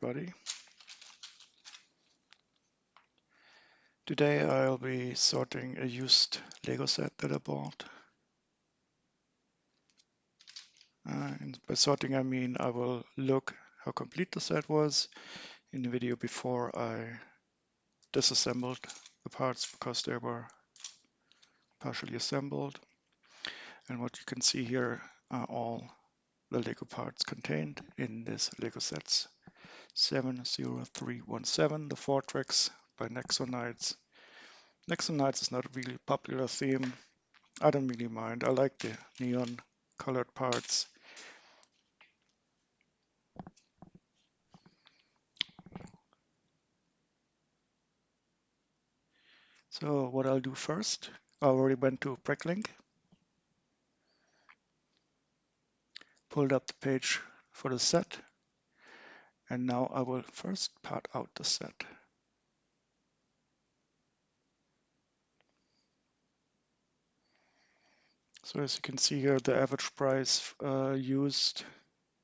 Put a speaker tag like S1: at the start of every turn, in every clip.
S1: everybody. Today I'll be sorting a used Lego set that I bought. And by sorting I mean I will look how complete the set was in the video before I disassembled the parts because they were partially assembled. And what you can see here are all the Lego parts contained in this Lego sets 70317, the Fortrex by Nexo. Nexo is not a really popular theme. I don't really mind. I like the neon colored parts. So what I'll do first, I already went to Bricklink, pulled up the page for the set, and now I will first part out the set. So as you can see here, the average price used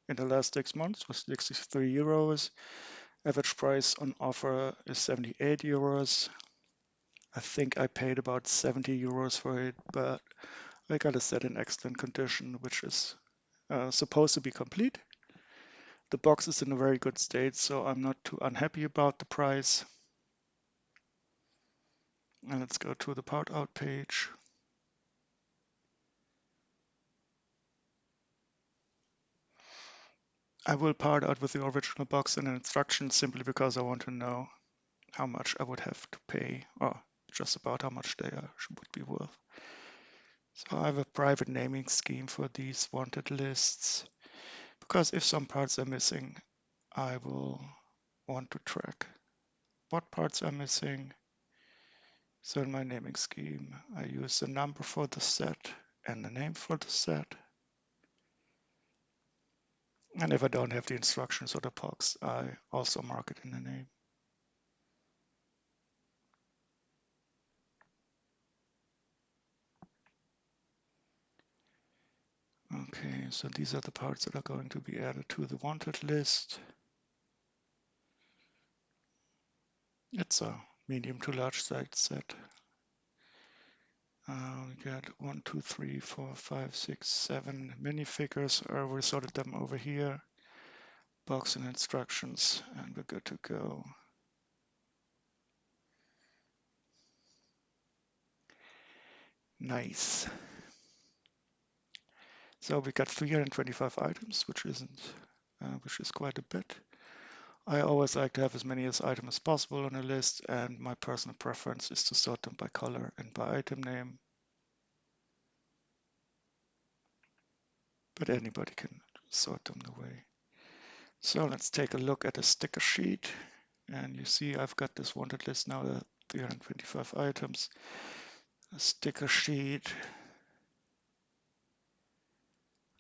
S1: in the last 6 months was 63 euros. Average price on offer is 78 euros. I think I paid about 70 euros for it, but I got a set in excellent condition, which is supposed to be complete. The box is in a very good state, so I'm not too unhappy about the price. And let's go to the part out page. I will part out with the original box and instructions simply because I want to know how much I would have to pay, or just about how much they would be worth. So I have a private naming scheme for these wanted lists, because if some parts are missing, I will want to track what parts are missing. So in my naming scheme, I use the number for the set and the name for the set. And if I don't have the instructions or the box, I also mark it in the name. Okay, so these are the parts that are going to be added to the wanted list. It's a medium to large size set. We got 1, 2, 3, 4, 5, 6, 7 minifigures. We sorted them over here. Box and instructions, and we're good to go. Nice. So we got 325 items, which is quite a bit. I always like to have as many items as possible on a list, and my personal preference is to sort them by color and by item name. But anybody can sort them the way. So let's take a look at the sticker sheet. And you see I've got this wanted list now, the 325 items. A sticker sheet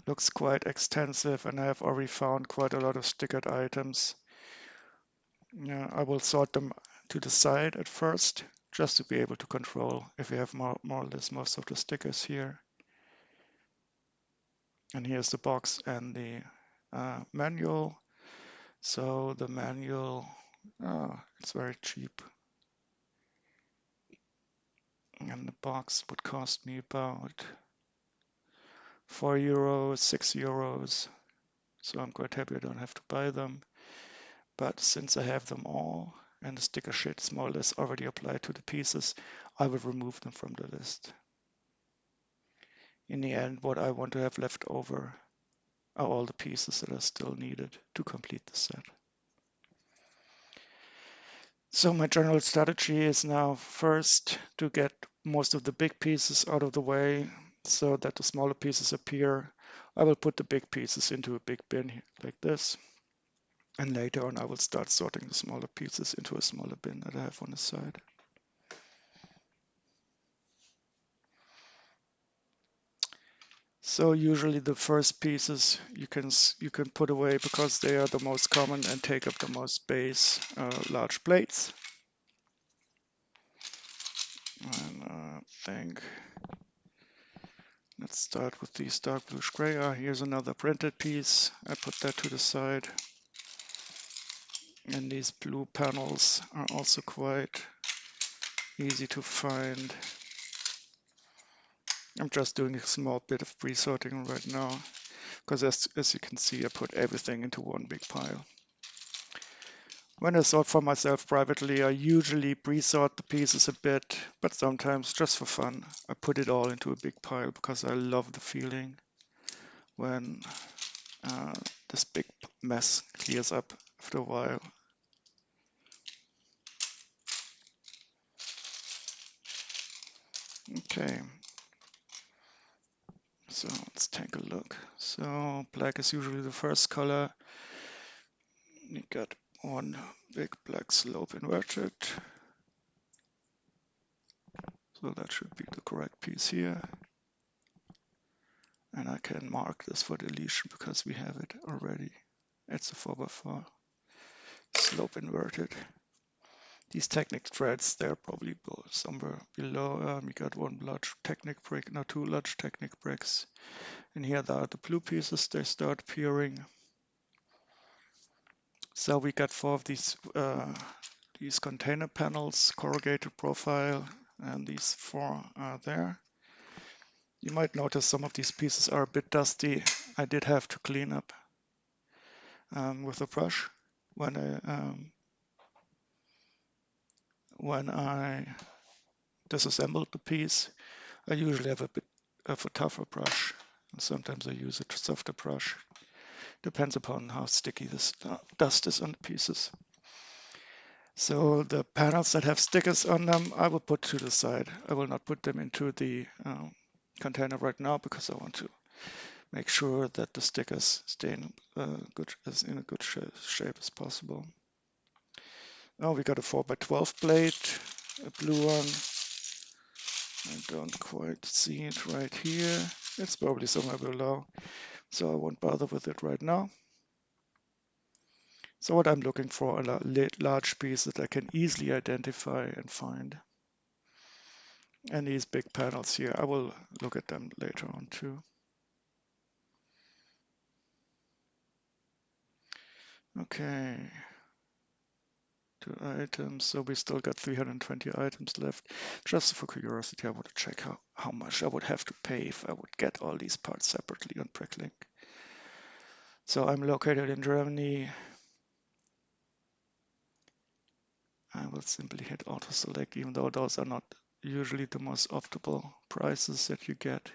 S1: looks quite extensive, and I have already found quite a lot of stickered items. Yeah, I will sort them to the side at first, just to be able to control if we have more or less most of the stickers here. And here's the box and the manual. So the manual, it's very cheap. And the box would cost me about 4 euros, 6 euros. So I'm quite happy I don't have to buy them. But since I have them all, and the sticker sheet is more or less already applied to the pieces, I will remove them from the list. In the end, what I want to have left over are all the pieces that are still needed to complete the set. So my general strategy is now first to get most of the big pieces out of the way so that the smaller pieces appear. I will put the big pieces into a big bin like this. And later on, I will start sorting the smaller pieces into a smaller bin that I have on the side. So usually the first pieces you can put away because they are the most common and take up the most space, large plates. And I think let's start with these dark bluish gray. Here's another printed piece. I put that to the side. And these blue panels are also quite easy to find. I'm just doing a small bit of pre-sorting right now, because as you can see, I put everything into one big pile. When I sort for myself privately, I usually pre-sort the pieces a bit, but sometimes just for fun, I put it all into a big pile because I love the feeling when this big mess clears up after a while. Okay, so let's take a look. So black is usually the first color. You got one big black slope inverted. So that should be the correct piece here. And I can mark this for deletion because we have it already. It's a 4x4 slope inverted. These Technic Threads, they're probably somewhere below. We got one large Technic brick, no, two large Technic bricks. And here are the blue pieces, they start appearing. So we got four of these container panels, corrugated profile, and these four are there. You might notice some of these pieces are a bit dusty. I did have to clean up with a brush when I disassembled the piece. I usually have a bit of a tougher brush, and sometimes I use a softer brush. Depends upon how sticky this dust is on the pieces. So the panels that have stickers on them, I will put to the side. I will not put them into the container right now because I want to make sure that the stickers stay in a good shape as possible. Oh, we got a 4x12 plate, a blue one. I don't quite see it right here. It's probably somewhere below, so I won't bother with it right now. So what I'm looking for are large pieces that I can easily identify and find. And these big panels here, I will look at them later on too. Okay. 2 items, so we still got 320 items left. Just for curiosity, I want to check how much I would have to pay if I would get all these parts separately on Bricklink. So I'm located in Germany. I will simply hit auto select, even though those are not usually the most optimal prices that you get.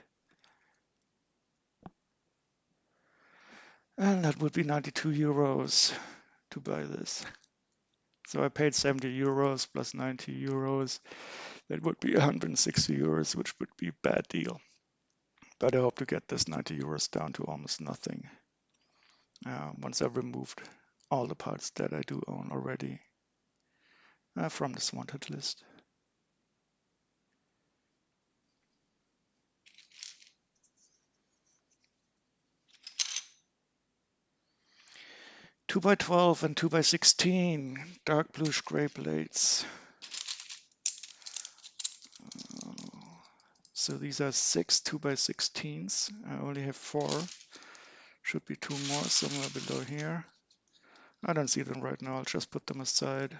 S1: And that would be 92 euros to buy this. So I paid 70 euros plus 90 euros. That would be 160 euros, which would be a bad deal. But I hope to get this 90 euros down to almost nothing once I've removed all the parts that I do own already from this wanted list. Two by 12 and 2x16 dark bluish gray plates. So these are 6 2x16s. I only have 4. Should be 2 more somewhere below here. I don't see them right now. I'll just put them aside.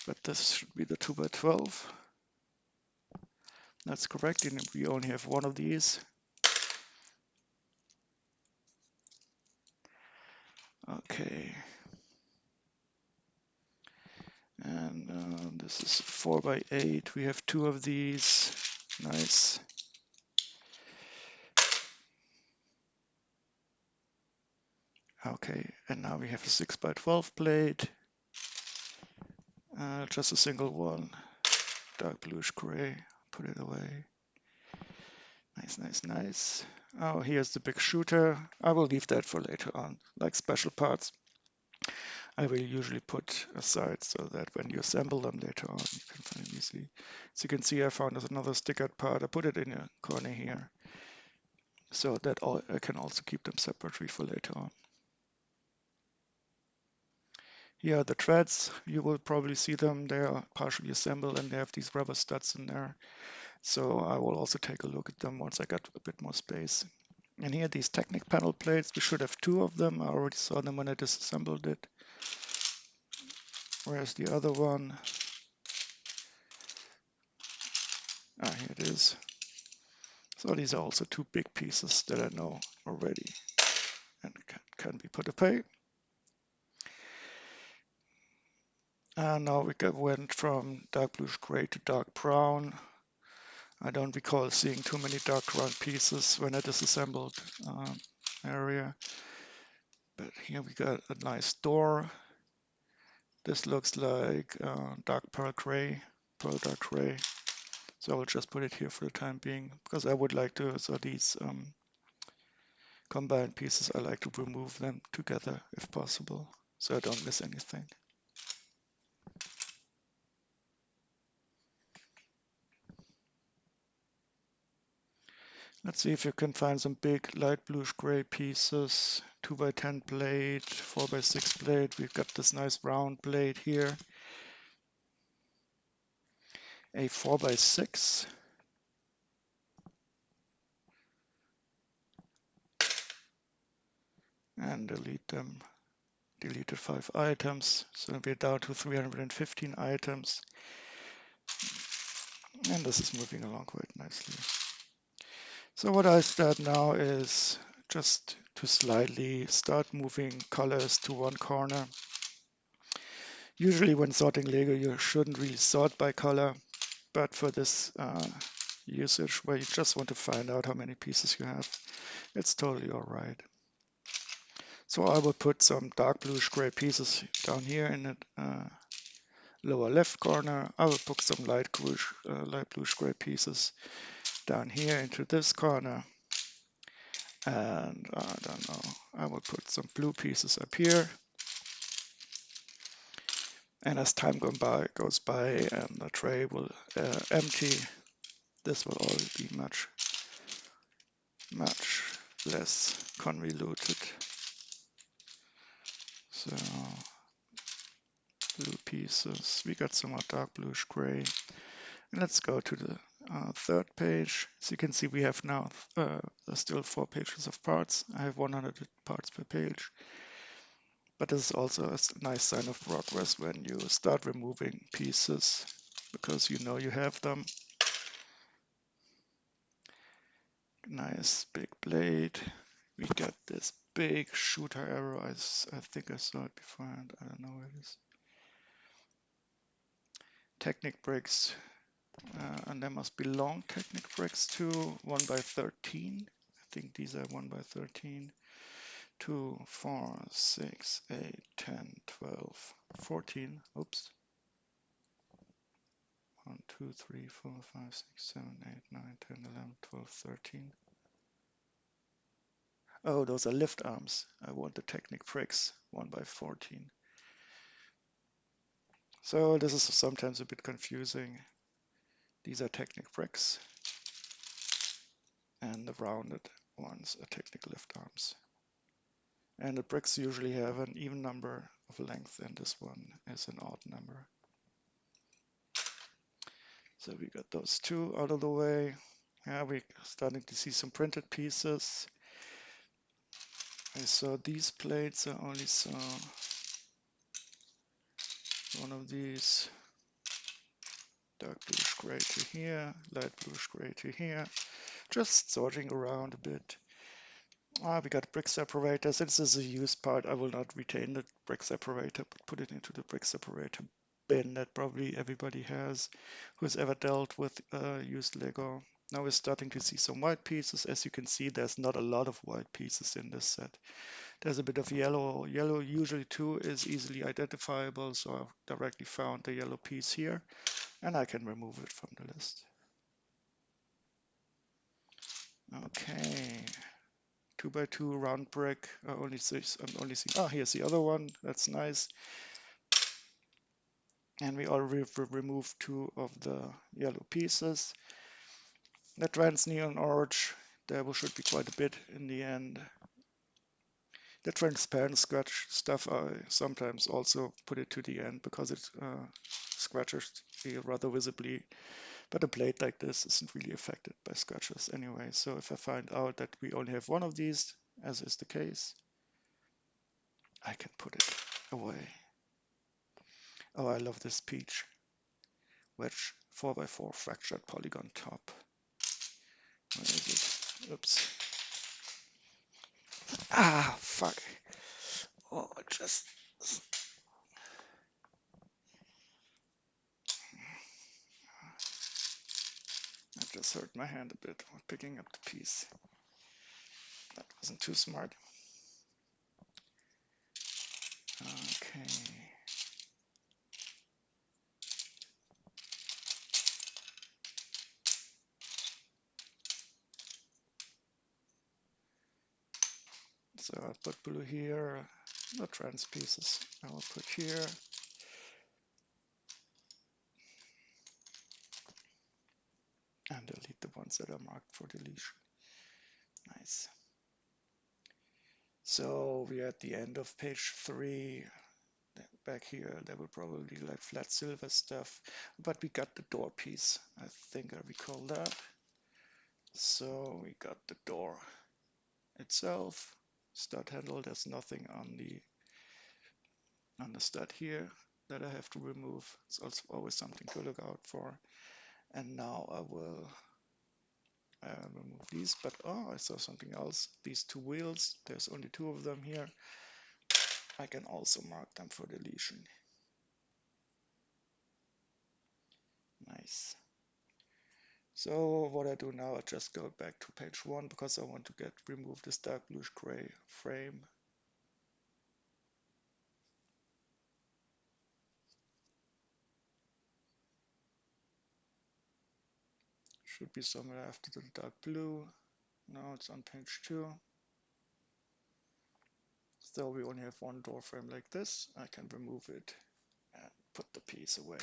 S1: But this should be the 2x12. That's correct. And we only have one of these. Okay. And this is 4x8. We have 2 of these. Nice. Okay, and now we have a 6x12 plate. Just a single one. Dark bluish gray. Put it away. Nice, nice, nice. Oh, here's the big shooter. I will leave that for later on, like special parts. I will usually put aside so that when you assemble them later on, you can find them easily. As you can see, I found another stickered part. I put it in a corner here, so that I can also keep them separately for later on. Here are the threads. You will probably see them. They are partially assembled and they have these rubber studs in there. So I will also take a look at them once I got a bit more space. And here these Technic panel plates. We should have 2 of them. I already saw them when I disassembled it. Where's the other one? Ah, here it is. So these are also two big pieces that I know already and can be put away. And now we went from dark bluish gray to dark brown. I don't recall seeing too many dark brown pieces when I disassembled area. But here we got a nice door. This looks like dark pearl gray, pearl dark gray. So I will just put it here for the time being because I would like to, so these combined pieces, I like to remove them together if possible, so I don't miss anything. Let's see if you can find some big light bluish gray pieces. 2x10 blade, 4x6 blade. We've got this nice round blade here. A 4x6. And delete them. Deleted 5 items. So we're down to 315 items. And this is moving along quite nicely. So what I start now is just to slightly start moving colors to one corner. Usually when sorting Lego, you shouldn't really sort by color, but for this usage where you just want to find out how many pieces you have, it's totally all right. So I will put some dark bluish gray pieces down here in the lower left corner. I will put some light bluish gray pieces down here into this corner. And I don't know, I will put some blue pieces up here. And as time goes by and the tray will empty, this will all be much less convoluted. So blue pieces, we got some more dark bluish gray. And let's go to the third page. As you can see, we have now still 4 pages of parts. I have 100 parts per page. But this is also a nice sign of progress when you start removing pieces because you know you have them. Nice big blade. We got this big shooter arrow. I think I saw it beforehand. I don't know where it is. Technic Bricks. And there must be long Technic Bricks too. 1x13. I think these are 1x13. 2, 4, 6, 8, 10, 12, 14. Oops. 1, 2, 3, 4, 5, 6, 7, 8, 9, 10, 11, 12, 13. Oh, those are lift arms. I want the Technic Bricks 1x14. So this is sometimes a bit confusing. These are Technic Bricks. And the rounded ones are Technic lift arms. And the bricks usually have an even number of length, and this one is an odd number. So we got those two out of the way. Yeah, we're starting to see some printed pieces. I saw these plates. I only saw one of these. Dark bluish gray to here, light bluish gray to here. Just sorting around a bit. We got brick separator. Since this is a used part, I will not retain the brick separator, but put it into the brick separator bin that probably everybody has who's ever dealt with used Lego. Now we're starting to see some white pieces. As you can see, there's not a lot of white pieces in this set. There's a bit of yellow. Yellow usually too is easily identifiable, so I've directly found the yellow piece here, and I can remove it from the list. Okay. 2x2 round brick. I'm only seeing, here's the other one. That's nice. And we already removed 2 of the yellow pieces. The trans neon orange, there should be quite a bit in the end. The transparent scratch stuff, I sometimes also put it to the end because it scratches rather visibly. But a blade like this isn't really affected by scratches anyway. So if I find out that we only have one of these, as is the case, I can put it away. Oh, I love this peach. Wedge 4x4 fractured polygon top. Where is it? Oops. Ah, fuck. Oh, I just hurt my hand a bit while picking up the piece. That wasn't too smart. Okay. So I'll put blue here. The trans pieces I will put here. And delete the ones that are marked for deletion. Nice. So we're at the end of page 3. Back here, there will probably like flat silver stuff, but we got the door piece. I think I recall that. So we got the door itself. Stud handle, there's nothing on the stud here that I have to remove. It's also always something to look out for. And now I will remove these, but oh, I saw something else. These two wheels, there's only 2 of them here. I can also mark them for deletion. Nice. So what I do now, I just go back to page 1 because I want to remove this dark bluish gray frame. Should be somewhere after the dark blue. No, it's on page 2. So we only have one door frame like this. I can remove it and put the piece away.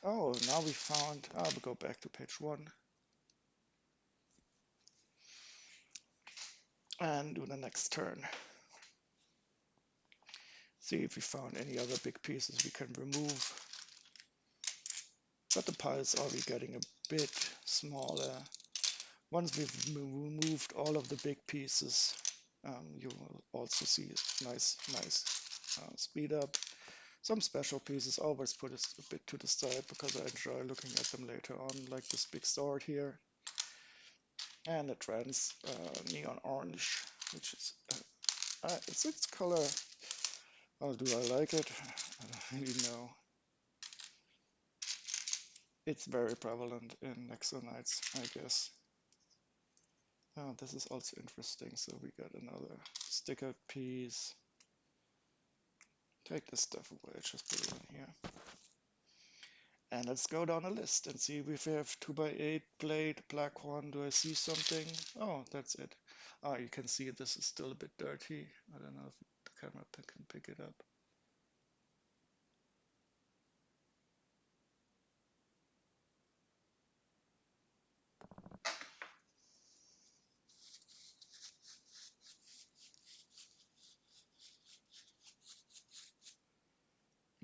S1: Oh, now we found, we'll go back to page 1 and do the next turn. See if we found any other big pieces we can remove. But the piles are getting a bit smaller. Once we've removed all of the big pieces, you will also see nice speed up. Some special pieces always put it a bit to the side because I enjoy looking at them later on, like this big sword here. And the trans neon orange, which is, it's its color. Oh, do I like it? I don't really know. It's very prevalent in Nexo Knights, I guess. Oh, this is also interesting. So we got another sticker piece. Take this stuff away, just put it in here. And let's go down a list and see if we have 2x8 plate, black one. Do I see something? Oh, that's it. Oh, you can see this is still a bit dirty. I don't know if the camera can pick it up.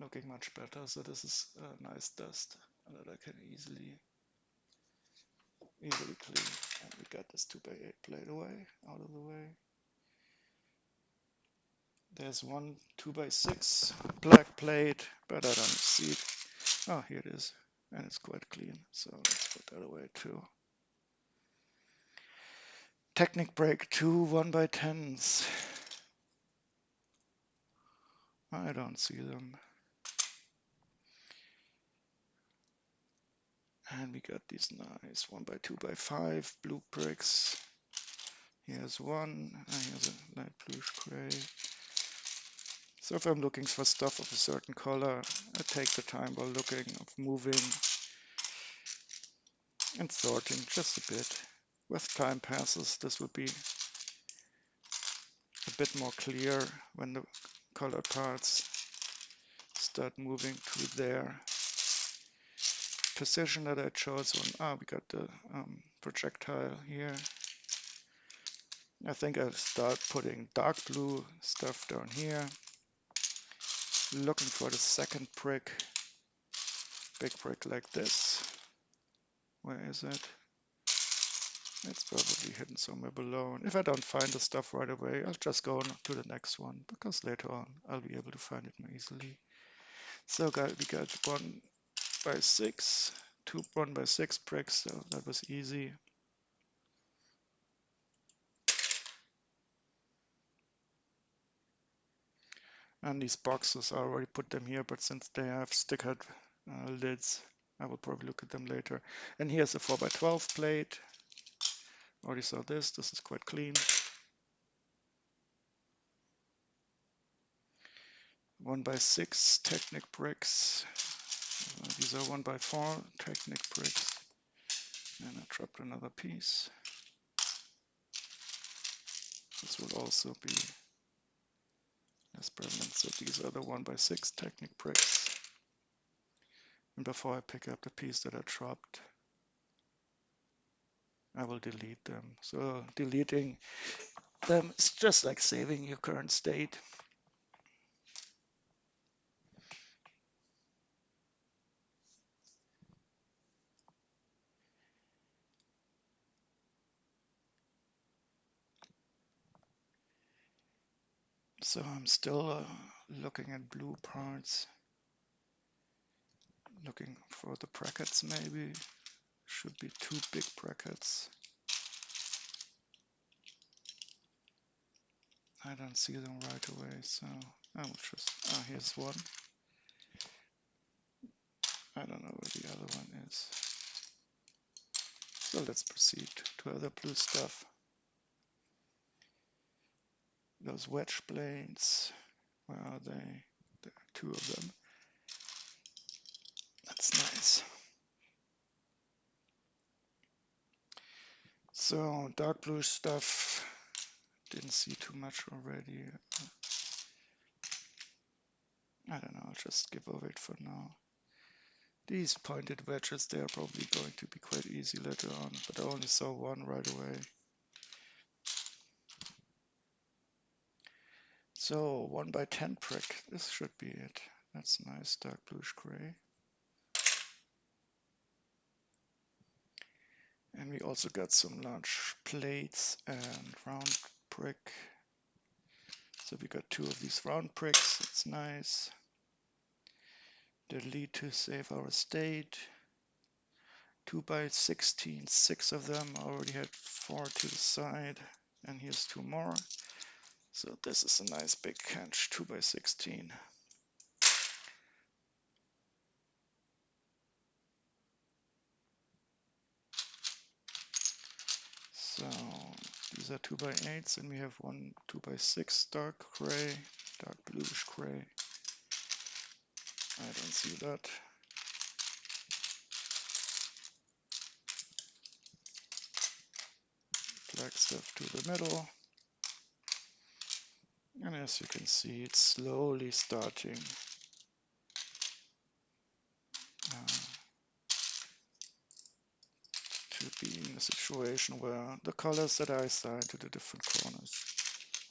S1: Looking much better. So this is nice dust that I can easily clean. And we got this 2x8 plate away, out of the way. There's one 2x6 black plate, but I don't see it. Oh, here it is. And it's quite clean. So let's put that away too. Technic Break 2 1x10s. I don't see them. And we got these nice 1x2x5 blue bricks. Here's one, and here's a light bluish gray. So if I'm looking for stuff of a certain color, I take the time while looking, of moving and sorting just a bit. With time passes, this will be a bit more clear when the colored parts start moving to their position that I chose. We got the projectile here. I think I'll start putting dark blue stuff down here. Looking for the second brick. Big brick like this. Where is it? It's probably hidden somewhere below. And if I don't find the stuff right away, I'll just go on to the next one, because later on I'll be able to find it more easily. So we got 1x6, two 1x6 bricks, so that was easy. And these boxes, I already put them here, but since they have stickered lids, I will probably look at them later. And here's a 4x12 plate. Already saw this. This is quite clean. 1x6 Technic Bricks. These are 1x4 Technic Bricks. And I dropped another piece. This will also be less prevalent. So these are the 1x6 Technic Bricks. And before I pick up the piece that I dropped, I will delete them. So deleting them is just like saving your current state. So I'm still looking at blue parts, looking for the brackets maybe. Should be two big brackets. I don't see them right away, so I will just, here's one. I don't know where the other one is. So let's proceed to other blue stuff. Those wedge blades, where are they? There are two of them. That's nice. So dark blue stuff, didn't see too much already. I don't know, I'll just skip over it for now. These pointed wedges, they are probably going to be quite easy later on, but I only saw one right away. So 1x10 brick, this should be it. That's nice, dark bluish gray. And we also got some large plates and round brick. So we got two of these round bricks, it's nice. Delete to save our state. 2x16, 6 of them. I already had 4 to the side, and here's 2 more. So this is a nice big catch, 2x16. So these are 2x8s, and we have one 2x6 dark gray, dark bluish gray. I don't see that. Black stuff to the middle. And as you can see, it's slowly starting to be in a situation where the colors that I assign to the different corners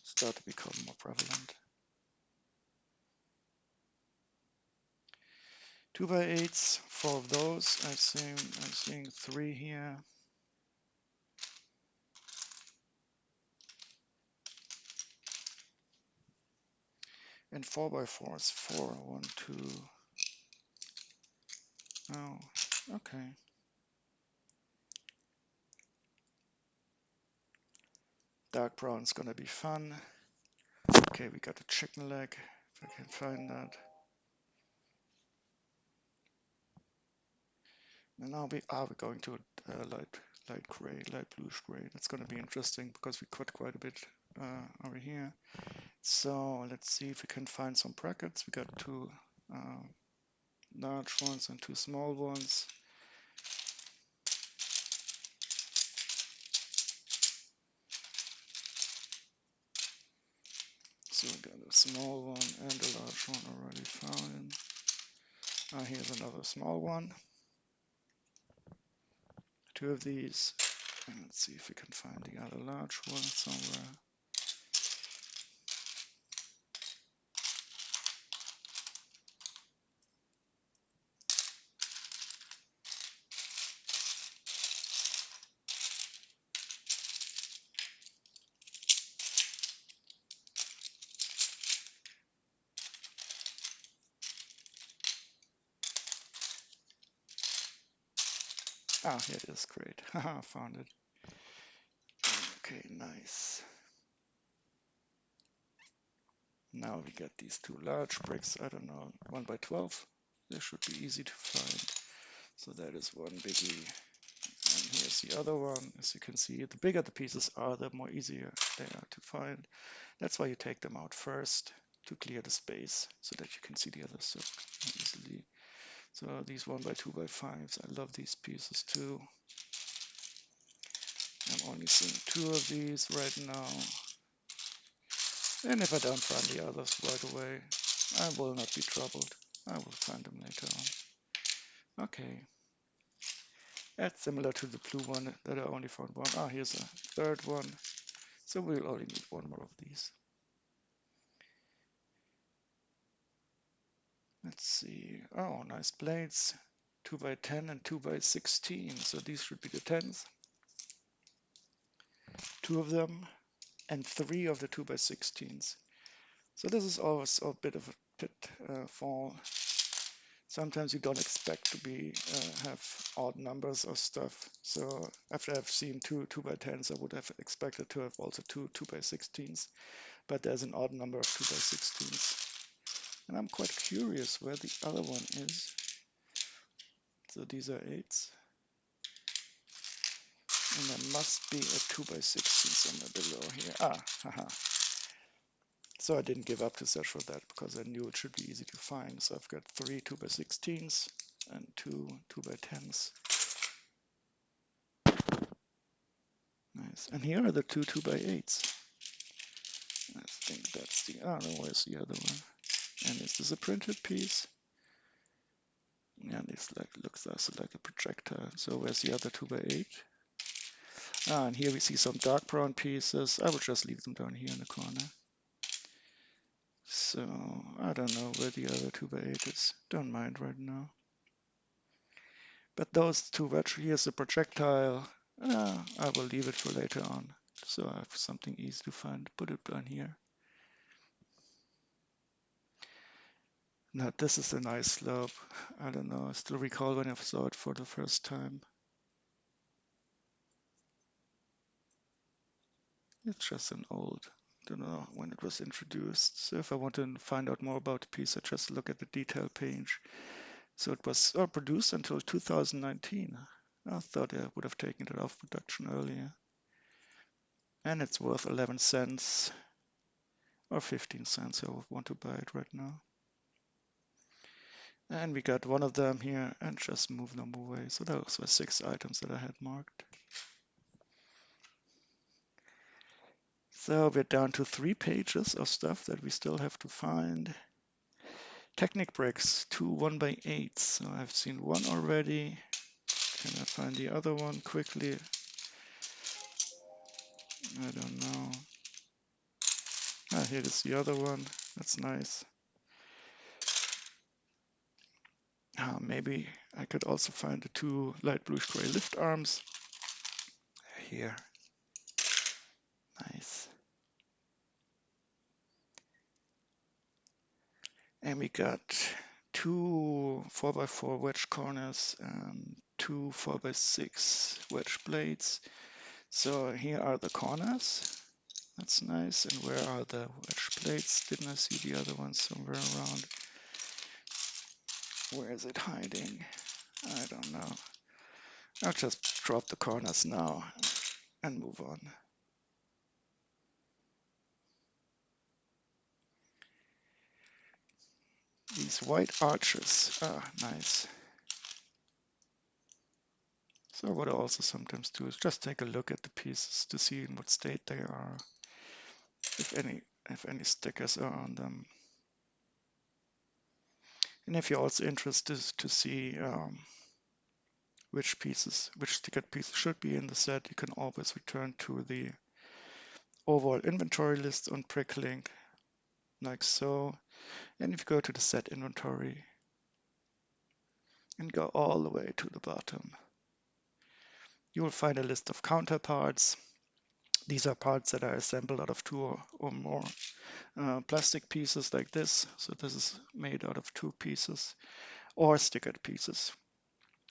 S1: start to become more prevalent. 2x8s, 4 of those. I'm seeing 3 here. And 4x4s, 4, 1, 2. Oh, okay. Dark brown's gonna be fun. Okay, we got a chicken leg, if I can find that. And now we're going to light gray, light bluish gray. That's gonna be interesting because we cut quite a bit over here. So let's see if we can find some brackets. We got 2 large ones and 2 small ones. So we got a small one and a large one already found. Here's another small one. 2 of these. And let's see if we can find the other large one somewhere. Ah, here it is, great. Haha, found it. Okay, nice. Now we get these two large bricks, I don't know, 1 by 12. They should be easy to find. So that is one biggie. And here's the other one. As you can see, the bigger the pieces are, the more easier they are to find. That's why you take them out first to clear the space so that you can see the other stuff easily. So these 1 by 2 by 5s, I love these pieces too. I'm only seeing 2 of these right now. And if I don't find the others right away, I will not be troubled. I will find them later on. Okay. That's similar to the blue one that I only found one. Ah, here's a third one. So we'll only need one more of these. Let's see. Oh, nice plates. 2 by 10 and 2 by 16. So these should be the 10s. 2 of them and 3 of the 2 by 16s. So this is always a bit of a pitfall. Sometimes you don't expect to be have odd numbers of stuff. So after I've seen two 2 by 10s, I would have expected to have also two 2 by 16s. But there's an odd number of 2 by 16s. And I'm quite curious where the other one is. So these are 8s. And there must be a 2 by 16 somewhere below here. Ah, haha. So I didn't give up to search for that because I knew it should be easy to find. So I've got 3 2 by 16s and 2 2 by 10s. Nice. And here are the 2 2 by 8s. I think that's the, oh no, where's the other one? And is this a printed piece? Yeah, this looks also like a projectile. So where's the other 2 by 8? Ah, and here we see some dark brown pieces. I will just leave them down here in the corner. So I don't know where the other 2 by 8 is. Don't mind right now. But those two, here's the projectile. I will leave it for later on. So I have something easy to find. Put it down here. Now this is a nice slope. I don't know. I still recall when I saw it for the first time. It's just an old, don't know when it was introduced. So if I want to find out more about the piece, I just look at the detail page. So it was produced until 2019. I thought I would have taken it off production earlier. And it's worth 11 cents or 15 cents. I would want to buy it right now. And we got one of them here and just move them away. So those were 6 items that I had marked. So we're down to 3 pages of stuff that we still have to find. Technic Bricks, 2 1 by 8s. So I've seen one already. Can I find the other one quickly? I don't know. Ah, here is the other one. That's nice. Maybe I could also find the 2 light bluish gray lift arms. Here. Nice. And we got 2 4x4 wedge corners and 2 4x6 wedge blades. So here are the corners. That's nice. And where are the wedge plates? Didn't I see the other one somewhere around? Where is it hiding? I don't know. I'll just drop the corners now and move on. These white arches are nice. So what I also sometimes do is just take a look at the pieces to see in what state they are, if any stickers are on them. And if you're also interested to see which stickered pieces should be in the set, you can always return to the overall inventory list on Bricklink, like so. And if you go to the set inventory and go all the way to the bottom, you will find a list of counterparts. These are parts that are assembled out of 2 or more plastic pieces like this. So this is made out of 2 pieces or stickered pieces.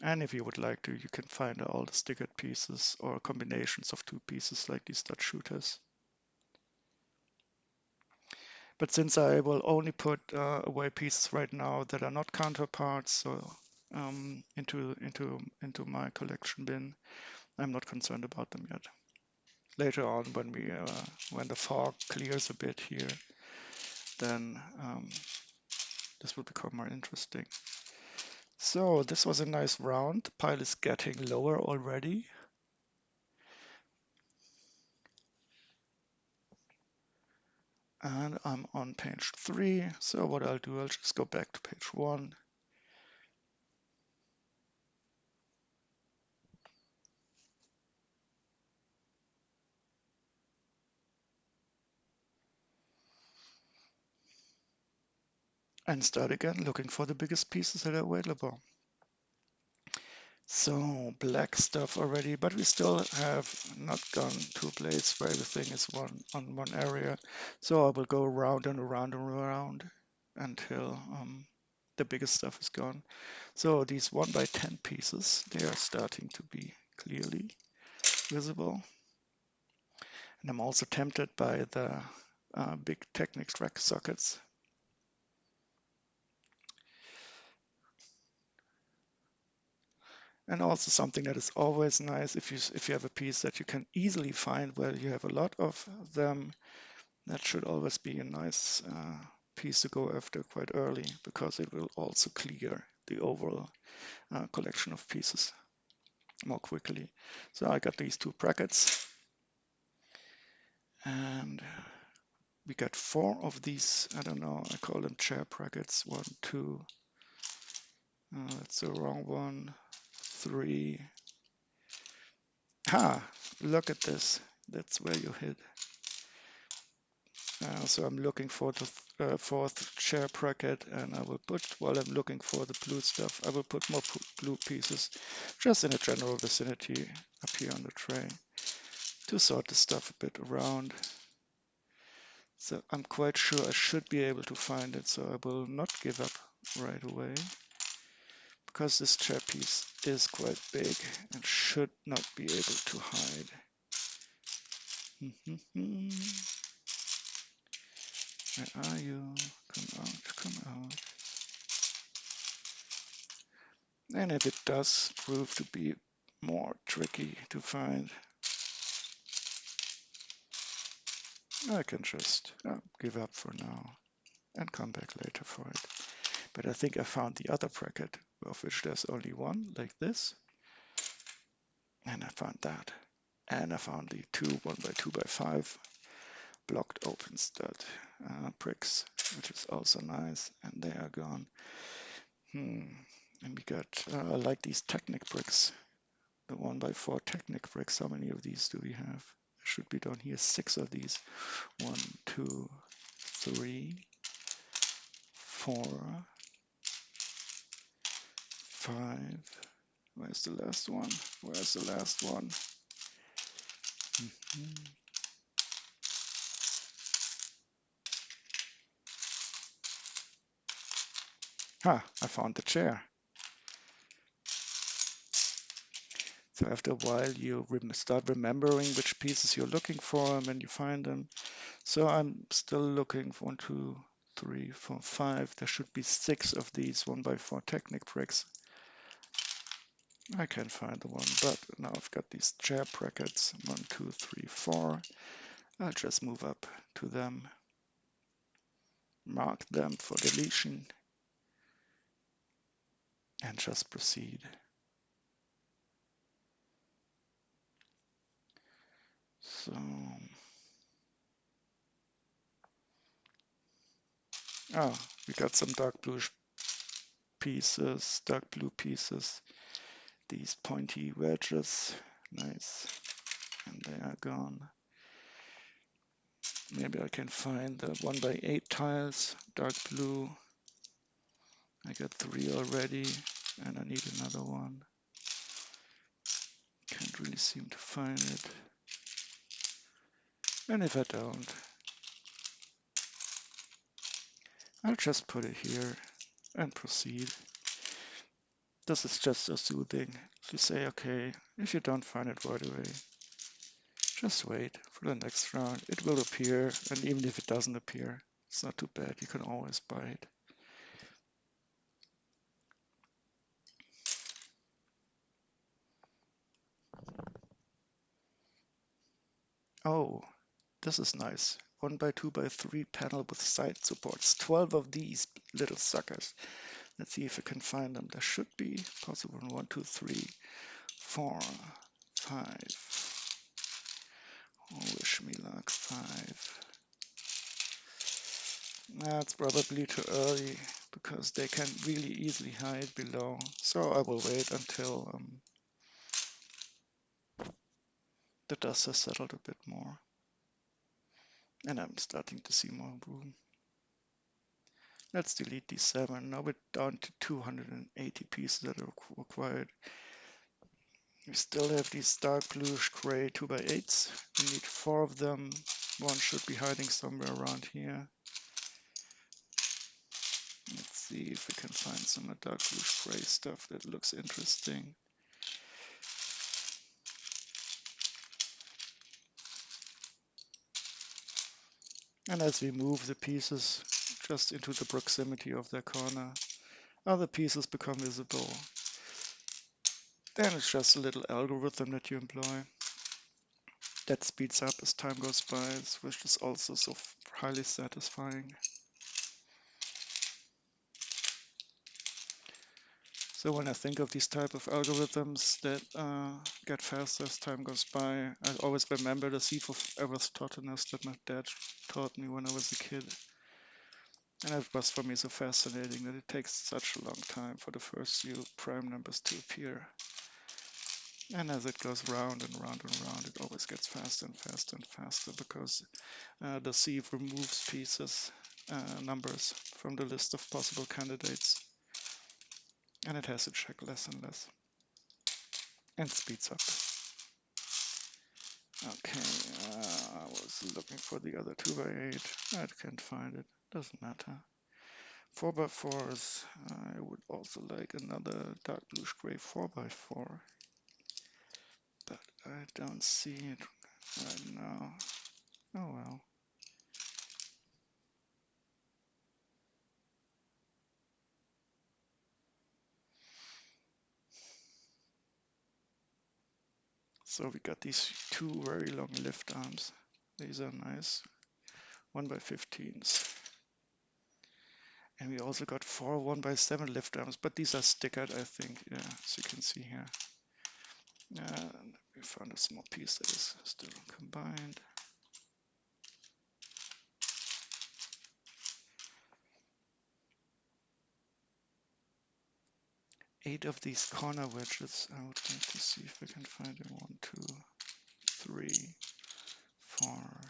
S1: And if you would like to, you can find all the stickered pieces or combinations of two pieces like these dot shooters. But since I will only put away pieces right now that are not counterparts, so into my collection bin, I'm not concerned about them yet. Later on, when the fog clears a bit here, then this will become more interesting. So this was a nice round. The pile is getting lower already. And I'm on page 3. So what I'll do, I'll just go back to page 1. And start again looking for the biggest pieces that are available. So black stuff already, but we still have not gone to a place where everything is on one area. So I will go around and around and around until the biggest stuff is gone. So these 1x10 pieces, they are starting to be clearly visible. And I'm also tempted by the big Technic track sockets. And also something that is always nice if you have a piece that you can easily find where you have a lot of them, that should always be a nice piece to go after quite early, because it will also clear the overall collection of pieces more quickly. So I got these two brackets, and we got 4 of these, I don't know, I call them chair brackets. 1, 2, that's the wrong one, 3. Look at this. That's where you hit. So I'm looking for the 4th chair bracket, and I will put, while I'm looking for the blue stuff, I will put more blue pieces just in a general vicinity up here on the tray to sort the stuff a bit around. So I'm quite sure I should be able to find it, so I will not give up right away, because this chair piece is quite big and should not be able to hide. Where are you? Come out, come out. And if it does prove to be more tricky to find, I can just give up for now and come back later for it. But I think I found the other bracket, of which there's only one, like this. And I found that. And I found the 2 1x2x5 blocked open stud bricks, which is also nice. And they are gone. And we got, I like these Technic bricks. The 1x4 Technic bricks. How many of these do we have? Should be down here. 6 of these. 1, 2, 3, 4, 5. Where's the last one? Where's the last one? I found the chair. So after a while, you start remembering which pieces you're looking for when you find them. So I'm still looking for 1, 2, 3, 4, 5. There should be 6 of these 1x4 Technic bricks. I can't find the one, but now I've got these chair brackets. 1, 2, 3, 4. I'll just move up to them, mark them for deletion, and just proceed. So we got some dark blue pieces, dark blue pieces, these pointy wedges, nice, and they are gone. Maybe I can find the 1x8 tiles, dark blue. I got 3 already, and I need another one. Can't really seem to find it. And if I don't, I'll just put it here and proceed. This is just so soothing. You say, okay, if you don't find it right away, just wait for the next round. It will appear, and even if it doesn't appear, it's not too bad. You can always buy it. Oh, this is nice. 1x2x3 panel with side supports. 12 of these little suckers. Let's see if I can find them. There should be possible. 1, 2, 3, 4, 5. Oh, wish me luck. 5. That's probably too early because they can really easily hide below. So I will wait until the dust has settled a bit more. And I'm starting to see more room. Let's delete these 7. Now we're down to 280 pieces that are required. We still have these dark bluish gray 2x8s. We need 4 of them. One should be hiding somewhere around here. Let's see if we can find some dark bluish gray stuff that looks interesting. And as we move the pieces just into the proximity of their corner, other pieces become visible. Then it's just a little algorithm that you employ that speeds up as time goes by, which is also so highly satisfying. So when I think of these type of algorithms that get faster as time goes by, I always remember the thief of Eratosthenes that my dad taught me when I was a kid. And it was for me so fascinating that it takes such a long time for the first few prime numbers to appear. And as it goes round and round and round, it always gets faster and faster and faster because the sieve removes pieces, numbers from the list of possible candidates. And it has to check less and less. And speeds up. Okay, I was looking for the other 2x8. I can't find it. Doesn't matter. 4x4s. I would also like another dark bluish gray 4x4. But I don't see it right now. Oh well. So we got these 2 very long lift arms. These are nice. 1x15s. And we also got 4 1x7 lift arms, but these are stickered, I think. Yeah, as you can see here. And we found a small piece that is still combined. Eight of these corner wedges. I would like to see if I can find them. 1, 2, 3, 4,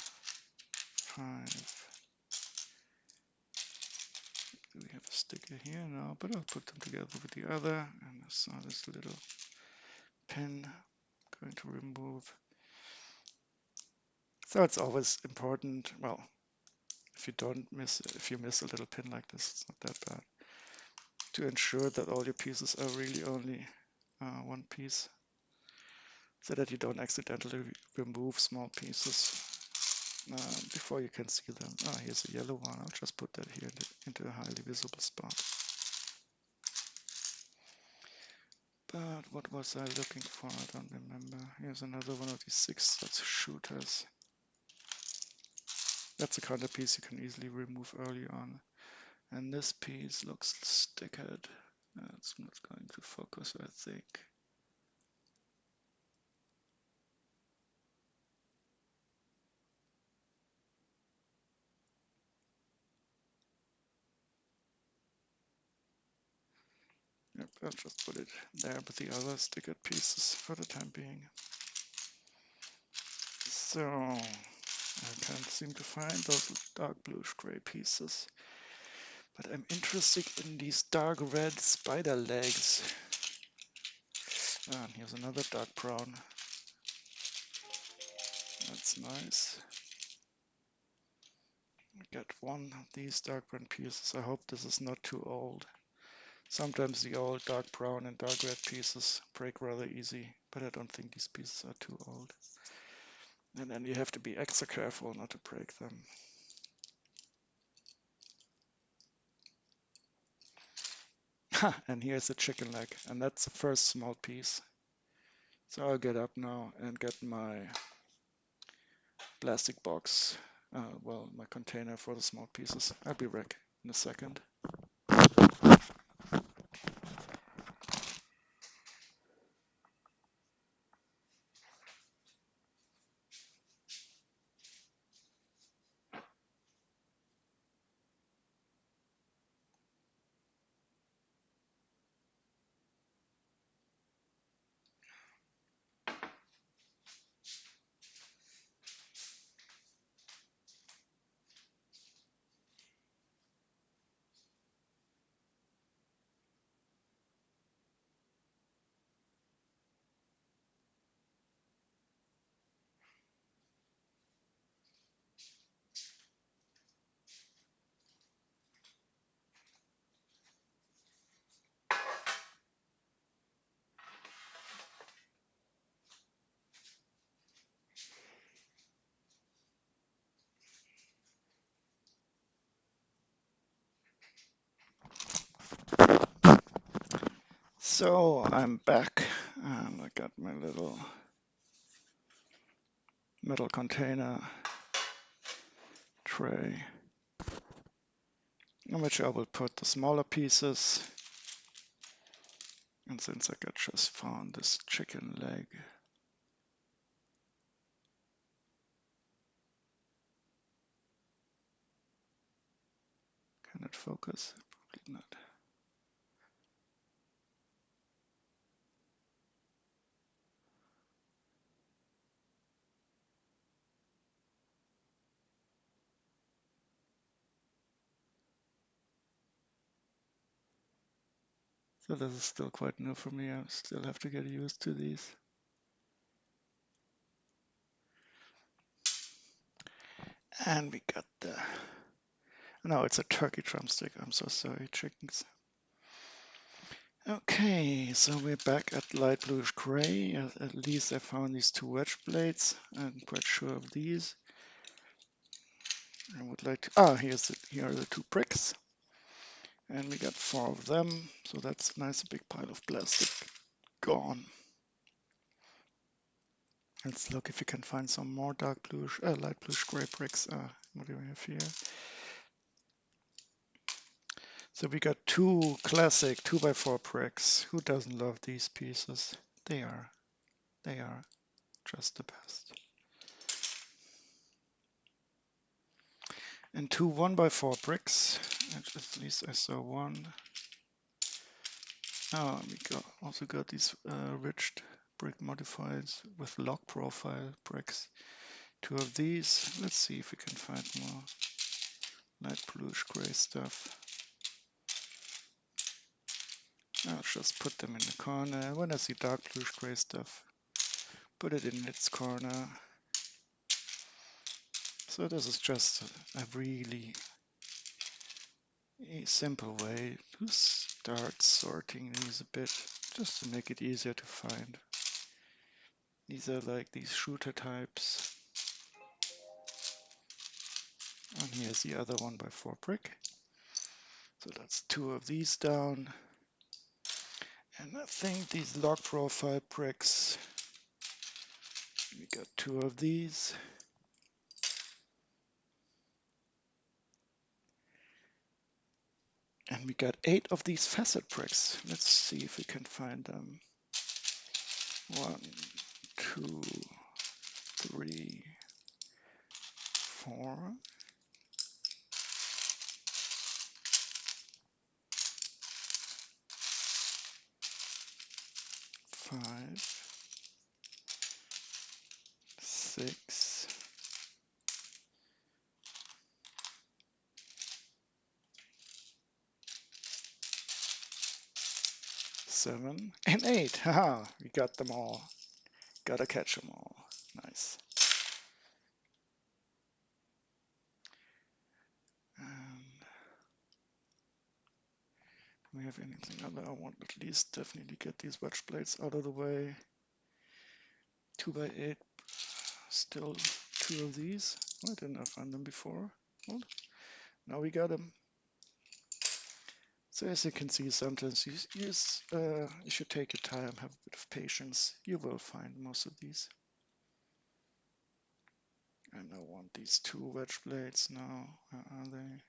S1: 5. Do we have a sticker here? No, but I'll put them together with the other. And I saw this little pin I'm going to remove. So it's always important. Well, if you miss a little pin like this, it's not that bad. To ensure that all your pieces are really only one piece, so that you don't accidentally remove small pieces before you can see them. Oh, here's a yellow one. I'll just put that here into a highly visible spot. But what was I looking for? I don't remember. Here's another one of these 6 that's shooters. That's the kind of piece you can easily remove early on. And this piece looks stickered. It's not going to focus, I think. Yep, I'll just put it there with the other stickered pieces for the time being. So, I can't seem to find those dark bluish gray pieces. But I'm interested in these dark red spider legs. And here's another dark brown. That's nice. I got one of these dark brown pieces. I hope this is not too old. Sometimes the old dark brown and dark red pieces break rather easy, but I don't think these pieces are too old. And then you have to be extra careful not to break them. And here's the chicken leg, and that's the first small piece. So I'll get up now and get my plastic box, well, my container for the small pieces. I'll be back in a second. So I'm back, and I got my little metal container tray in which I will put the smaller pieces. And since I just found this chicken leg, can it focus? Probably not. So this is still quite new for me. I still have to get used to these. And we got the, no, it's a turkey drumstick. I'm so sorry, chickens. Okay, so we're back at light bluish gray. At least I found these two wedge blades. I'm quite sure of these. I would like to, here are the two bricks. And we got 4 of them. So that's a nice big pile of plastic gone. Let's look if we can find some more dark bluish, light bluish gray bricks. What do we have here? So we got 2 classic 2x4 bricks. Who doesn't love these pieces? They are just the best. And 2 1x4 bricks. At least I saw one. Oh, we also got these ridged brick modifiers with log profile bricks. 2 of these. Let's see if we can find more light bluish gray stuff. I'll just put them in the corner. When I see dark bluish gray stuff, put it in its corner. So this is just a really simple way to start sorting these a bit, just to make it easier to find. These are like these shooter types. And here's the other 1x4 brick. So that's 2 of these down. And I think these log profile bricks, we got 2 of these. And we got 8 of these facet bricks. Let's see if we can find them. 1, 2, 3, 4. 5, 6, 7, and 8. Haha, we got them all. Gotta catch them all. Nice. And we have anything other? I want at least definitely get these wedge plates out of the way. 2x8, still 2 of these. Why didn't I find them before? Well, now we got them. So as you can see, sometimes you should take your time, have a bit of patience. You will find most of these. And I want these 2 wedge blades now. Where are they?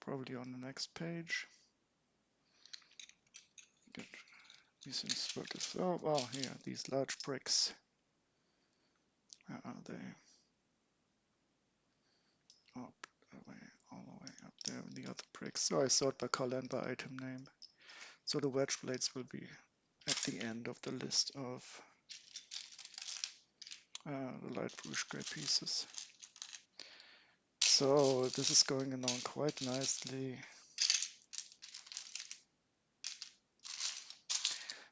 S1: Probably on the next page. Get these inserted. Oh, well, here, these large bricks. Where are they? Up, all the way up there in the other bricks. So I sort by color and by item name. So the wedge blades will be at the end of the list of the light bluish gray pieces. So this is going along quite nicely.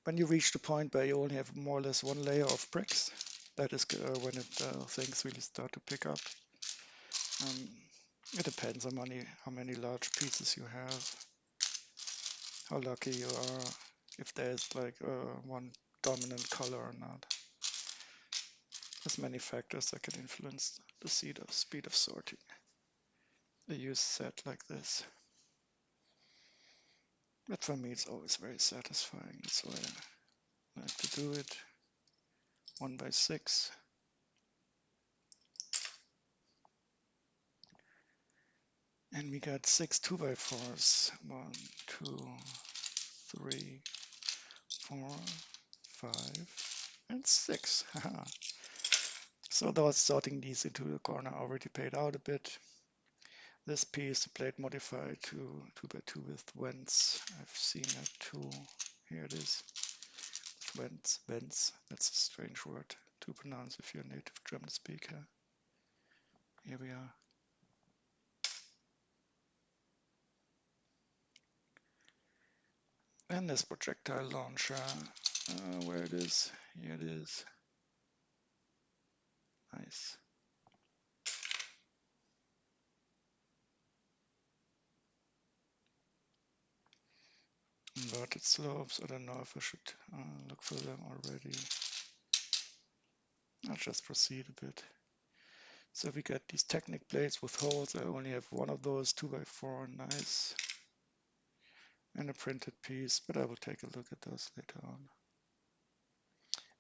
S1: When you reach the point where you only have more or less 1 layer of bricks, that is when things really start to pick up. It depends on how many large pieces you have, how lucky you are, if there's like one dominant color or not. There's many factors that can influence the speed of sorting. A use set like this. But for me it's always very satisfying. That's why I like to do it. 1x6. And we got 6 2x4s. 1, 2, 3, 4, 5, and 6. So those sorting these into the corner already paid out a bit. This piece, the plate modified to 2x2 with vents. I've seen that too. Here it is. Vents, that's a strange word to pronounce if you're a native German speaker. Here we are. And this projectile launcher, where it is, here it is. Nice. Inverted slopes, I don't know if I should look for them already. I'll just proceed a bit. So we got these Technic plates with holes. I only have one of those, 2x4, nice. And a printed piece, but I will take a look at those later on.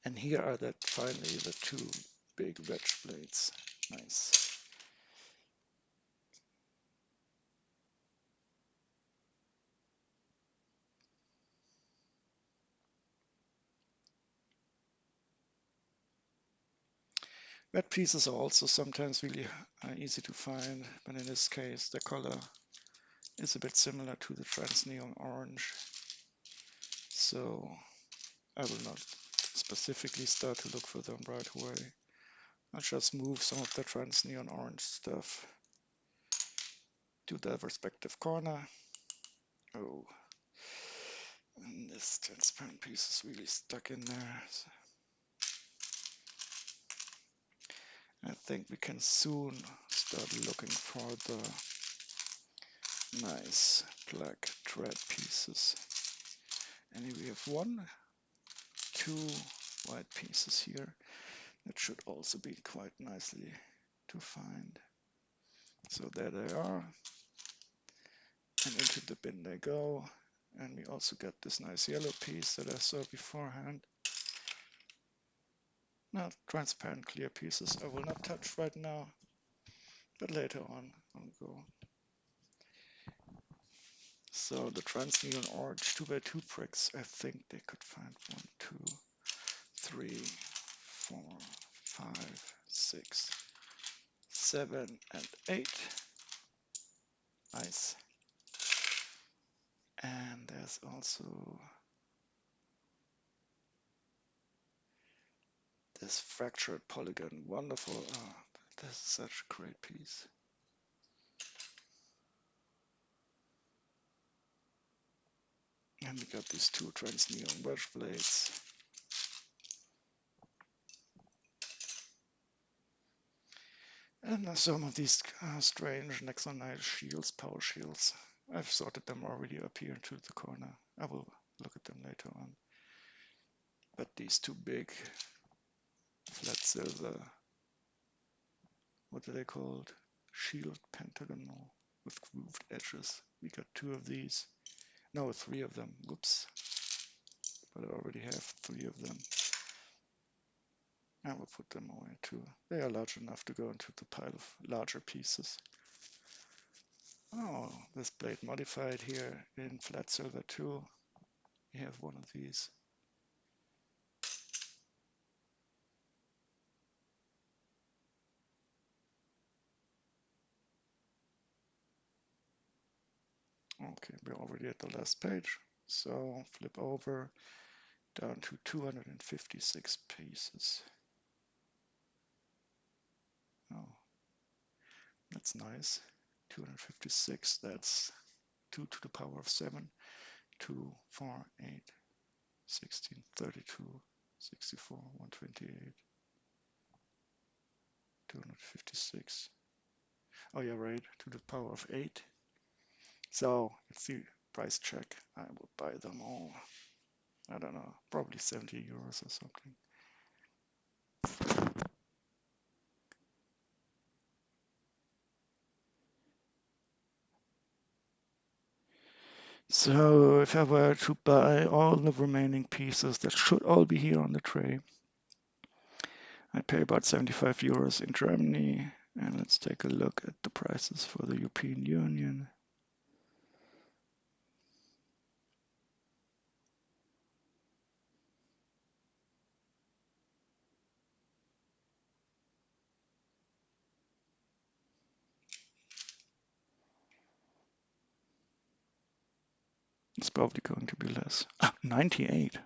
S1: And here are finally the 2 big wedge blades. Nice. Wet pieces are also sometimes really easy to find, but in this case the color is a bit similar to the trans neon orange. So I will not specifically start to look for them right away. I'll just move some of the trans neon orange stuff to the respective corner. Oh, and this transparent piece is really stuck in there. So I think we can soon start looking for the nice black thread pieces. And we have 1, 2 white pieces here. That should also be quite nicely to find. So there they are. And into the bin they go. And we also got this nice yellow piece that I saw beforehand. Now transparent clear pieces I will not touch right now, but later on I'll go. So the trans neon orange 2x2 bricks, I think they could find 1, 2, 3, 4, 5, 6, 7, and 8. Nice. And there's also this fractured polygon. Wonderful. Oh, this is such a great piece. And we got these 2 trans neon wedge blades. And some of these strange Nexo shields, power shields. I've sorted them already up here into the corner. I will look at them later on. But these two big flat silver, what are they called? Shield pentagonal with grooved edges. We got two of these. No, three of them. Whoops. But I already have three of them. I will put them away too. They are large enough to go into the pile of larger pieces. Oh, this blade modified here in flat silver too. We have one of these. Okay, we're already at the last page. So flip over down to 256 pieces. Oh, that's nice. 256, that's 2 to the power of 7. 2, 4, 8, 16, 32, 64, 128, 256. Oh yeah, right, to the power of 8. So let's see, price check. I will buy them all. I don't know, probably 70 euros or something. So if I were to buy all the remaining pieces, that should all be here on the tray. I pay about 75 euros in Germany. And let's take a look at the prices for the European Union. It's probably going to be less. 98.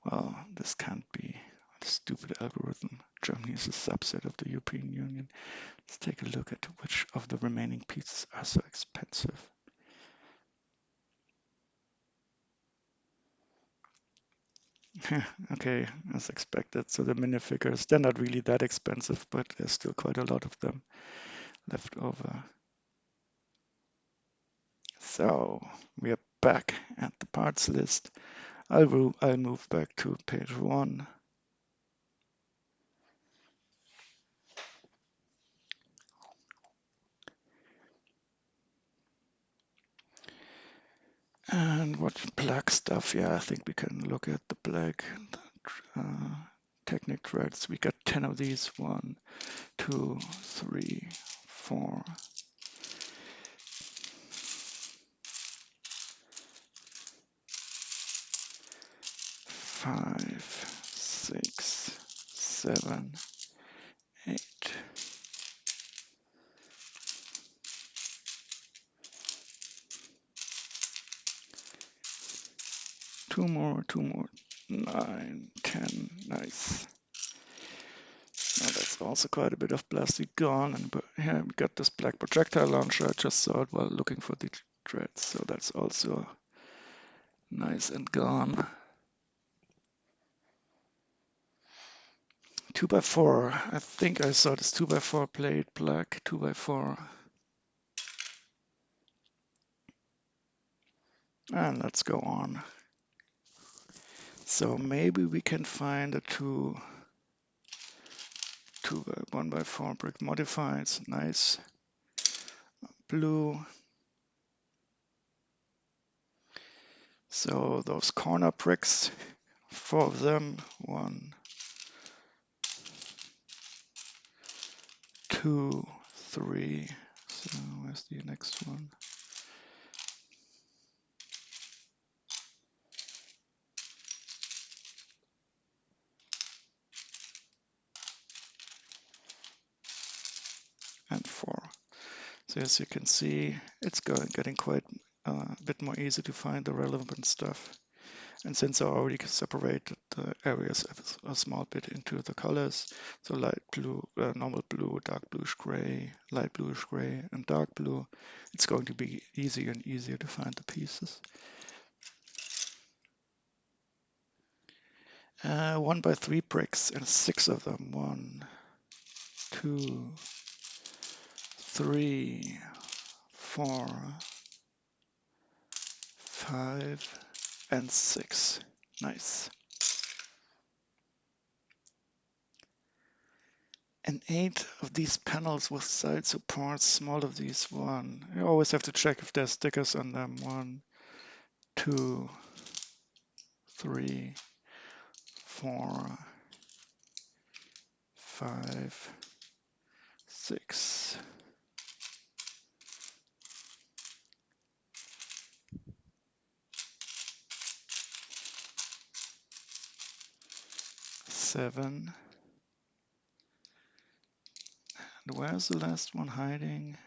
S1: Well, this can't be a stupid algorithm. Germany is a subset of the European Union. Let's take a look at which of the remaining pieces are so expensive. Okay, as expected. So the minifigures, they're not really that expensive, but there's still quite a lot of them left over. So we are back at the parts list. I'll move back to page 1. And what black stuff? Yeah, I think we can look at the black Technic Threads. We got 10 of these. 1, 2, 3, 4. 5, 6, 7, 8. Two more, 9, 10, nice. Now that's also quite a bit of plastic gone. And here we got this black projectile launcher. I just saw it while looking for the threads, so that's also nice and gone. 2x4. I think I saw this 2x4 plate, black 2x4. And let's go on. So maybe we can find a 1x4 brick modified. Nice. Blue. So those corner bricks, 4 of them. 1, 2, 3. So where's the next one? And 4. So as you can see, it's getting quite a bit more easy to find the relevant stuff. And since I already separated the areas a small bit into the colors, so light blue, normal blue, dark bluish gray, light bluish gray, and dark blue, it's going to be easier and easier to find the pieces. 1x3 bricks and 6 of them. 1, 2, 3, 4, 5, and 6. Nice. And 8 of these panels with side supports, small of these 1. You always have to check if there's stickers on them. 1, 2, 3, 4, 5, 6. Seven. And where's the last one hiding?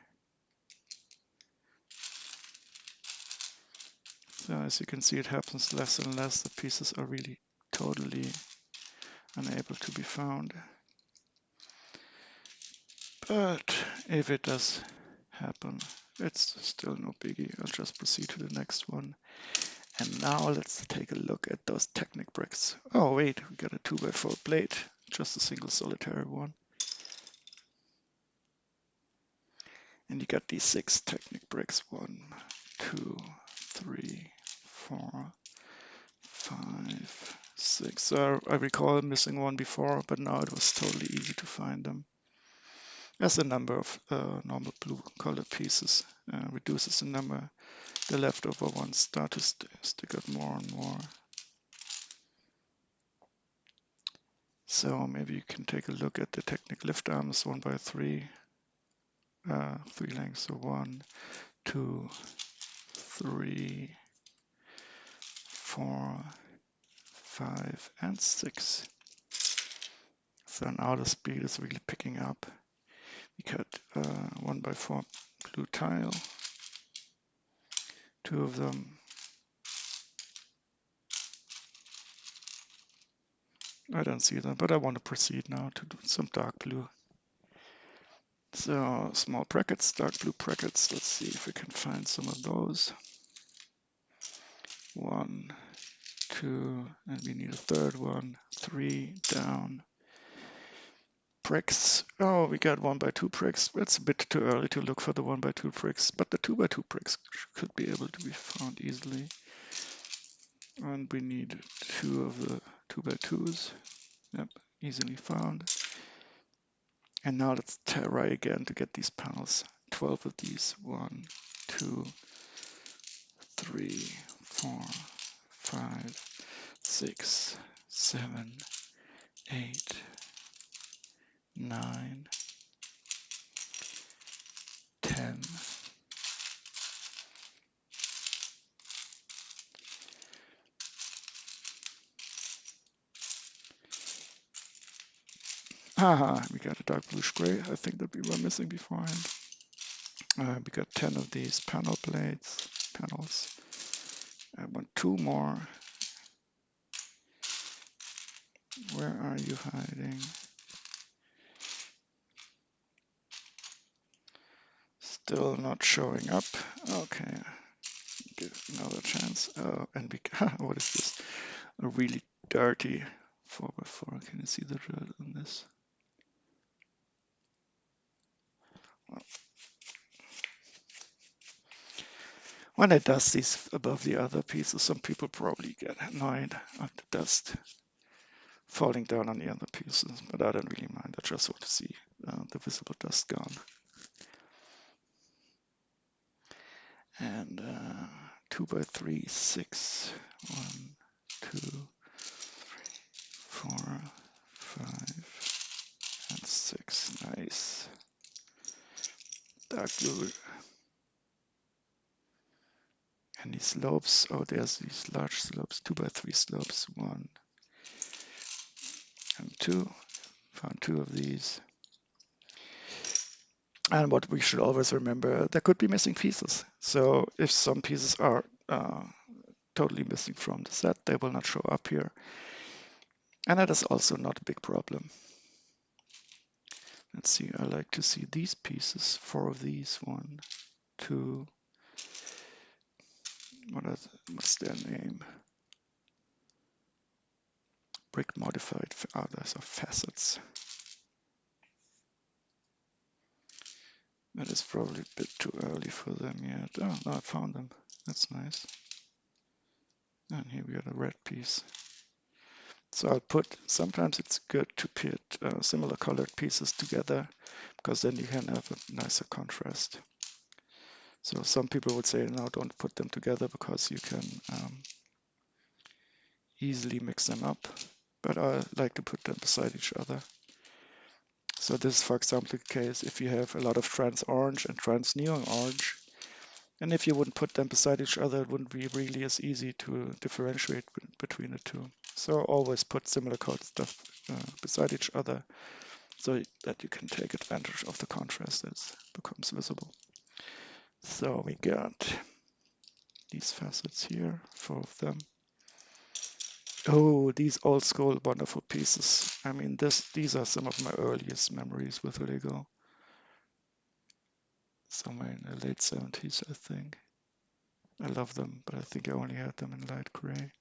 S1: So as you can see, it happens less and less. The pieces are really totally unable to be found. But if it does happen, it's still no biggie. I'll just proceed to the next one. And now let's take a look at those Technic bricks. Oh wait, we got a 2x4 plate, just a single solitary one. And you got these 6 Technic bricks. 1, 2, 3, 4, 5, 6. So I recall missing one before, but now it was totally easy to find them. As the number of normal blue colored pieces reduces the number, the leftover ones start to stick out more and more. So maybe you can take a look at the Technic lift arms 1x3, 3 lengths. So 1, 2, 3, 4, 5, and 6. So now the speed is really picking up. We got 1x4 blue tile, 2 of them. I don't see them, but I want to proceed now to do some dark blue. So small brackets, dark blue brackets. Let's see if we can find some of those. 1, 2, and we need a third one. 3 down. Bricks. Oh, we got 1x2 bricks. It's a bit too early to look for the 1x2 bricks, but the 2x2 bricks could be able to be found easily. And we need 2 of the 2x2s. Yep, easily found. And now let's try again to get these panels. 12 of these. 1, 2, 3, 4, 5, 6, 7, 8, 9, 10. Haha, we got a dark bluish gray. I think that we were missing beforehand. We got 10 of these panels. I want 2 more. Where are you hiding? Still not showing up. Okay, give another chance. Oh, and we, what is this? A really dirty 4x4. Can you see the dirt on this? Well, when I dust these above the other pieces, some people probably get annoyed at the dust falling down on the other pieces, but I don't really mind. I just want to see the visible dust gone. And 2x3, 6. 1, 2, 3, 4, 5, and 6. Nice. Dark blue. And these slopes, oh, there's these large slopes, 2x3 slopes. 1 and 2. Found 2 of these. And what we should always remember, there could be missing pieces. So if some pieces are totally missing from the set, they will not show up here. And that is also not a big problem. Let's see, I like to see these pieces, 4 of these, 1, 2, what's their name? Brick modified, others are facets. It is probably a bit too early for them yet. Oh, no, I found them. That's nice. And here we got a red piece. So I'll put, sometimes it's good to put similar colored pieces together because then you can have a nicer contrast. So some people would say, no, don't put them together because you can easily mix them up. But I like to put them beside each other. So this is, for example, the case if you have a lot of trans orange and trans neon orange. And if you wouldn't put them beside each other, it wouldn't be really as easy to differentiate between the two. So always put similar colored stuff beside each other so that you can take advantage of the contrast that becomes visible. So we got these facets here, 4 of them. Oh, these old school wonderful pieces. I mean, these are some of my earliest memories with Lego. Somewhere in the late 70s, I think. I love them, but I think I only had them in light gray.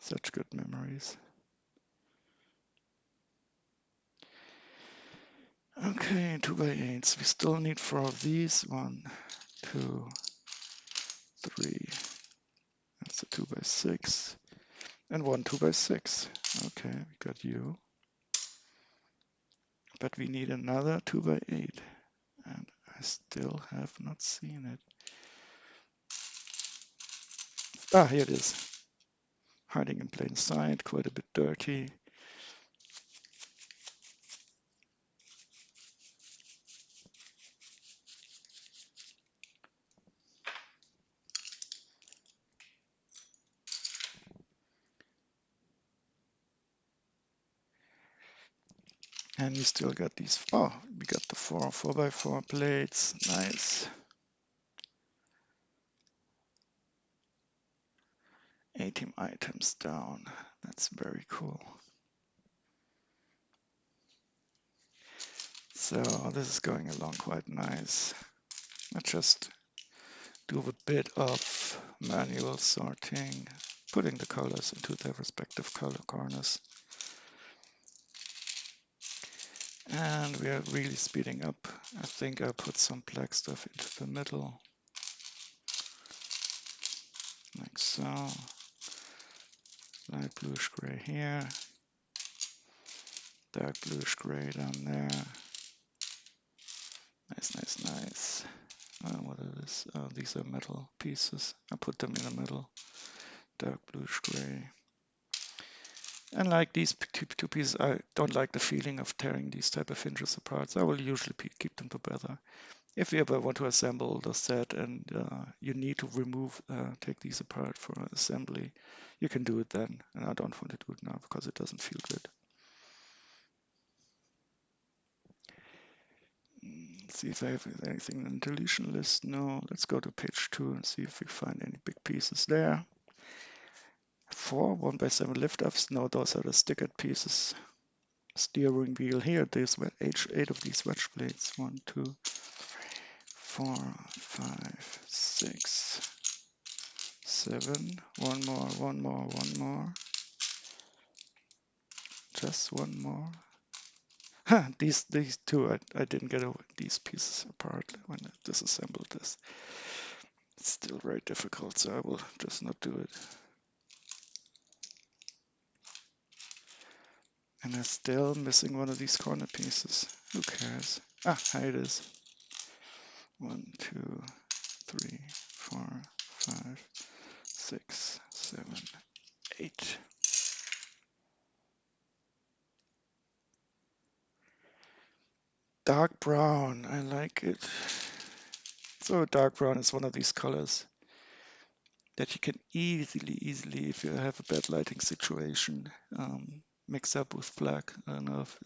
S1: Such good memories. Okay, 2x8s. We still need 4 of these. 1, 2, 3. That's a 2x6. And 1 2x6. Okay, we got you. But we need another 2x8. And I still have not seen it. Ah, here it is. Hiding in plain sight, quite a bit dirty. And we still got these. Oh, we got the 4x4 plates. Nice. 18 items down. That's very cool. So this is going along quite nice. I just do a bit of manual sorting, putting the colors into their respective color corners. And we are really speeding up. I think I put some black stuff into the middle, like so. Light bluish gray here, dark bluish gray down there. Nice, nice, nice. What are this? Oh, these are metal pieces. I put them in the middle. Dark bluish gray. And like these two pieces, I don't like the feeling of tearing these type of hinges apart. So I will usually keep them together. If you ever want to assemble the set and you need to take these apart for assembly, you can do it then. And I don't want to do it now because it doesn't feel good. Let's see if I have anything in the deletion list. No, let's go to page 2 and see if we find any big pieces there. 4 1x7 lift-ups. No, those are the stickered pieces. Steering wheel here. There's 8 of these wedge plates. 1, 2, 3, 4, 5, 6, 7. One more, one more, one more. Just one more. These two, I didn't get these pieces apart when I disassembled this. It's still very difficult, so I will just not do it. And I'm still missing one of these corner pieces. Who cares? Ah, here it is. 1, 2, 3, 4, 5, 6, 7, 8. Dark brown, I like it. So dark brown is one of these colors that you can easily, if you have a bad lighting situation, mix up with black. I don't know if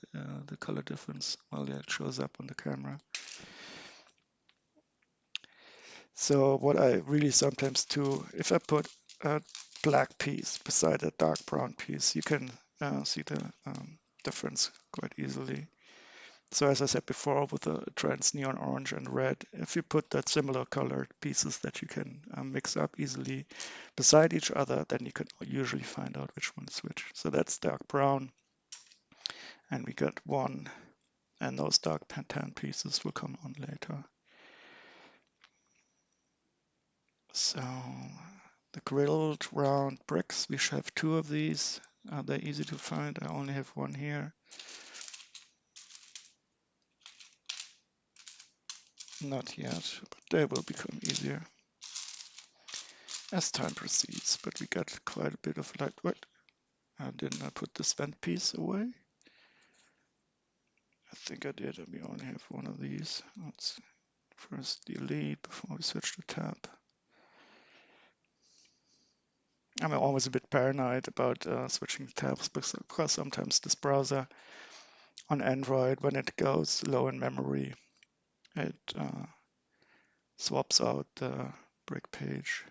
S1: the color difference, well, yeah, it shows up on the camera. So what I really sometimes do, if I put a black piece beside a dark brown piece, you can see the difference quite easily. So as I said before, with the trans neon orange and red, if you put that similar colored pieces that you can mix up easily beside each other, then you can usually find out which one is which. So that's dark brown. And we got 1 and those dark tan pieces will come on later. So the grilled round bricks, we should have 2 of these. They're easy to find. I only have 1 here. Not yet, but they will become easier as time proceeds. But we got quite a bit of light. What? Didn't I put this vent piece away? I think I did. We only have 1 of these. Let's first delete before we switch to tab. I'm always a bit paranoid about switching tabs because sometimes this browser on Android, when it goes low in memory, it swaps out the brick page.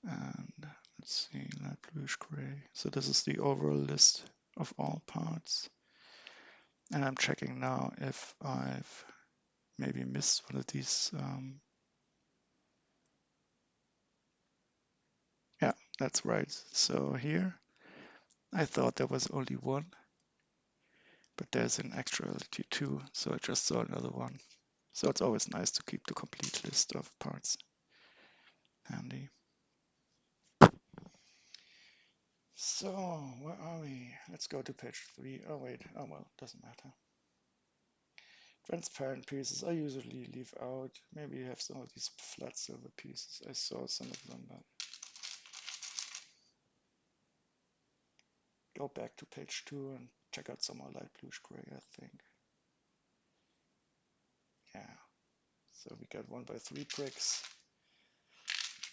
S1: And let's see, light bluish gray. So this is the overall list of all parts. And I'm checking now if I've maybe missed one of these. Yeah, that's right. So here, I thought there was only 1, but there's an actuality 2, so I just saw another one. So it's always nice to keep the complete list of parts handy. So, where are we? Let's go to page 3. Oh wait, oh well, doesn't matter. Transparent pieces I usually leave out. Maybe you have some of these flat silver pieces. I saw some of them, but go back to page 2 and check out some more light bluish gray, I think. Yeah. So we got 1x3 bricks.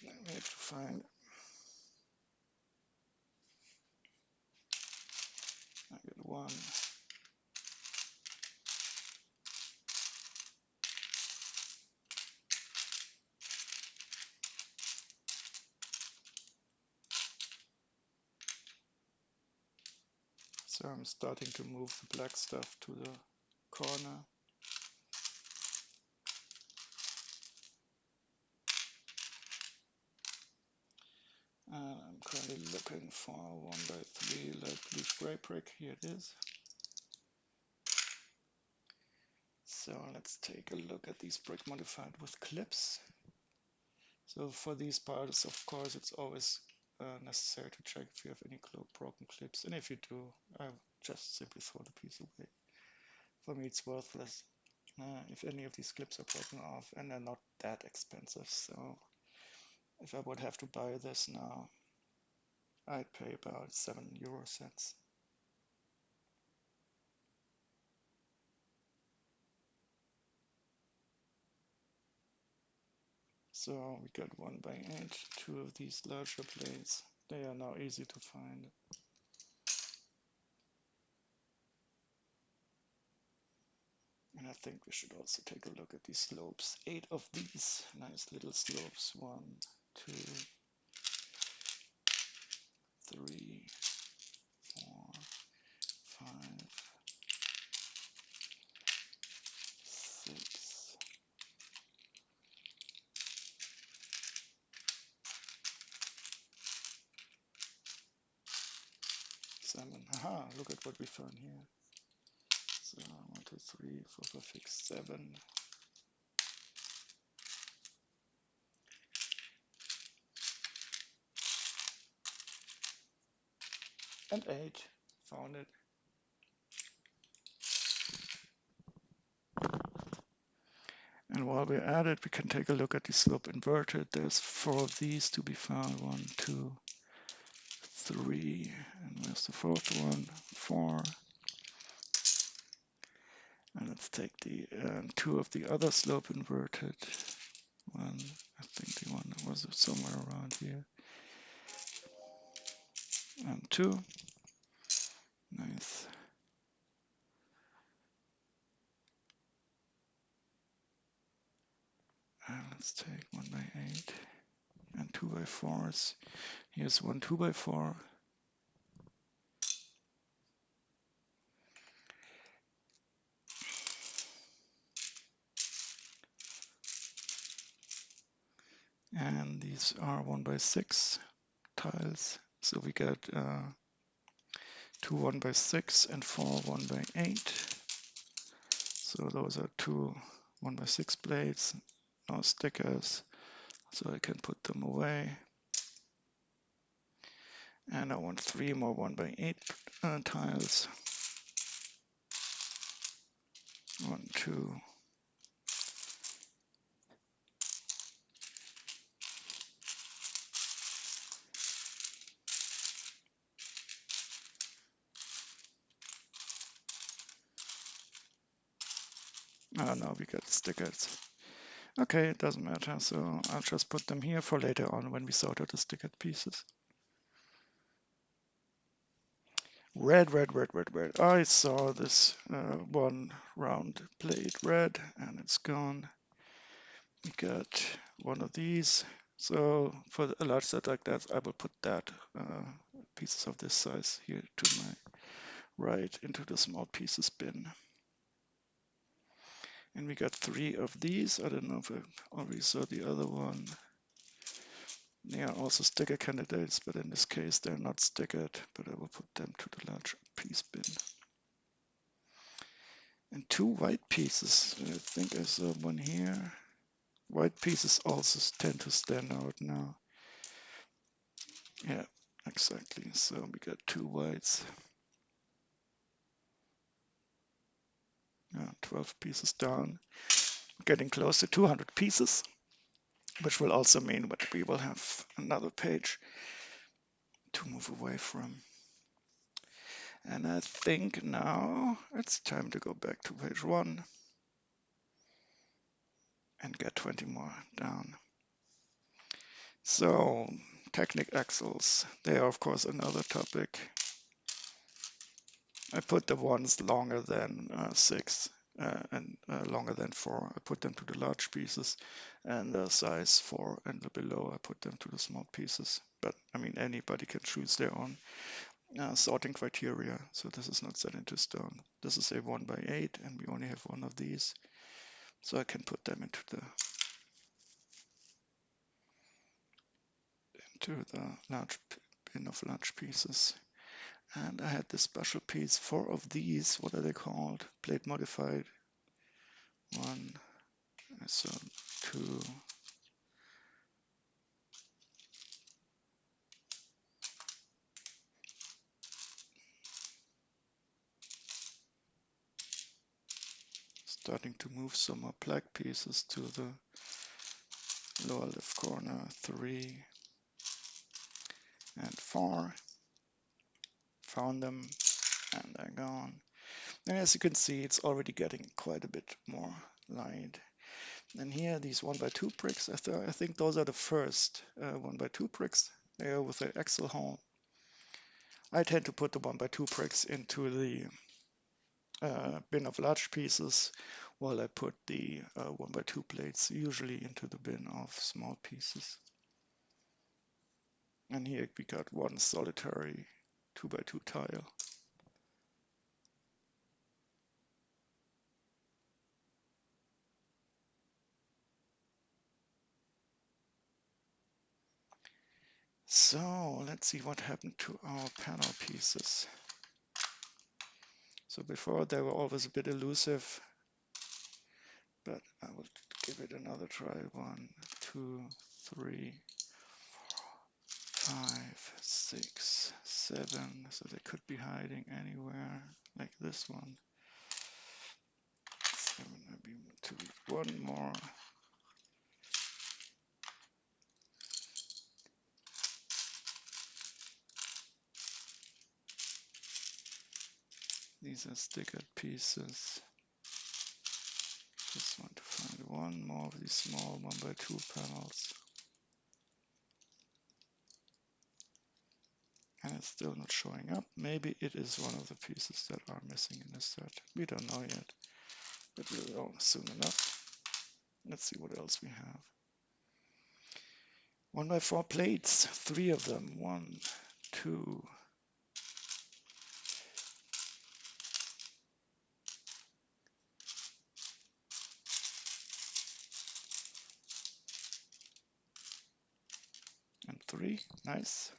S1: Now we have to find. I got 1. So I'm starting to move the black stuff to the corner. I'm currently looking for 1x3 light bluish gray brick. Here it is. So let's take a look at these brick modified with clips. So for these parts, of course, it's always necessary to check if you have any broken clips. And if you do, I just simply throw the piece away. For me, it's worthless if any of these clips are broken off, and they're not that expensive. So if I would have to buy this now, I'd pay about 7 euro cents. So we got 1x8, 2 of these larger plates. They are now easy to find. And I think we should also take a look at these slopes. 8 of these nice little slopes. 1, 2, 3, 4, 5, 6, 7. Aha, look at what we found here. So 1, 2, 3, 4, 5, 6, 7. And 8. Found it. And while we're at it, we can take a look at the slope inverted. There's 4 of these to be found. 1, 2, 3. And where's the 4th one? 4. And let's take the 2 of the other slope inverted. 1, I think the one that was somewhere around here. And 2. Nice. And let's take 1x8 and 2x4s. Here's 1 2x4. And these are 1x6 tiles. So we got 2 1x6 and 4 1x8. So those are two 1x6 plates, no stickers, so I can put them away. And I want 3 more 1x8 tiles. 1, 2. Oh no, we got stickers. Okay, it doesn't matter, so I'll just put them here for later on when we sort out the stickered pieces. Red, red, red, red, red. I saw this one round plate red and it's gone. We got one of these. So for a large set like that, I will put that pieces of this size here to my right into the small pieces bin. And we got 3 of these. I don't know if I already saw the other one. They are also sticker candidates, but in this case they're not stickered, but I will put them to the large piece bin. And 2 white pieces. I think I saw one here. White pieces also tend to stand out now. Yeah, exactly. So we got 2 whites. 12 pieces down. Getting close to 200 pieces, which will also mean that we will have another page to move away from. And I think now it's time to go back to page 1 and get 20 more down. So Technic Axles, they are of course another topic. I put the ones longer than 6 and longer than 4. I put them to the large pieces, and the size 4 and below I put them to the small pieces. But I mean, anybody can choose their own sorting criteria, so this is not set into stone. This is a 1x8 and we only have one of these, so I can put them into the large bin of large pieces. And I had this special piece, 4 of these. What are they called? Plate modified. 1, so 2. Starting to move some more black pieces to the lower left corner. 3 and 4. Found them and they're gone. And as you can see, it's already getting quite a bit more light. And here, these 1x2 bricks, I think those are the first 1x2 bricks. They are with the axle hole. I tend to put the 1x2 bricks into the bin of large pieces, while I put the 1x2 plates usually into the bin of small pieces. And here we got one solitary 2x2 tile. So let's see what happened to our panel pieces. So before they were always a bit elusive, but I will give it another try. 1, 2, 3, 5, 6, 7. So they could be hiding anywhere, like this one. 7, maybe 2, 1 more. These are stickered pieces. Just want to find one more of these small 1x2 panels. And it's still not showing up. Maybe it is one of the pieces that are missing in this set. We don't know yet, but we'll know soon enough. Let's see what else we have. 1x4 plates, 3 of them. 1, 2, and 3. Nice.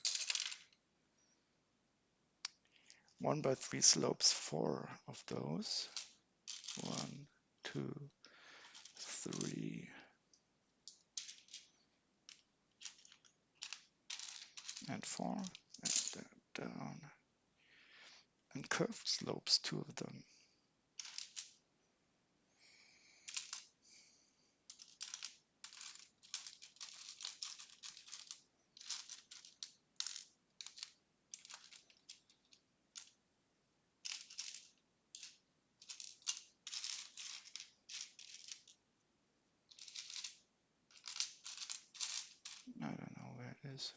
S1: 1x3 slopes, 4 of those. 1, 2, 3, and 4, and down, and curved slopes, 2 of them. I don't know where it is.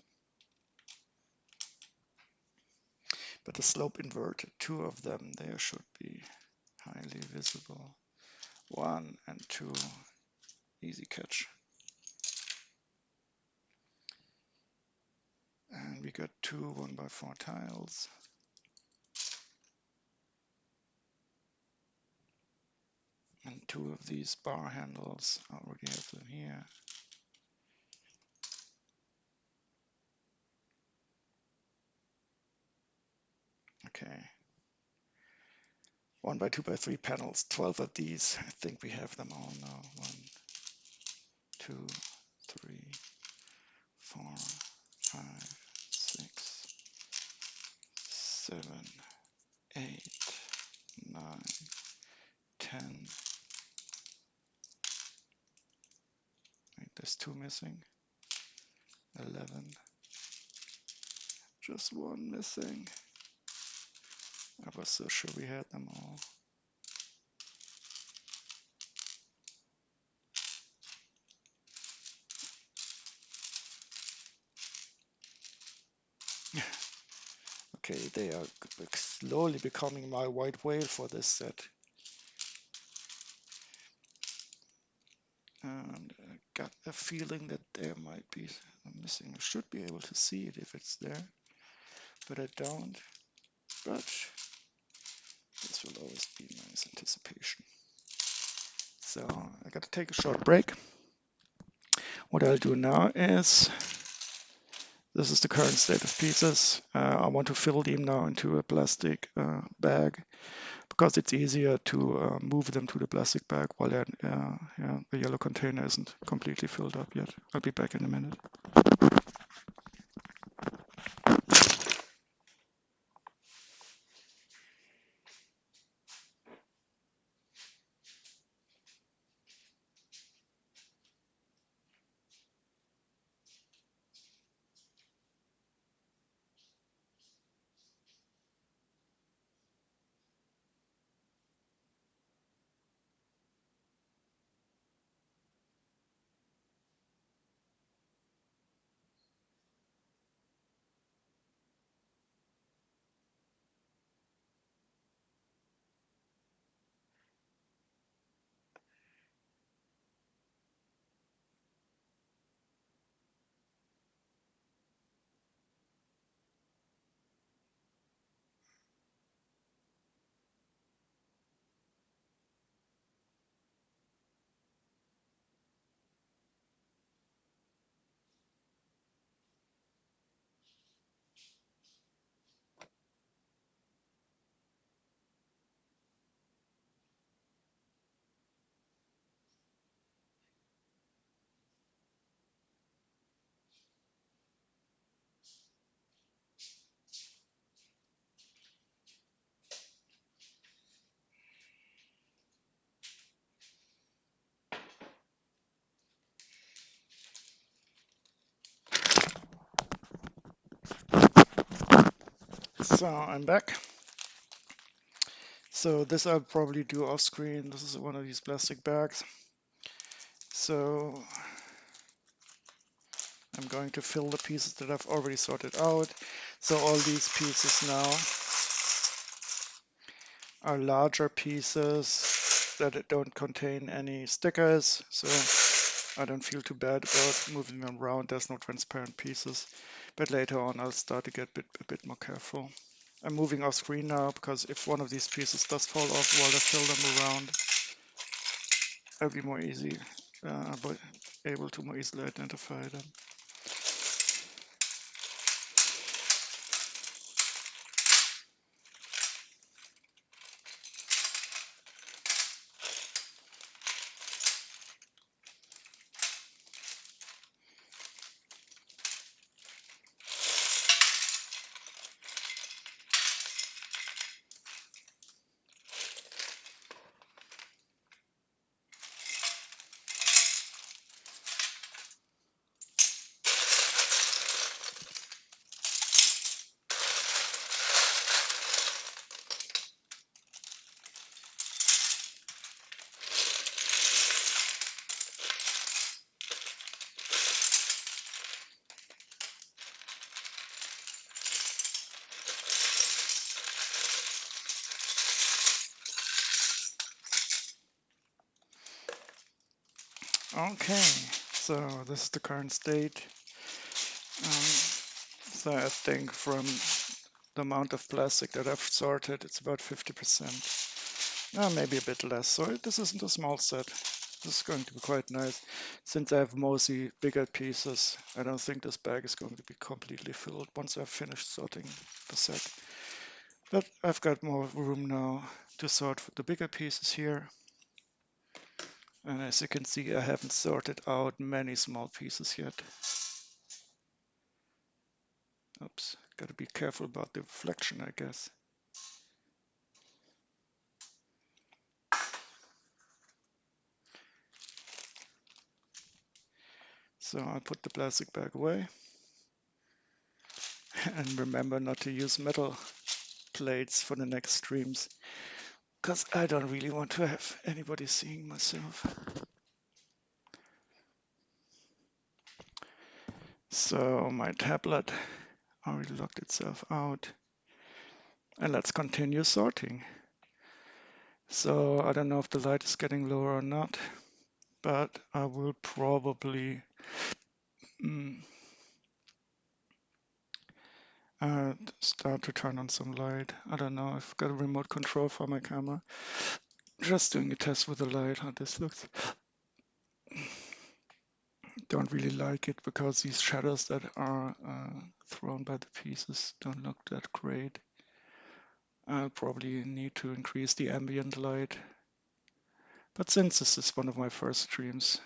S1: But the slope inverted, 2 of them, there should be highly visible. 1 and 2, easy catch. And we got 2 1x4 tiles. And 2 of these bar handles, I already have them here. Okay. 1x2x3 panels, 12 of these. I think we have them all now. 1, 2, 3, 4, 5, 6, 7, 8, 9, 10. Wait, there's 2 missing. 11. Just 1 missing. I was so sure we had them all. Okay, they are slowly becoming my white whale for this set. And I got a feeling that there might be missing. I should be able to see it if it's there, but I don't. But this will always be nice anticipation. So I got to take a short break. What I'll do now is, this is the current state of pieces. I want to fill them now into a plastic bag, because it's easier to move them to the plastic bag while the yellow container isn't completely filled up yet. I'll be back in a minute. So I'm back. So this I'll probably do off screen. This is one of these plastic bags. So I'm going to fill the pieces that I've already sorted out. So all these pieces now are larger pieces that don't contain any stickers. So I don't feel too bad about moving them around. There's no transparent pieces. But later on I'll start to get a bit more careful. I'm moving off screen now because if one of these pieces does fall off while I fill them around, I'll be more easy, but able to more easily identify them. Okay, so this is the current state. So I think from the amount of plastic that I've sorted, it's about 50%. Maybe a bit less. So this isn't a small set. This is going to be quite nice. Since I have mostly bigger pieces, I don't think this bag is going to be completely filled once I've finished sorting the set. But I've got more room now to sort the bigger pieces here. And as you can see, I haven't sorted out many small pieces yet. Oops, gotta be careful about the reflection, I guess. So I'll put the plastic bag away. And remember not to use metal plates for the next streams, because I don't really want to have anybody seeing myself. So my tablet already locked itself out. And let's continue sorting. So I don't know if the light is getting lower or not, but I will probably start to turn on some light. I don't know, I've got a remote control for my camera. Just doing a test with the light, how this looks. Don't really like it because these shadows that are thrown by the pieces don't look that great. I'll probably need to increase the ambient light. But since this is one of my first streams,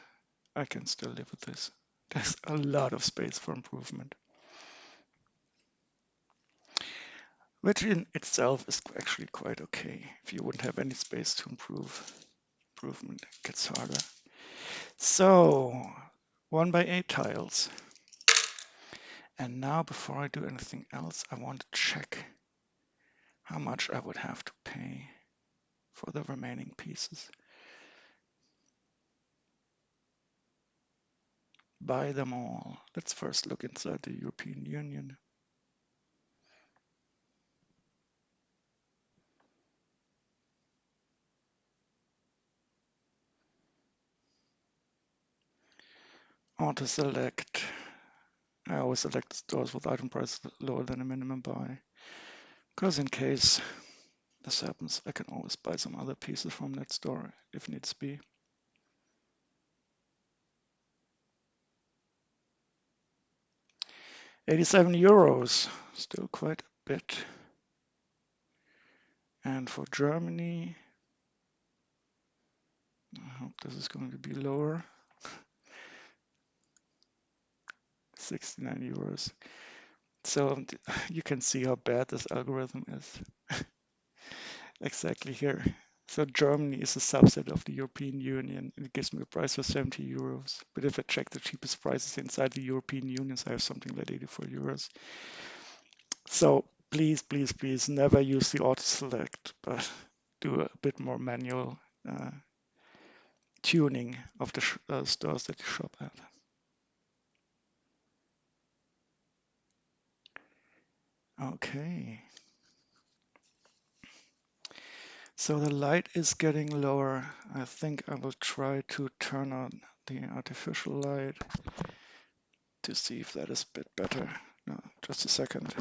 S1: I can still live with this. There's a lot of space for improvement, which in itself is actually quite okay. If you wouldn't have any space to improvement gets harder. So 1x8 tiles. And now before I do anything else, I want to check how much I would have to pay for the remaining pieces. Buy them all. Let's first look inside the European Union. Auto select. I always select stores with item price lower than a minimum buy, because in case this happens, I can always buy some other pieces from that store if needs be. €87, still quite a bit. And for Germany, I hope this is going to be lower. €69. So you can see how bad this algorithm is. Exactly here. So Germany is a subset of the European Union, and it gives me a price for €70. But if I check the cheapest prices inside the European Union, I have something like €84. So please, please, please never use the auto select, but do a bit more manual tuning of the stores that you shop at. Okay. So the light is getting lower. I think I will try to turn on the artificial light to see if that is a bit better. No, just a second.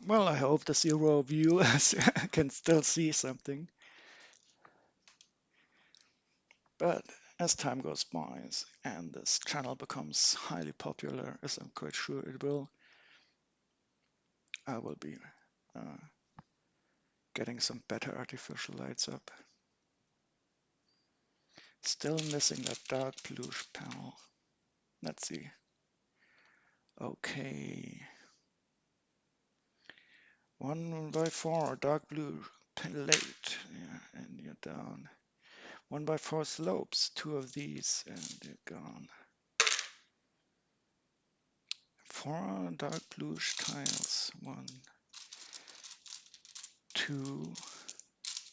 S1: Well, I hope the zero viewers can still see something. But as time goes by and this channel becomes highly popular, as I'm quite sure it will, I will be getting some better artificial lights up. Still missing that dark blue panel. Let's see. Okay. 1x4 dark blue plate. Yeah, and you're down. 1x4 slopes. 2 of these and you're gone. 4 dark bluish tiles. 1, 2,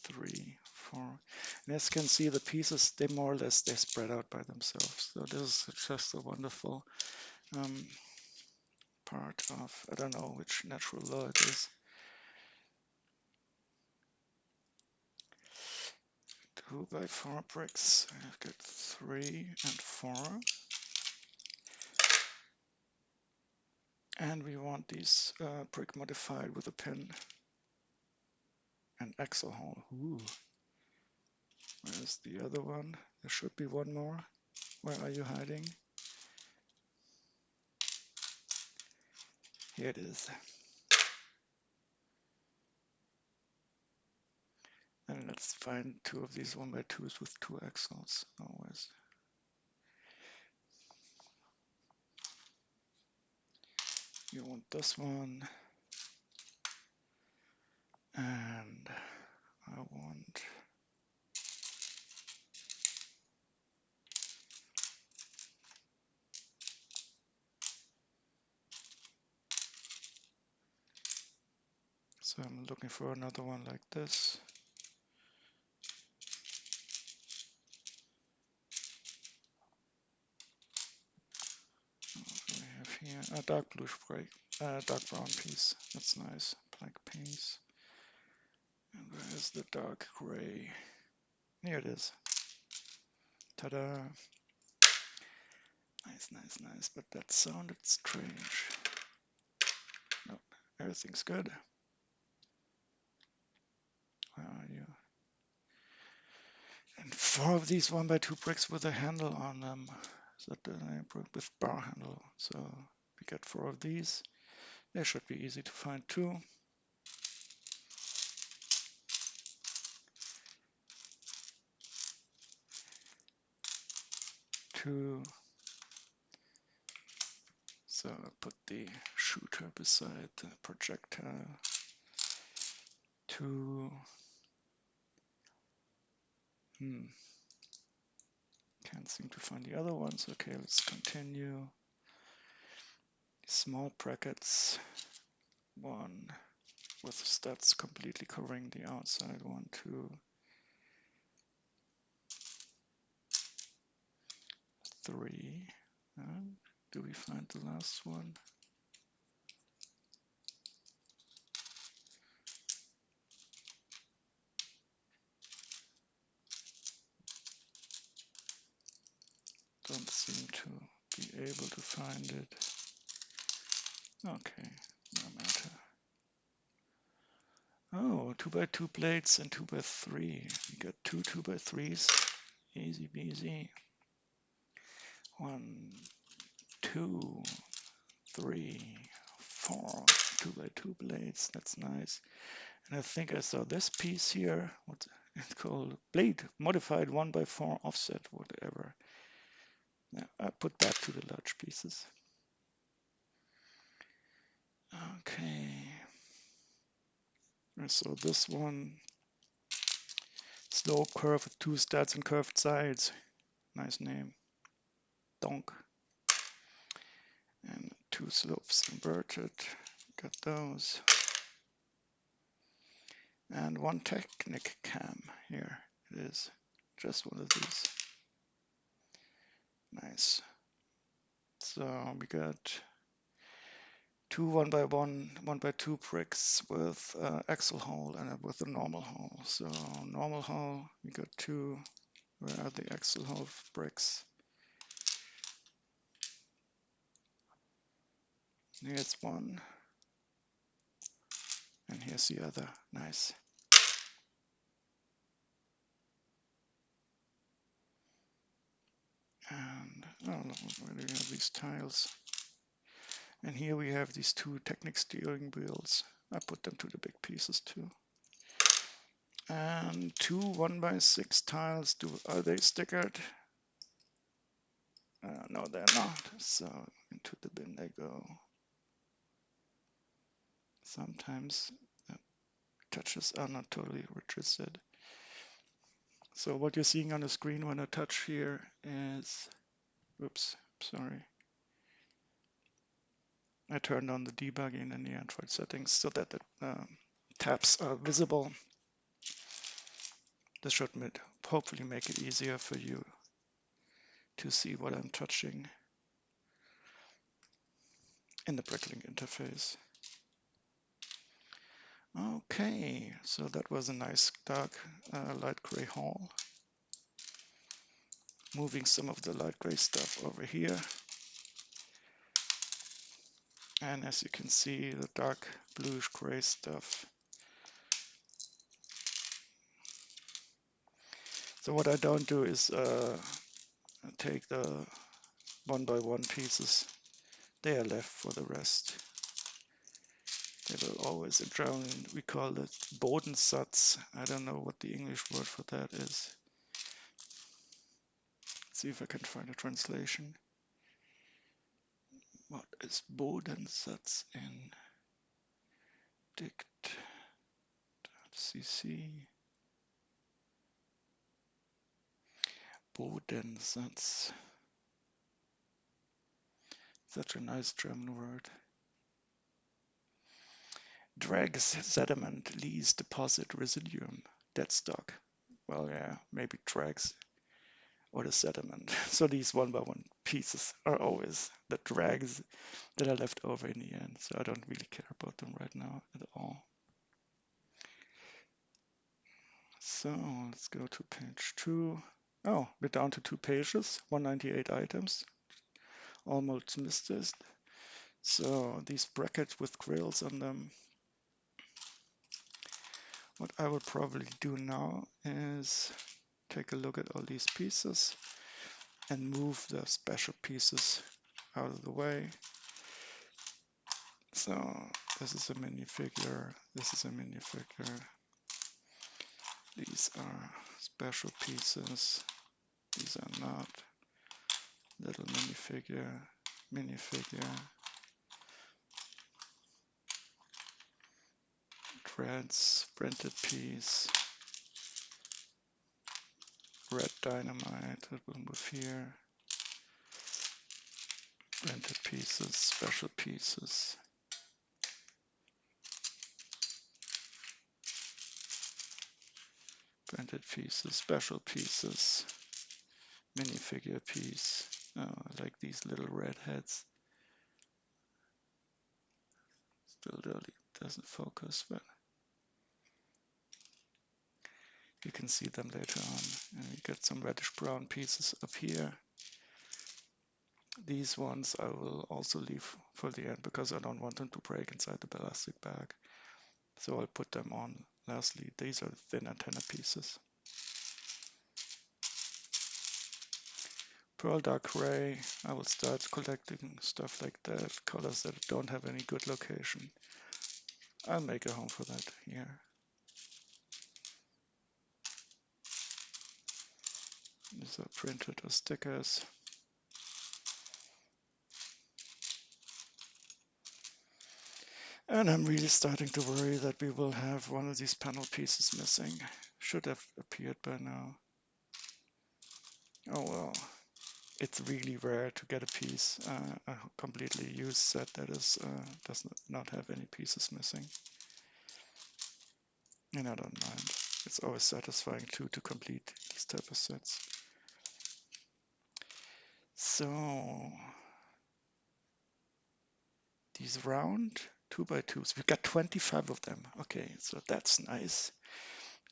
S1: 3, 4. And as you can see, the pieces, they more or less, they spread out by themselves. So this is just a wonderful part of, I don't know which natural law it is. 2 by 4 bricks. I've got 3 and 4. And we want these brick modified with a pin and axle hole. Ooh. Where's the other one? There should be one more. Where are you hiding? Here it is. And let's find 2 of these 1x2s with 2 axles. Always. You want this one. And I want so I'm looking for another one like this. What do we have here? A dark blue break, dark brown piece. That's nice. Black piece. And where is the dark gray? Here it is. Ta-da! Nice, nice, nice. But that sounded strange. No, everything's good. Where are you? And 4 of these 1x2 bricks with a handle on them. So that with bar handle. So we got 4 of these. They should be easy to find too. 2. So I put the shooter beside the projectile. 2. Can't seem to find the other ones. Okay, let's continue. Small brackets. 1 with studs completely covering the outside. 1, 2, 3. Do we find the last one? Don't seem to be able to find it. Okay, no matter. Oh, 2x2 plates and 2x3. We got 2 2x3s. Easy peasy. 1, 2, 3, 4. 2x2 plates. That's nice. And I think I saw this piece here. What's it called? Plate modified 1x4 offset, whatever. Yeah, I put that to the large pieces. Okay. So this one, slope curve with 2 studs and curved sides. Nice name. Donk. And 2 slopes inverted. Got those. And 1 Technic cam. Here it is. Just one of these. Nice. So we got 2 1x1, 1x2 bricks with axle hole and with a normal hole. So normal hole, we got 2. Where are the axle hole bricks? Here's 1. And here's the other. Nice. And where do we have these tiles? And here we have these 2 Technic steering wheels. I put them to the big pieces too. And 2 1x6 tiles. Are they stickered? No, they're not. So into the bin they go. Sometimes the touches are not totally registered. So what you're seeing on the screen when I touch here is, oops, sorry. I turned on the debugging in the Android settings so that the tabs are visible. This should hopefully make it easier for you to see what I'm touching in the Bricklink interface. Okay, so that was a nice dark light gray hall. Moving some of the light gray stuff over here. And as you can see, the dark bluish gray stuff. So what I don't do is take the one by one pieces. They are left for the rest. They will always, in German, we call it Bodensatz. I don't know what the English word for that is. Let's see if I can find a translation. What is Bodensatz in dict.cc? Bodensatz. Such a nice German word. Dregs, sediment, lees, deposit, residuum, dead stock. Well, yeah, maybe dregs or the sediment. So these one by one pieces are always the dregs that are left over in the end. So I don't really care about them right now at all. So let's go to page 2. Oh, we're down to 2 pages, 198 items. Almost missed this. So these brackets with grills on them. What I would probably do now is take a look at all these pieces and move the special pieces out of the way. So this is a minifigure, this is a minifigure. These are special pieces. These are not. Little minifigure, minifigure. Threads, printed piece. Red dynamite, that will move here. Printed pieces, special pieces. Printed pieces, special pieces. Minifigure piece. Oh, I like these little red heads. Still really doesn't focus, but you can see them later on. And you get some reddish brown pieces up here. These ones I will also leave for the end because I don't want them to break inside the plastic bag. So I'll put them on. Lastly, these are the thin antenna pieces. Pearl dark gray, I will start collecting stuff like that, colors that don't have any good location. I'll make a home for that here. These are printed or stickers. And I'm really starting to worry that we will have one of these panel pieces missing. Should have appeared by now. Oh well. It's really rare to get a piece, a completely used set that is does not have any pieces missing. And I don't mind. It's always satisfying too to complete these type of sets. So these round 2x2s, we got 25 of them. Okay, so that's nice.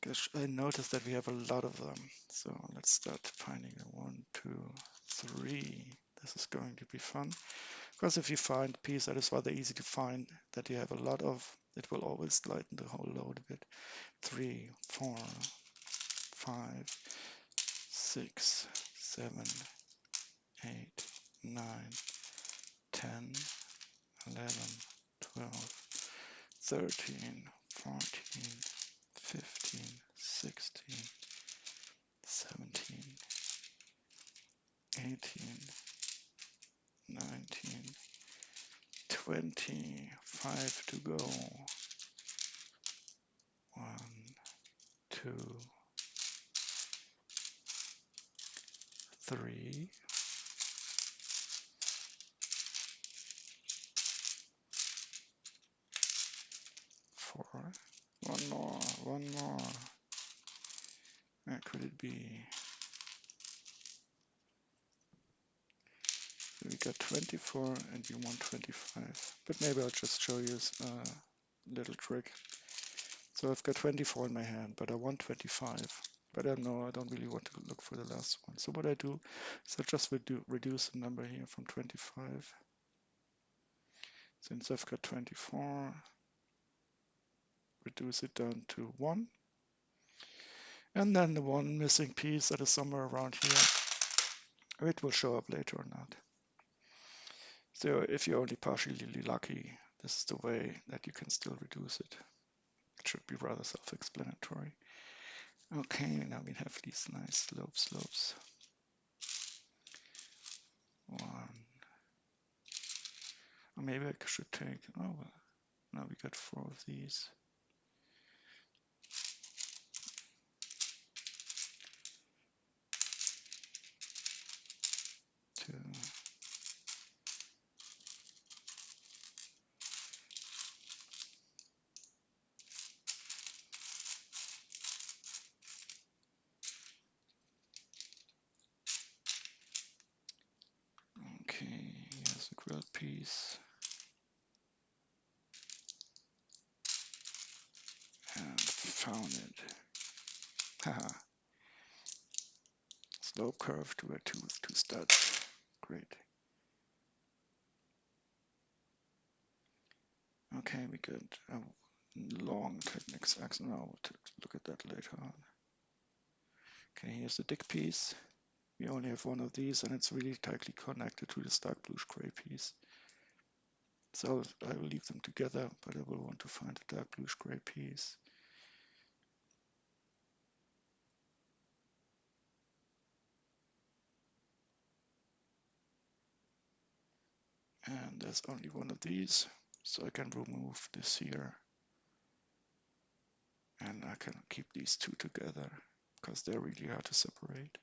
S1: Because I noticed that we have a lot of them. So let's start finding 1, 2, 3. This is going to be fun. Because if you find a piece that is rather easy to find, that you have a lot of, it will always lighten the whole load a bit. 3, 4, 5, 6, 7, 8, 9, 10, 11, 12, 13, 14, 15, 16, 17, 18, 19, 25 to go. 1, 2, 3, One more, one more. Where could it be? So we got 24 and we want 25. But maybe I'll just show you a little trick. So I've got 24 in my hand, but I want 25. But I know I don't really want to look for the last one. So what I do is I just reduce the number here from 25. Since I've got 24, reduce it down to 1. And then the one missing piece that is somewhere around here, it will show up later or not. So if you're only partially locky, this is the way that you can still reduce it. It should be rather self-explanatory. Okay, now we have these nice slopes. One. Or maybe I should take, oh, well, now we got 4 of these. 2. Okay, here's a grill piece. And found it. Haha. Slope curve to a tooth, 2 studs. Great. Okay, we got a long Technic Axles. Now we'll look at that later on. Okay, here's the dick piece. We only have one of these, and it's really tightly connected to this dark bluish gray piece. So I will leave them together, but I will want to find the dark bluish gray piece. And there's only one of these, so I can remove this here. And I can keep these two together, because they're really hard to separate.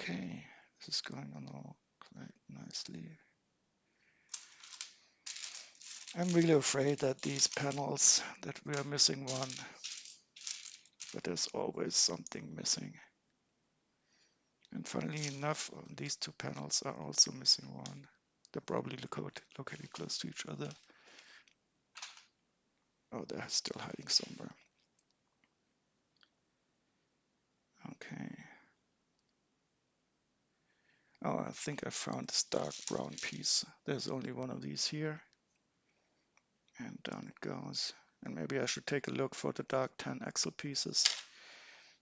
S1: Okay, this is going on all quite nicely. I'm really afraid that these panels, that we are missing one, but there's always something missing. And funnily enough, these two panels are also missing one. They're probably located close to each other. Oh, they're still hiding somewhere. Okay. Oh, I think I found this dark brown piece. There's only one of these here. And down it goes. And maybe I should take a look for the dark tan axle pieces.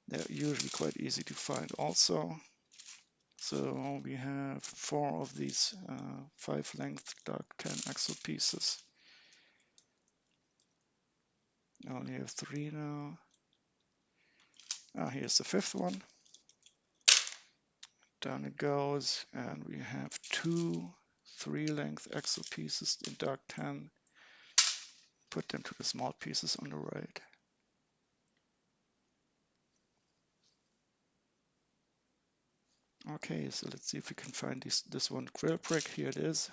S1: They're usually quite easy to find also. So we have 4 of these 5-length dark tan axle pieces. I only have 3 now. Here's the 5th one. Down it goes, and we have 2 3-length axle pieces in dark tan. Put them to the small pieces on the right. Okay, so let's see if we can find this one grill brick. Here it is.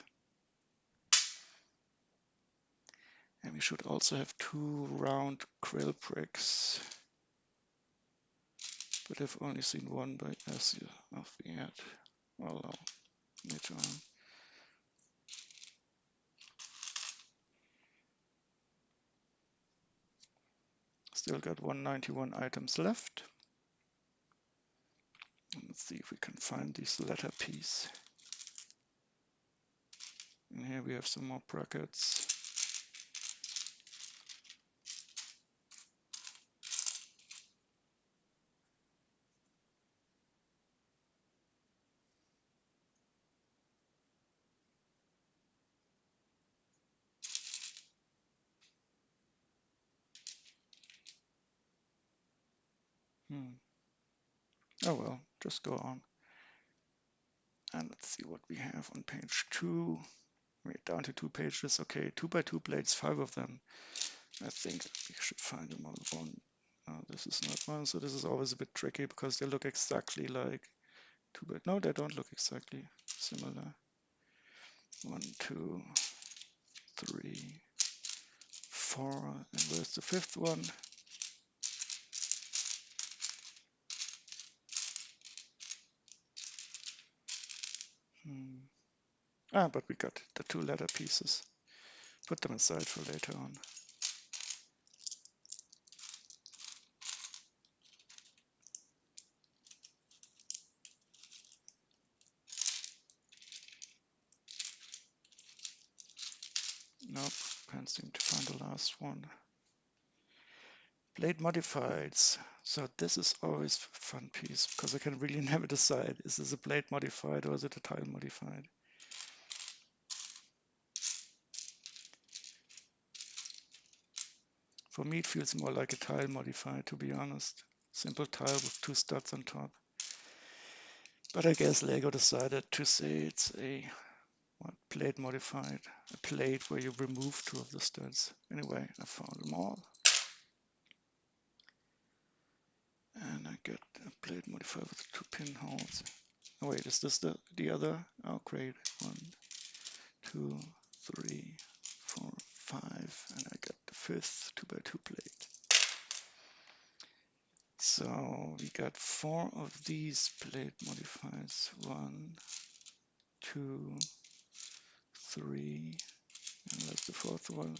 S1: And we should also have 2 round grill bricks. But I've only seen one by Asia of yet. Well, later on. Still got 191 items left. Let's see if we can find this letter piece. And here we have some more brackets. Oh well, just go on. And let's see what we have on page 2. We're down to 2 pages. Okay, 2x2 plates, 5 of them. I think we should find them on one. This is not one, so this is always a bit tricky because they look exactly like 2 by, no, they don't look exactly similar. 1, 2, 3, 4, and where's the 5th one? But we got the 2 ladder pieces. Put them aside for later on. Nope, can't seem to find the last one. Blade modifieds. So this is always a fun piece because I can really never decide, is this a blade modified or is it a tile modified? For me, it feels more like a tile modified, to be honest. Simple tile with 2 studs on top. But I guess Lego decided to say it's a plate modified, a plate where you remove 2 of the studs. Anyway, I found them all. And I get a plate modified with 2 pinholes. Oh wait, is this the other? Oh great, 1, 2, 3, 4, 5, and I got the 5th 2 by 2 plate. So we got 4 of these plate modifiers. 1, 2, 3, and that's the 4th one.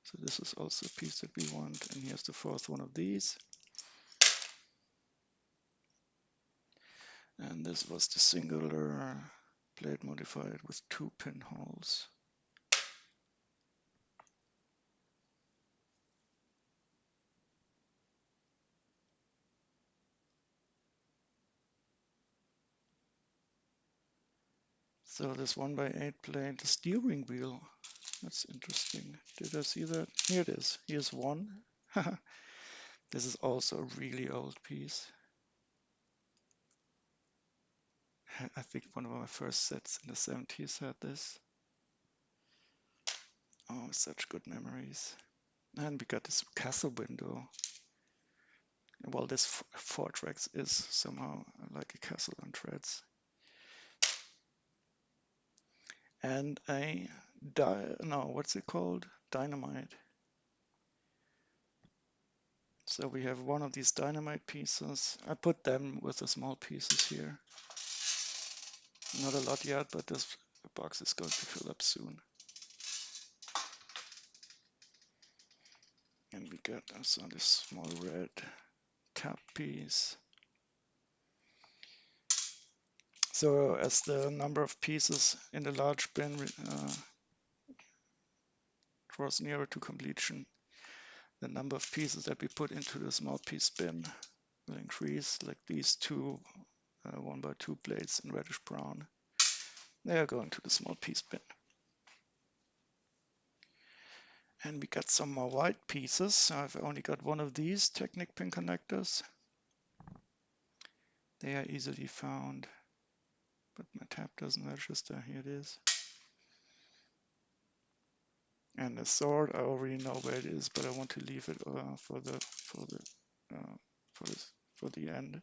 S1: So this is also a piece that we want, and here's the 4th one of these. And this was the singular plate modified with 2 pinholes. So this 1x8 plate, the steering wheel, that's interesting. Did I see that? Here it is. Here's one. This is also a really old piece. I think one of my first sets in the 70s had this. Oh, such good memories. And we got this castle window. Well, this Fortrex is somehow like a castle on threads. And a, what's it called? Dynamite. So we have one of these dynamite pieces. I put them with the small pieces here. Not a lot yet, but this box is going to fill up soon. And we got also this small red tap piece. So as the number of pieces in the large bin draws nearer to completion, the number of pieces that we put into the small piece bin will increase, like these 2 1x2 plates in reddish brown. They are going to the small piece bin. And we got some more white pieces. I've only got one of these Technic pin connectors. They are easily found, but my tab doesn't register. Here it is. And the sword, I already know where it is, but I want to leave it for the end.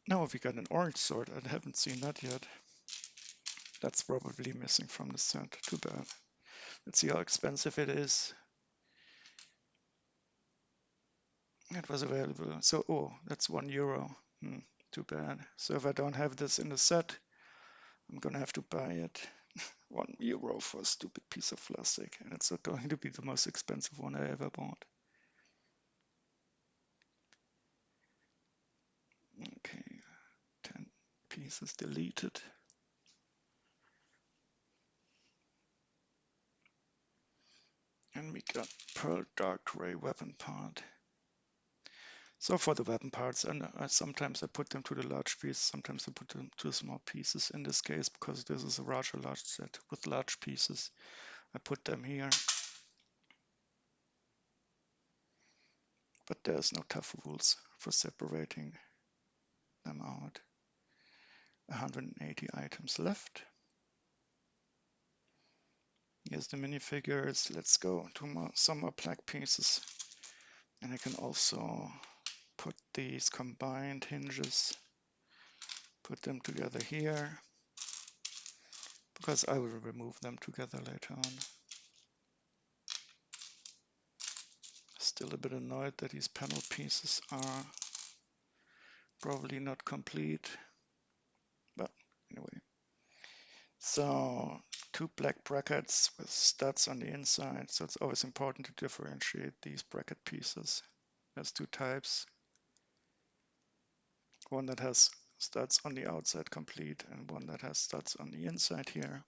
S1: Now we got an orange sword. I haven't seen that yet. That's probably missing from the set. Too bad. Let's see how expensive it is. It was available. So, oh, that's €1. Too bad. So if I don't have this in the set, I'm gonna have to buy it. €1 for a stupid piece of plastic, and it's not going to be the most expensive one I ever bought. Okay, 10 pieces deleted. And we got pearl dark gray weapon part. So for the weapon parts, and sometimes I put them to the large piece, sometimes I put them to small pieces. In this case, because this is a rather large set with large pieces, I put them here. But there's no tough rules for separating them out. 180 items left. Here's the minifigures. Let's go to some more black pieces. And I can also put these combined hinges, put them together here, because I will remove them together later on. Still a bit annoyed that these panel pieces are probably not complete, but anyway. So 2 black brackets with studs on the inside. So it's always important to differentiate these bracket pieces. There's 2 types. One that has studs on the outside complete and one that has studs on the inside here.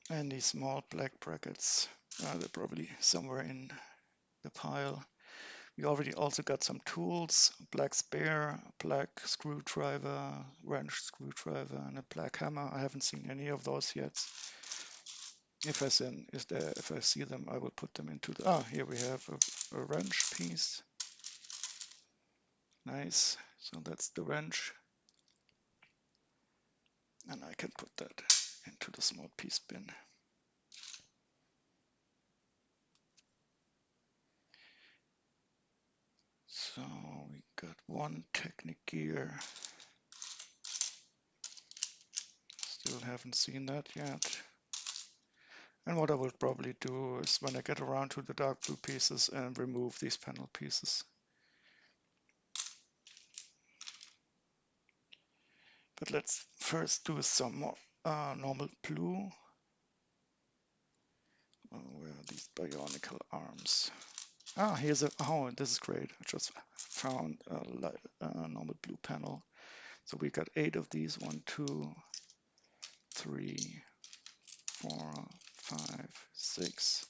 S1: And these small black brackets, they're probably somewhere in the pile. We already also got some tools, black spare, black screwdriver, wrench screwdriver, and a black hammer. I haven't seen any of those yet. If I see them, I will put them into the, here we have a wrench piece. Nice, so that's the wrench. And I can put that into the small piece bin. So we got 1 Technic gear. Still haven't seen that yet. And what I will probably do is when I get around to the dark blue pieces and remove these panel pieces. But let's first do some more normal blue. Where are these Bionicle Arms? Here's this is great. I just found a normal blue panel. So we got 8 of these. 1, 2, 3, 4, 5, 6,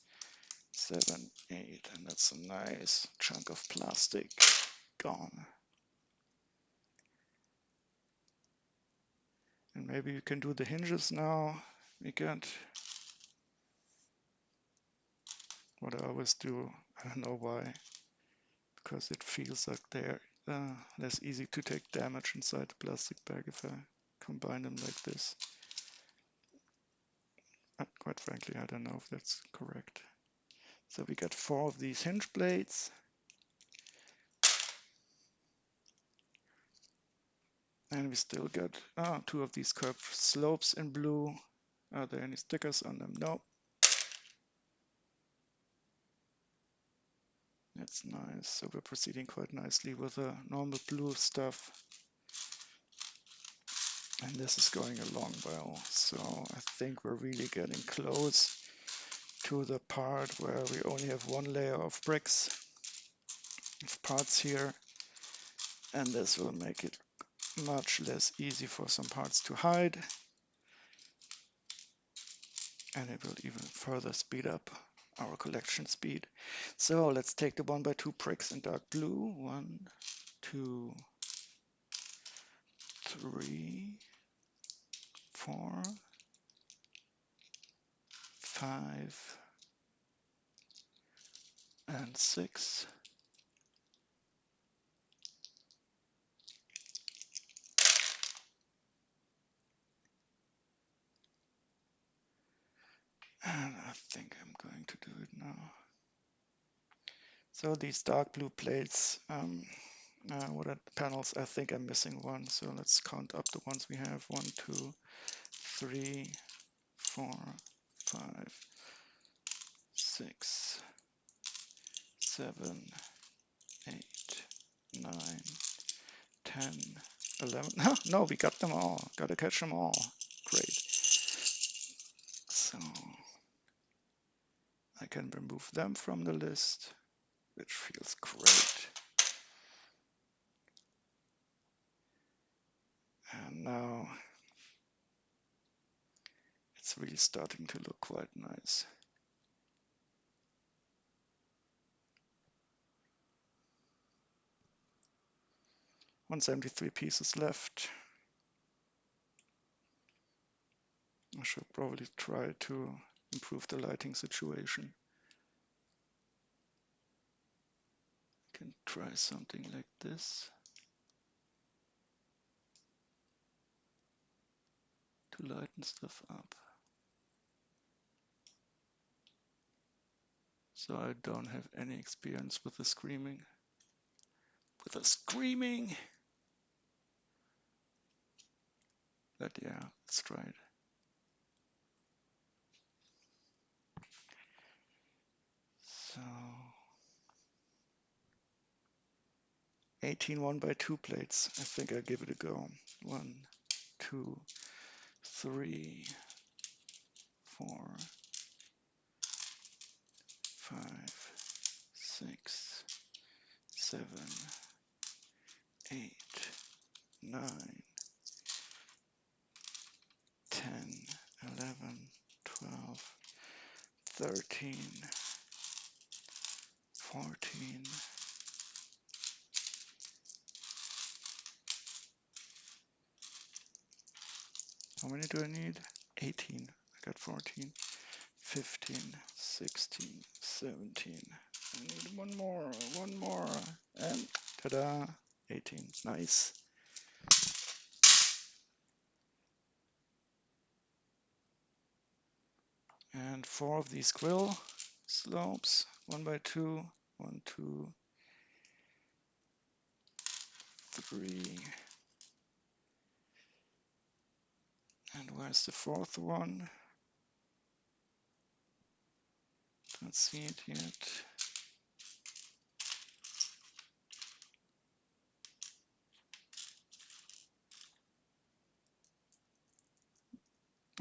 S1: 7, 8. And that's a nice chunk of plastic gone. And maybe you can do the hinges now. We got what I always do. I don't know why. Because it feels like they're less easy to take damage inside the plastic bag if I combine them like this. Quite frankly, I don't know if that's correct. So we got 4 of these hinge blades. And we still got 2 of these curved slopes in blue. Are there any stickers on them? No. That's nice. So we're proceeding quite nicely with the normal blue stuff. And this is going along well. So I think we're really getting close to the part where we only have 1 layer of bricks, of parts here. And this will make it much less easy for some parts to hide. And it will even further speed up our collection speed. So let's take the 1x2 bricks in dark blue. 1, 2, 3, 4, 5, and 6. And I think I'm going to do it now. So these dark blue plates, what are the panels? I think I'm missing 1. So let's count up the ones we have. 1, 2, 3, 4, 5, 6, 7, 8, 9, 10, 11. No, we got them all. Gotta catch them all. Great. So I can remove them from the list, which feels great. And now it's really starting to look quite nice. $173 pieces left. I should probably try to improve the lighting situation. I can try something like this to lighten stuff up. So I don't have any experience with the screaming. With the screaming! But yeah, let's try it. So 18 1x2 plates. I think I'll give it a go. 1, 2, 3, 4, 5, 6, 7, 8, 9, 10, 11, 12, 13, 14, how many do I need? 18. I got 14, 15, 16, 17. I need one more, and ta-da, 18. Nice. And 4 of these grill slopes, 1x2, 1, 2, 3. And where's the 4th one? Don't see it yet.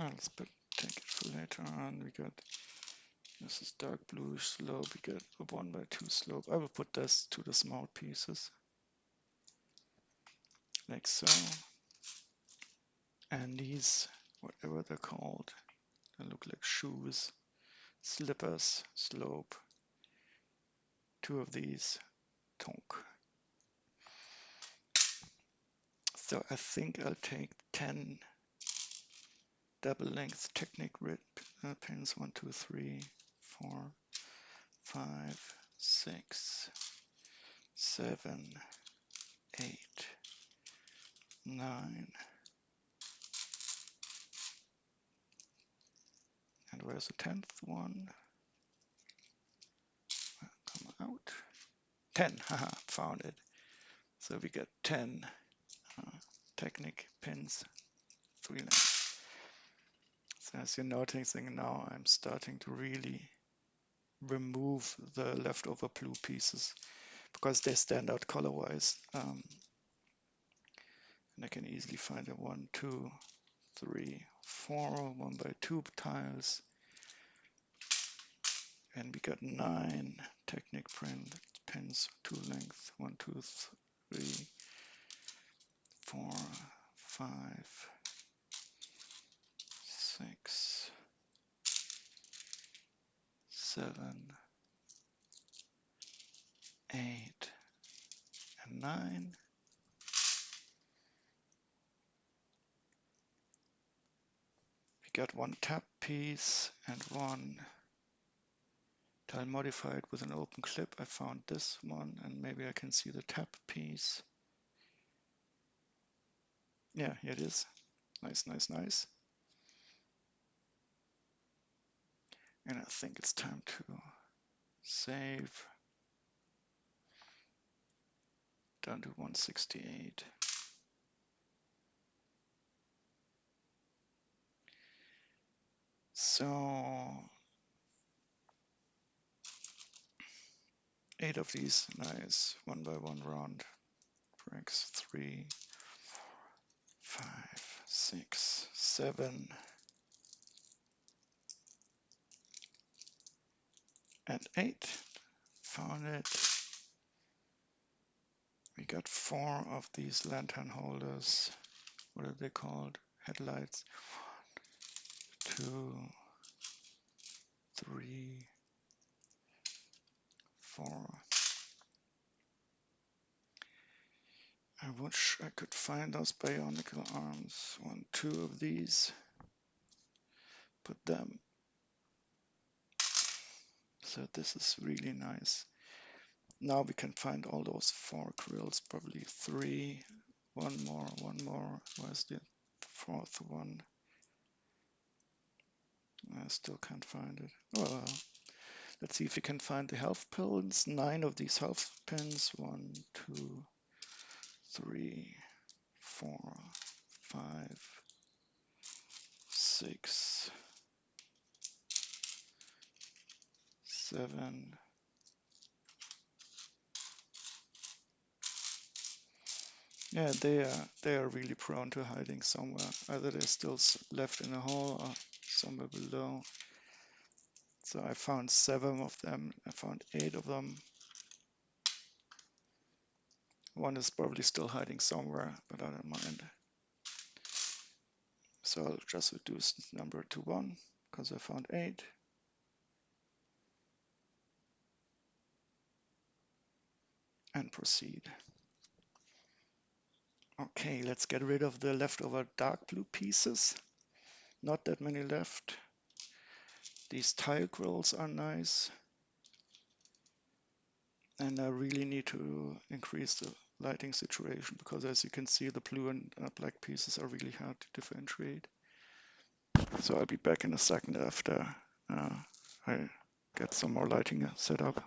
S1: Oh, let's take it for later on. We got, this is dark blue slope. We got a 1x2 slope. I will put this to the small pieces, like so. And these, whatever they're called, they look like shoes, slippers, slope. 2 of these, tonk. So I think I'll take 10 double length Technic pins. 1, 2, 3, 4, 5, 6, 7, 8, 9. And where's the 10th one? Come out. 10, haha, found it. So we got 10 Technic pins, 3 lengths. So as you're noticing now, I'm starting to really remove the leftover blue pieces because they stand out color-wise. And I can easily find a 1, 2, 3, 4, 1x2 tiles. And we got 9 Technic pins, 2 length, 1, 2, 3, 4, 5, 6, 7, 8, and 9. We got 1 tap piece and 1 tile modified with an open clip. I found this one, and maybe I can see the tap piece. Yeah, here it is. Nice, nice, nice. And I think it's time to save. Down to 168. So 8 of these, nice 1x1 round bricks. 3, 5, 6, 7, and 8. Found it. We got 4 of these lantern holders. What are they called? Headlights. 2, 3, 4. I wish I could find those Bionicle Arms. 1, 2 of these. Put them. So this is really nice. Now we can find all those 4 grills, probably 3. One more. Where's the 4th one? I still can't find it. Oh, well. Let's see if we can find the health pins. 9 of these health pins. 1, 2, 3, 4, 5, 6, 7. Yeah, they are really prone to hiding somewhere. Either they're still left in a hole or somewhere below. So I found 7 of them. I found 8 of them. One is probably still hiding somewhere, but I don't mind. So I'll just reduce the number to 1 because I found 8. And proceed. Okay, let's get rid of the leftover dark blue pieces. Not that many left. These tile grills are nice. And I really need to increase the lighting situation because as you can see the blue and black pieces are really hard to differentiate. So I'll be back in a second after I get some more lighting set up.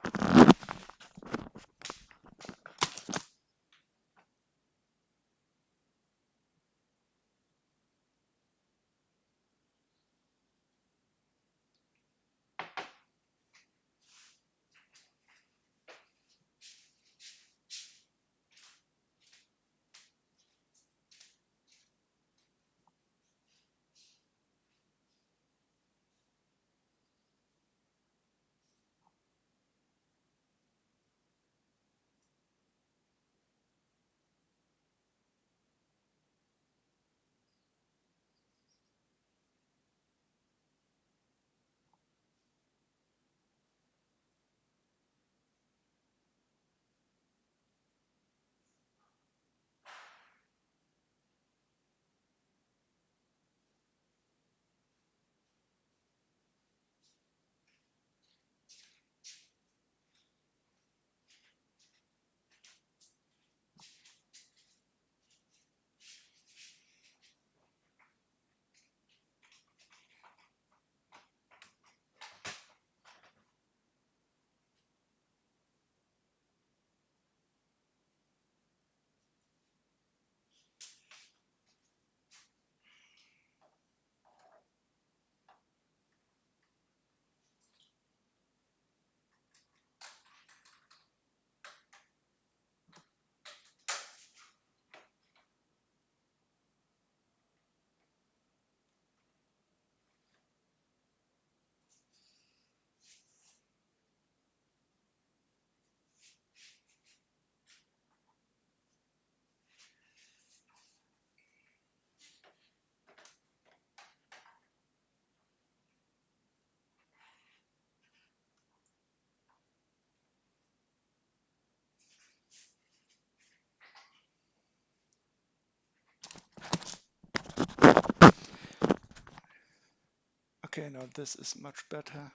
S1: Okay, now this is much better.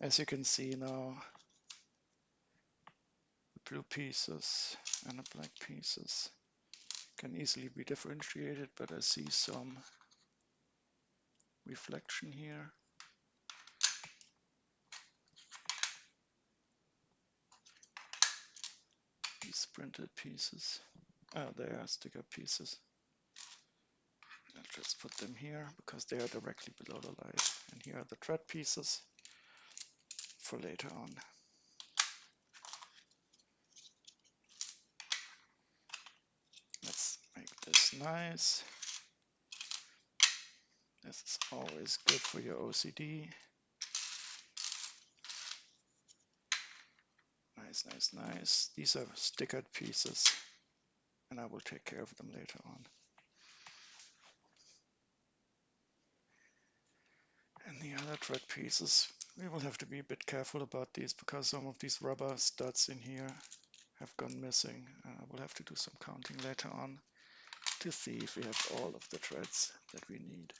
S1: As you can see now, the blue pieces and the black pieces can easily be differentiated, but I see some reflection here. These printed pieces. Oh, they are sticker pieces. I'll just put them here because they are directly below the light. And here are the thread pieces for later on. Let's make this nice. This is always good for your OCD. Nice, nice, nice. These are stickered pieces and I will take care of them later on. And the other thread pieces, we will have to be a bit careful about these because some of these rubber studs in here have gone missing. I will have to do some counting later on to see if we have all of the threads that we need.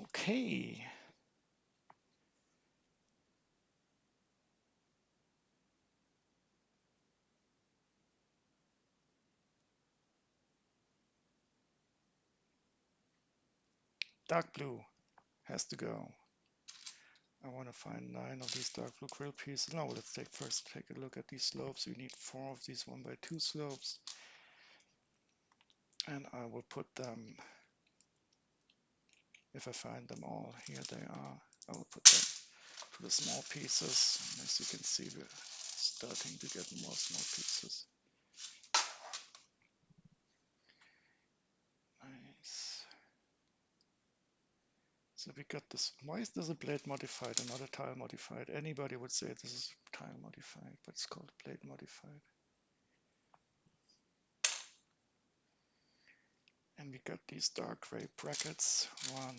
S1: Okay. Dark blue has to go. I want to find 9 of these dark blue grill pieces. Now let's first take a look at these slopes. We need 4 of these 1x2 slopes. And I will put them, if I find them all, here they are. I will put them to the small pieces. And as you can see, we're starting to get more small pieces. Nice. So we got this. Why is this a blade modified and not a tile modified? Anybody would say this is tile modified, but it's called blade modified. And we got these dark gray brackets. 1,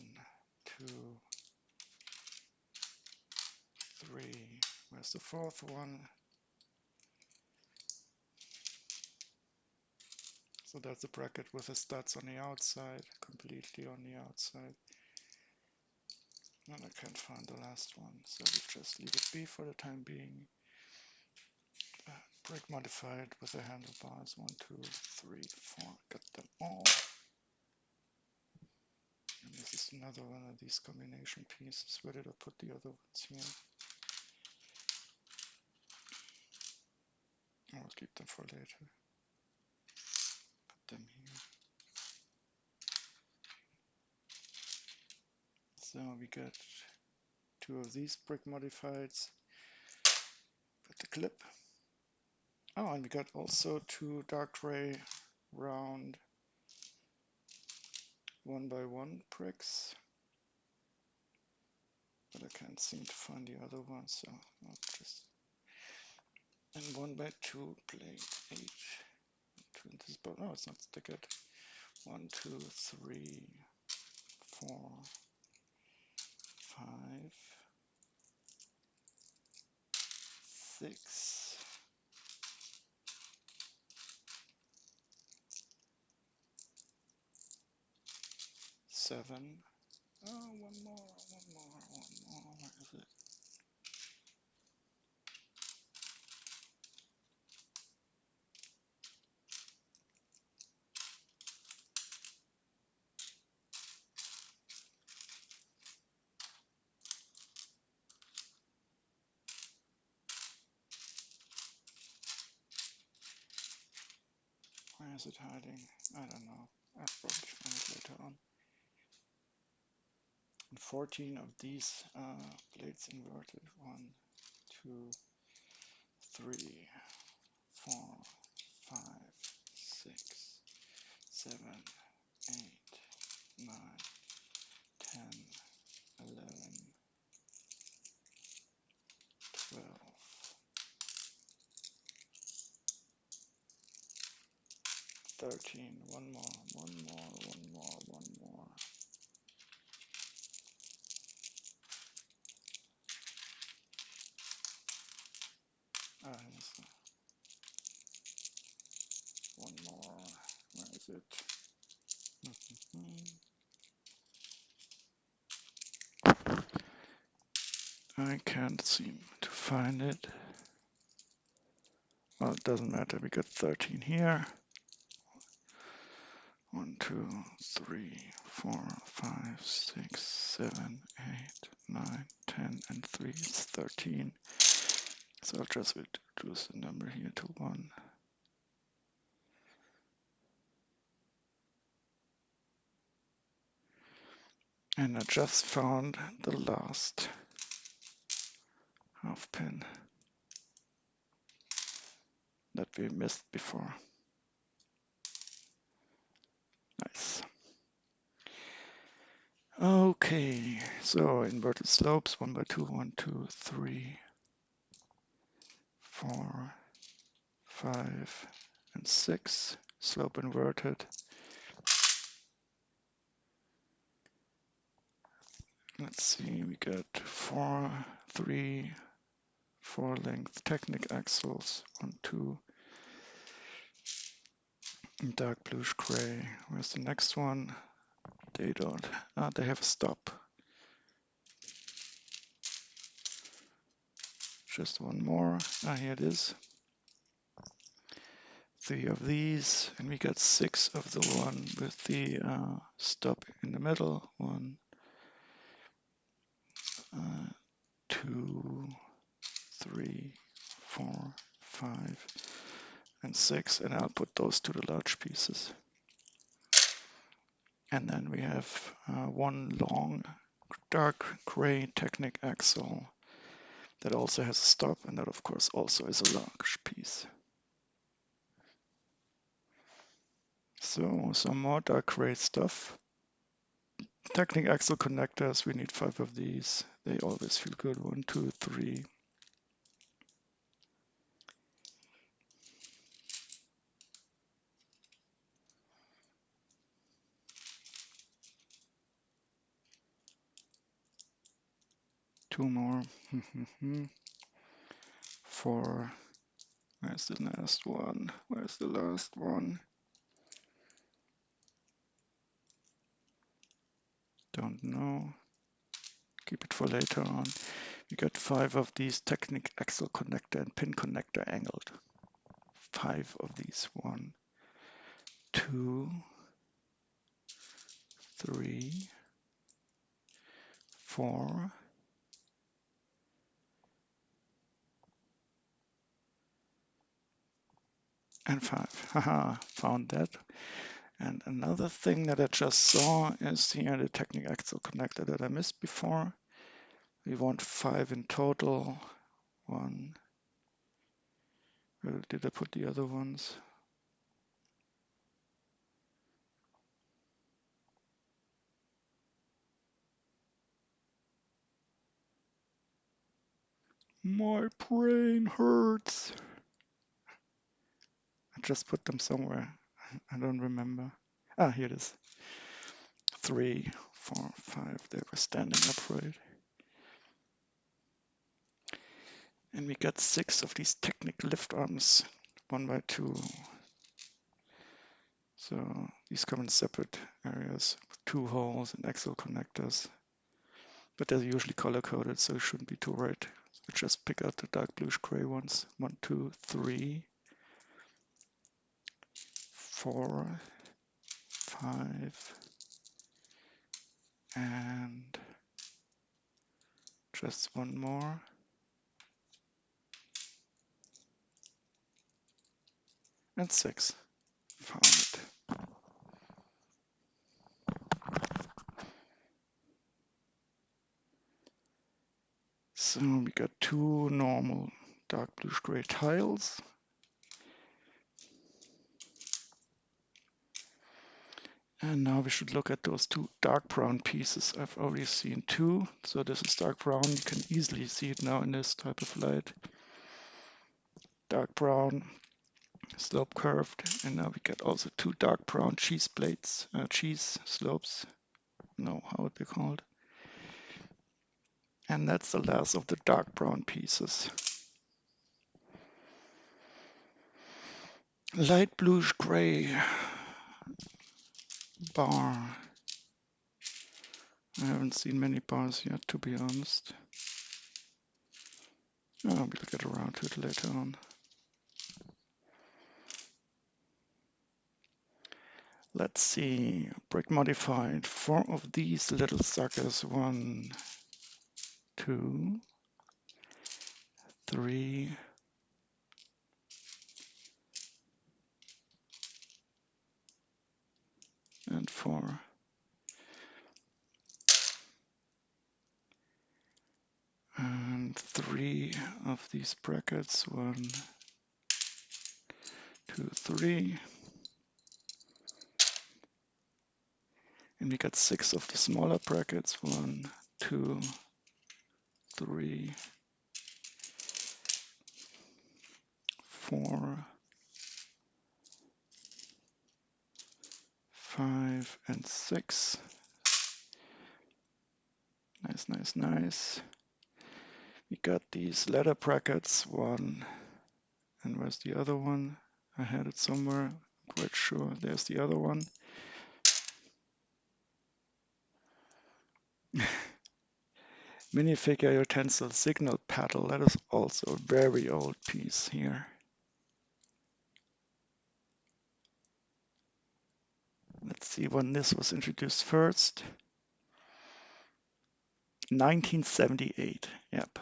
S1: 2, 3. Where's the 4th one? So that's a bracket with the studs on the outside, completely on the outside. And I can't find the last one, so we just leave it be for the time being. Brick modified with the handlebars. 1, 2, 3, 4. Got them all. And this is another one of these combination pieces. Where did I put the other ones here? I'll keep them for later. Put them here. So we got 2 of these brick modifieds. Put the clip. Oh, and we got also 2 dark gray round 1x1 bricks. But I can't seem to find the other one, so I'll just. And 1x2 plate each. This, but no, it's not stickered. 1, 2, 3, 4, 5, 6, 7. Oh, one more. Where is it? Where is it hiding? I don't know. I'll probably find it later on. And 14 of these plates inverted. 1, 2, 3, 4, 5, 6, 7, 8, 9, 10, 11, 12, 13. One more. One more. Where is it? I can't seem to find it. Well, it doesn't matter. We got 13 here. 1, 2, 3, 4, 5, 6, 7, 8, 9, 10, and 3 is 13. So I'll just reduce the number here to 1. And I just found the last half pin that we missed before. Nice. Okay, so inverted slopes 1x2, 1, 2, 3, 4, 5, and 6. Slope inverted. Let's see, we got 4 length Technic Axles, 1, 2, dark bluish gray. Where's the next one? They don't. They have a stop. Just one more. Here it is. 3 of these, and we got 6 of the one with the stop in the middle. 1, 2, 3, 4, 5, and 6, and I'll put those to the large pieces. And then we have one long dark gray Technic axle that also has a stop, and that of course also is a large piece. So some more dark gray stuff. Technic axle connectors, we need 5 of these. They always feel good. 1, 2, 3. Two more. 4. Where's the last one? Where's the last one? Don't know. Keep it for later on. We got 5 of these Technic axle connector and pin connector angled. 5 of these. 1, 2, 3, 4, and 5. Haha, found that. And another thing that I just saw is here the Technic axle connector that I missed before. We want 5 in total. 1. Where did I put the other ones? My brain hurts. I just put them somewhere. I don't remember. Ah, here it is. 3, 4, 5. They were standing upright. And we got 6 of these Technic lift arms, 1 by 2. So these come in separate areas, 2 holes and axle connectors. But they're usually color coded, so it shouldn't be too red. So just pick out the dark bluish gray ones. 1, 2, 3, 4, 5, and just 1 more. And 6. Found it. So we got 2 normal dark bluish gray tiles. And now we should look at those 2 dark brown pieces. I've already seen 2. So this is dark brown. You can easily see it now in this type of light. Dark brown, slope curved. And now we got also 2 dark brown cheese plates, cheese slopes. No, how are they called? And that's the last of the dark brown pieces. Light bluish gray bar. I haven't seen many bars yet, to be honest. Oh, we'll get around to it later on. Let's see, brick modified. 4 of these little suckers. 1, 2, 3, and 4. And 3 of these brackets. 1, 2, 3. And we got 6 of the smaller brackets. 1, 2, 3, 4, 5, and 6. Nice, nice, nice. We got these ladder brackets. 1, and where's the other one? I had it somewhere. I'm quite sure. There's the other one. Minifigure utensil signal paddle. That is also a very old piece here. Let's see when this was introduced first. 1978. Yep.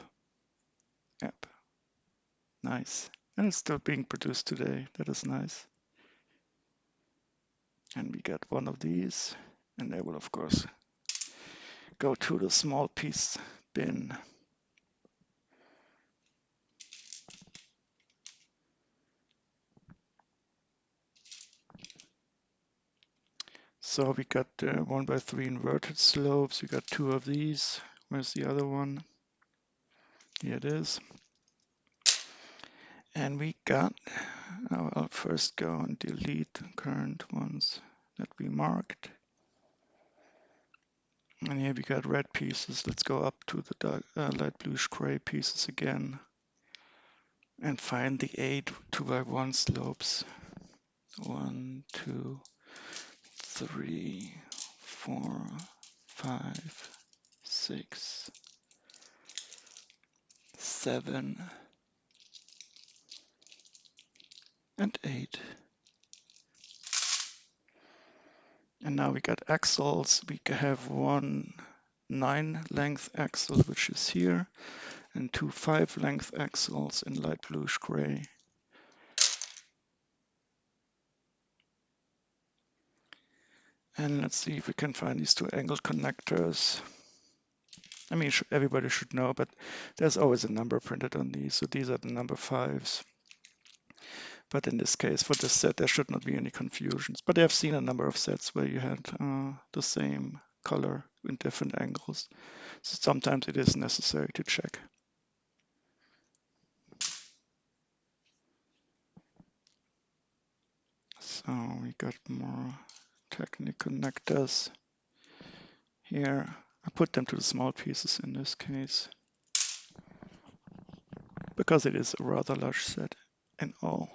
S1: Yep. Nice. And it's still being produced today. That is nice. And we got one of these. And they will, of course, go to the small piece bin. So we got 1x3 inverted slopes. We got 2 of these. Where's the other one? Here it is. And we got, I'll first go and delete the current ones that we marked. And here we got red pieces. Let's go up to the dark, light bluish gray pieces again and find the 8 2x1 slopes. 1, 2, 3, 4, 5, 6, 7, and 8. And now we got axles. We have one 9 length axle, which is here, and 2 5 length axles in light bluish gray. And let's see if we can find these 2 angled connectors. I mean, everybody should know, but there's always a number printed on these. So these are the number 5s. But in this case, for this set, there should not be any confusions. But I've seen a number of sets where you had the same color in different angles. So sometimes it is necessary to check. So we got more Technic connectors here. I put them to the small pieces in this case, because it is a rather large set in all.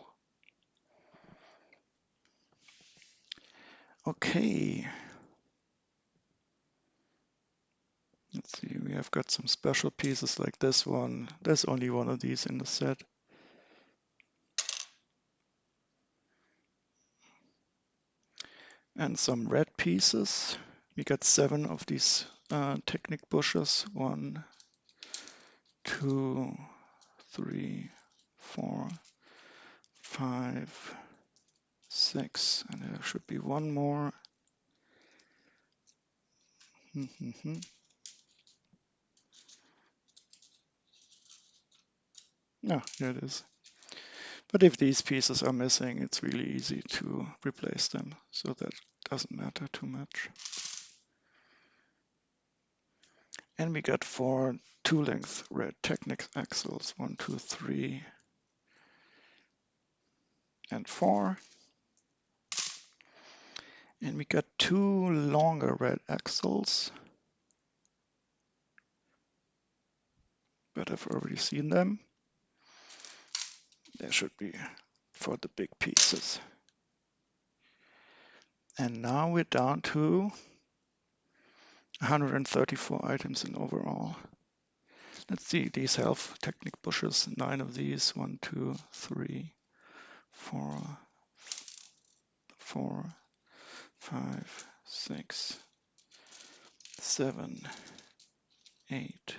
S1: Okay. Let's see, we have got some special pieces like this one. There's only one of these in the set. And some red pieces. We got 7 of these Technic Bushes. 1, 2, 3, 4, 5, 6, and there should be one more. No, here it is. But if these pieces are missing, it's really easy to replace them, so that doesn't matter too much. And we got 4 2-length red Technic Axles, 1, 2, 3, and 4. And we got 2 longer red axles, but I've already seen them. They should be for the big pieces. And now we're down to 134 items in overall. Let's see, these have Technic Bushes, 9 of these, 1, 2, 3, 4, 4, 5, 6, 7, 8,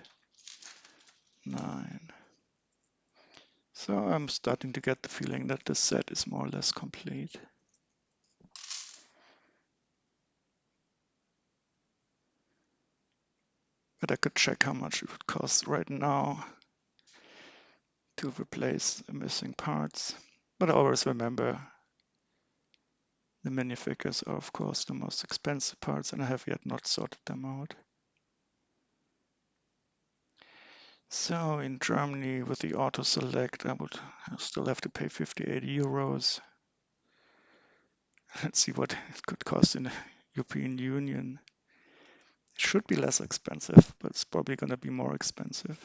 S1: 9. So I'm starting to get the feeling that this set is more or less complete. But I could check how much it would cost right now to replace the missing parts. But always remember, the minifigures are of course the most expensive parts, and I have yet not sorted them out. So in Germany with the auto select, I would still have to pay 58 euros. Let's see what it could cost in the European Union. It should be less expensive, but it's probably going to be more expensive.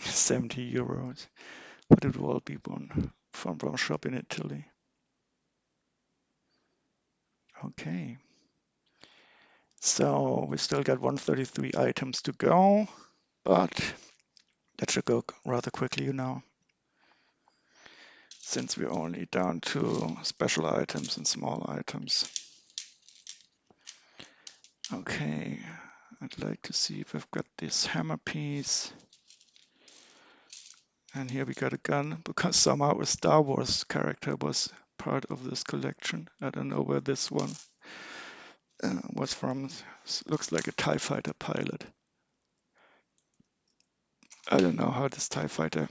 S1: €70, but it will all be one from one shop in Italy. Okay. So we still got 133 items to go, but that should go rather quickly, you know, since we're only down to special items and small items. Okay, I'd like to see if I've got this hammer piece. And here we got a gun, because somehow a Star Wars character was part of this collection. I don't know where this one was from. Looks like a TIE fighter pilot. I don't know how this TIE fighter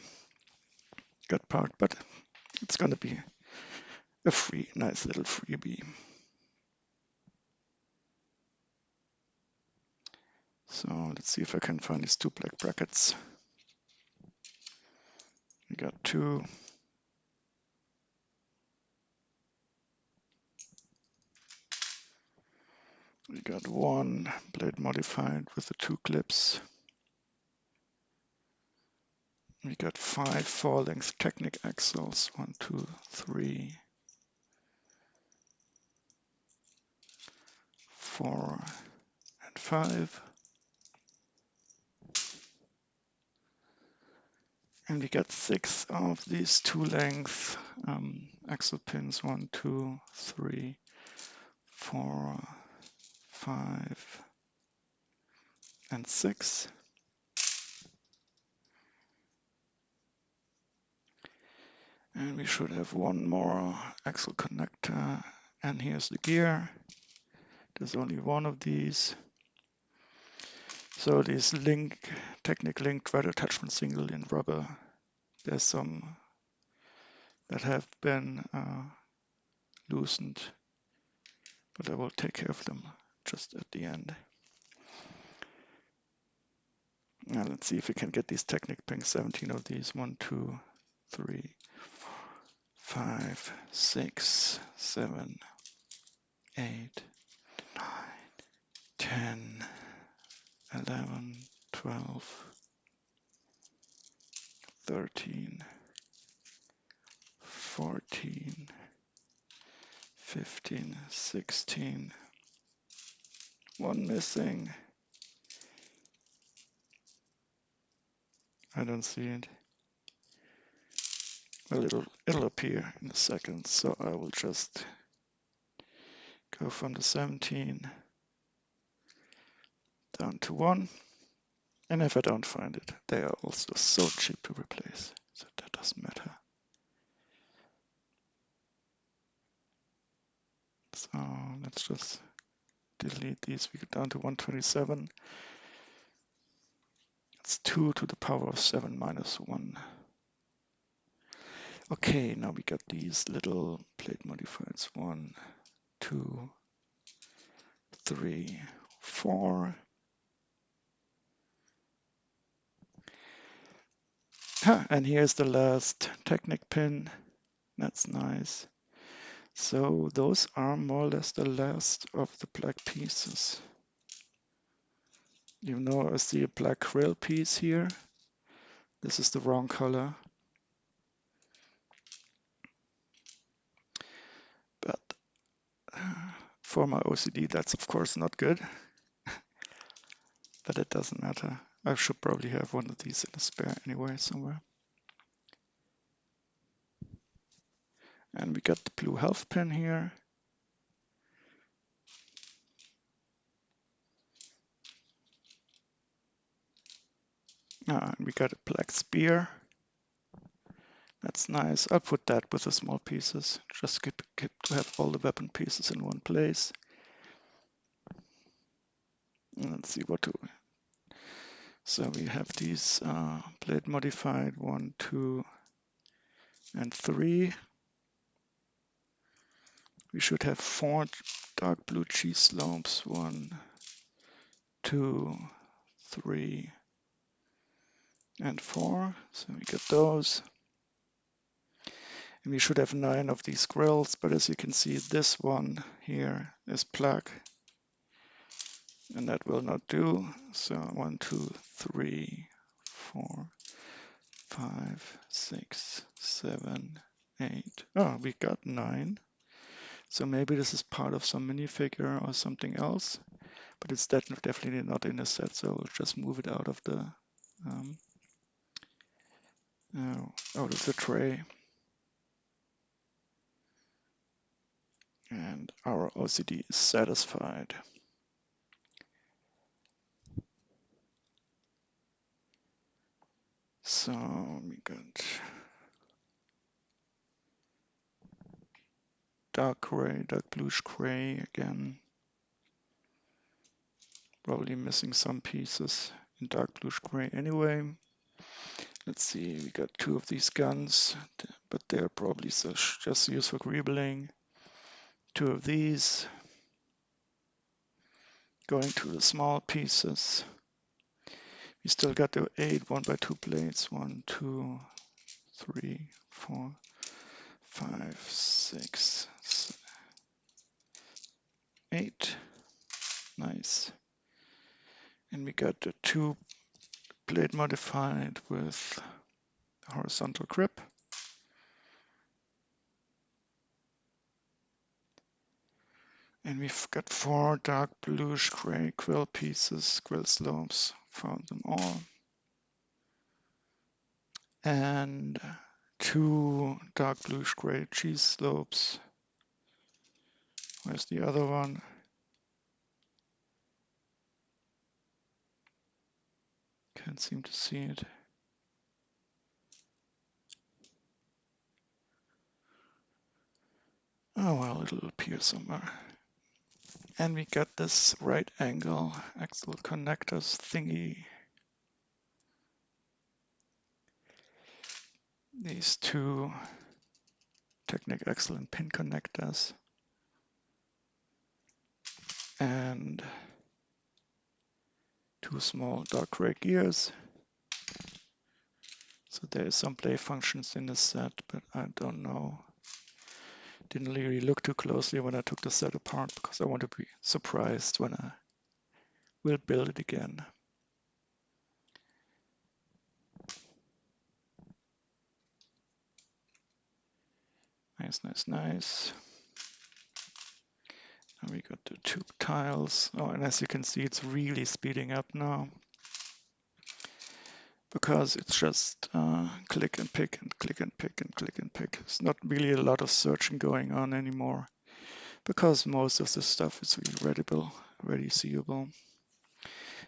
S1: got parked, but it's gonna be a nice little freebie. So let's see if I can find these two black brackets. We got two. We got one blade modified with the two clips. We got 5 full-length Technic Axles. 1, 2, 3, 4, and 5. And we got 6 of these 2-length axle pins. 1, 2, 3, 4, 5, and 6. And we should have one more axle connector. And here's the gear. There's only one of these. So these Technic link thread attachment single in rubber. There's some that have been loosened, but I will take care of them just at the end. Now let's see if we can get these Technic pins, 17 of these. 1, 2, 3, 4, 5, 6, 7, 8, 9, 10, 11, 12, 13, 14, 15, 16. One missing. I don't see it. Well, it'll appear in a second, so I will just go from the 17 down to 1. And if I don't find it, they are also so cheap to replace, so that doesn't matter. So let's just delete these. We go down to 127. It's 2 to the power of 7 minus 1. Okay, now we got these little plate modifiers. 1, 2, 3, 4. And here's the last Technic pin. That's nice. So those are more or less the last of the black pieces. You know, I see a black grill piece here. This is the wrong color. But for my OCD, that's of course not good. But it doesn't matter. I should probably have one of these in a spare anyway somewhere. And we got the blue health pin here. And we got a black spear. That's nice. I'll put that with the small pieces. Just keep to have all the weapon pieces in one place. And let's see what to. So we have these blade modified 1, 2, and 3. We should have 4 dark blue cheese slopes. 1, 2, 3, and 4. So we get those. And we should have 9 of these grills, but as you can see, this one here is black. And that will not do. So 1, 2, 3, 4, 5, 6, 7, 8. Oh, we got 9. So maybe this is part of some minifigure or something else. but it's definitely not in a set, so we'll just move it out of the tray. And our OCD is satisfied. So we got dark gray, dark bluish gray again. Probably missing some pieces in dark bluish gray anyway. Let's see, we got 2 of these guns, but they're probably just used for greebling. 2 of these. Going to the small pieces. We still got the 8 1x2 plates. 1, 2, 3, 4, 5, 6, 7, 8. Nice. And we got the 2 plate modified with horizontal grip. And we've got 4 dark bluish gray quill pieces, quill slopes. Found them all. And 2 dark bluish gray cheese slopes. Where's the other one? Can't seem to see it. Oh well, it'll appear somewhere. And we got this right angle axle connectors thingy. These 2 Technic axle and pin connectors. And 2 small dark gray gears. So there is some play functions in the set, but I don't know. Didn't really look too closely when I took the set apart because I want to be surprised when I will build it again. Nice, nice, nice. And we got the tube tiles. Oh, and as you can see, it's really speeding up now because it's just click and pick and click and pick and click and pick. It's not really a lot of searching going on anymore because most of the stuff is really readable, ready seeable.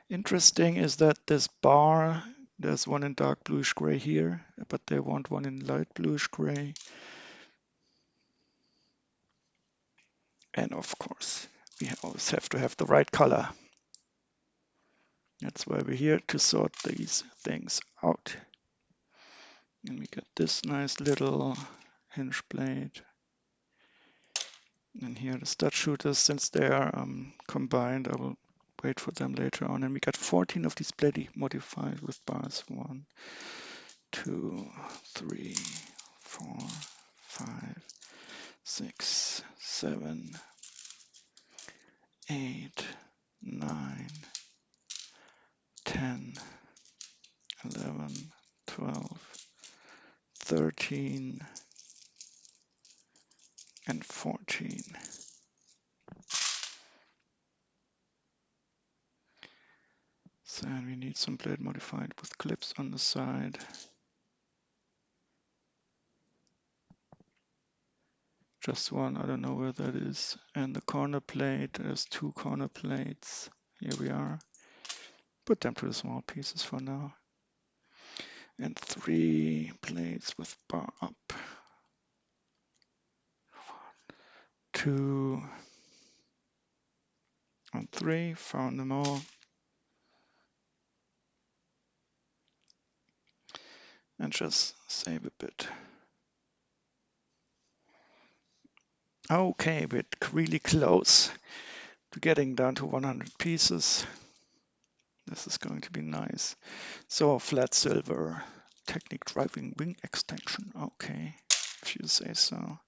S1: Interesting is that this bar, there's one in dark bluish gray here, but they want one in light bluish gray. And of course, we always have to have the right color. That's why we're here, to sort these things out. And we got this nice little hinge blade. And here the stud shooters, since they are combined, I will wait for them later on. And we got 14 of these blade modified with bars. 1, 2, 3, 4, 5, 6, 7, 8, 9, 10, 11, 12, 13, and 14. So we need some blade modified with clips on the side. Just one, I don't know where that is. And the corner plate, there's 2 corner plates. Here we are. Put them to the small pieces for now. And 3 plates with bar up. 2 and 3, found them all. And just save a bit. Okay, we're really close to getting down to 100 pieces. This is going to be nice. So flat silver, Technic driving wing extension. Okay, if you say so.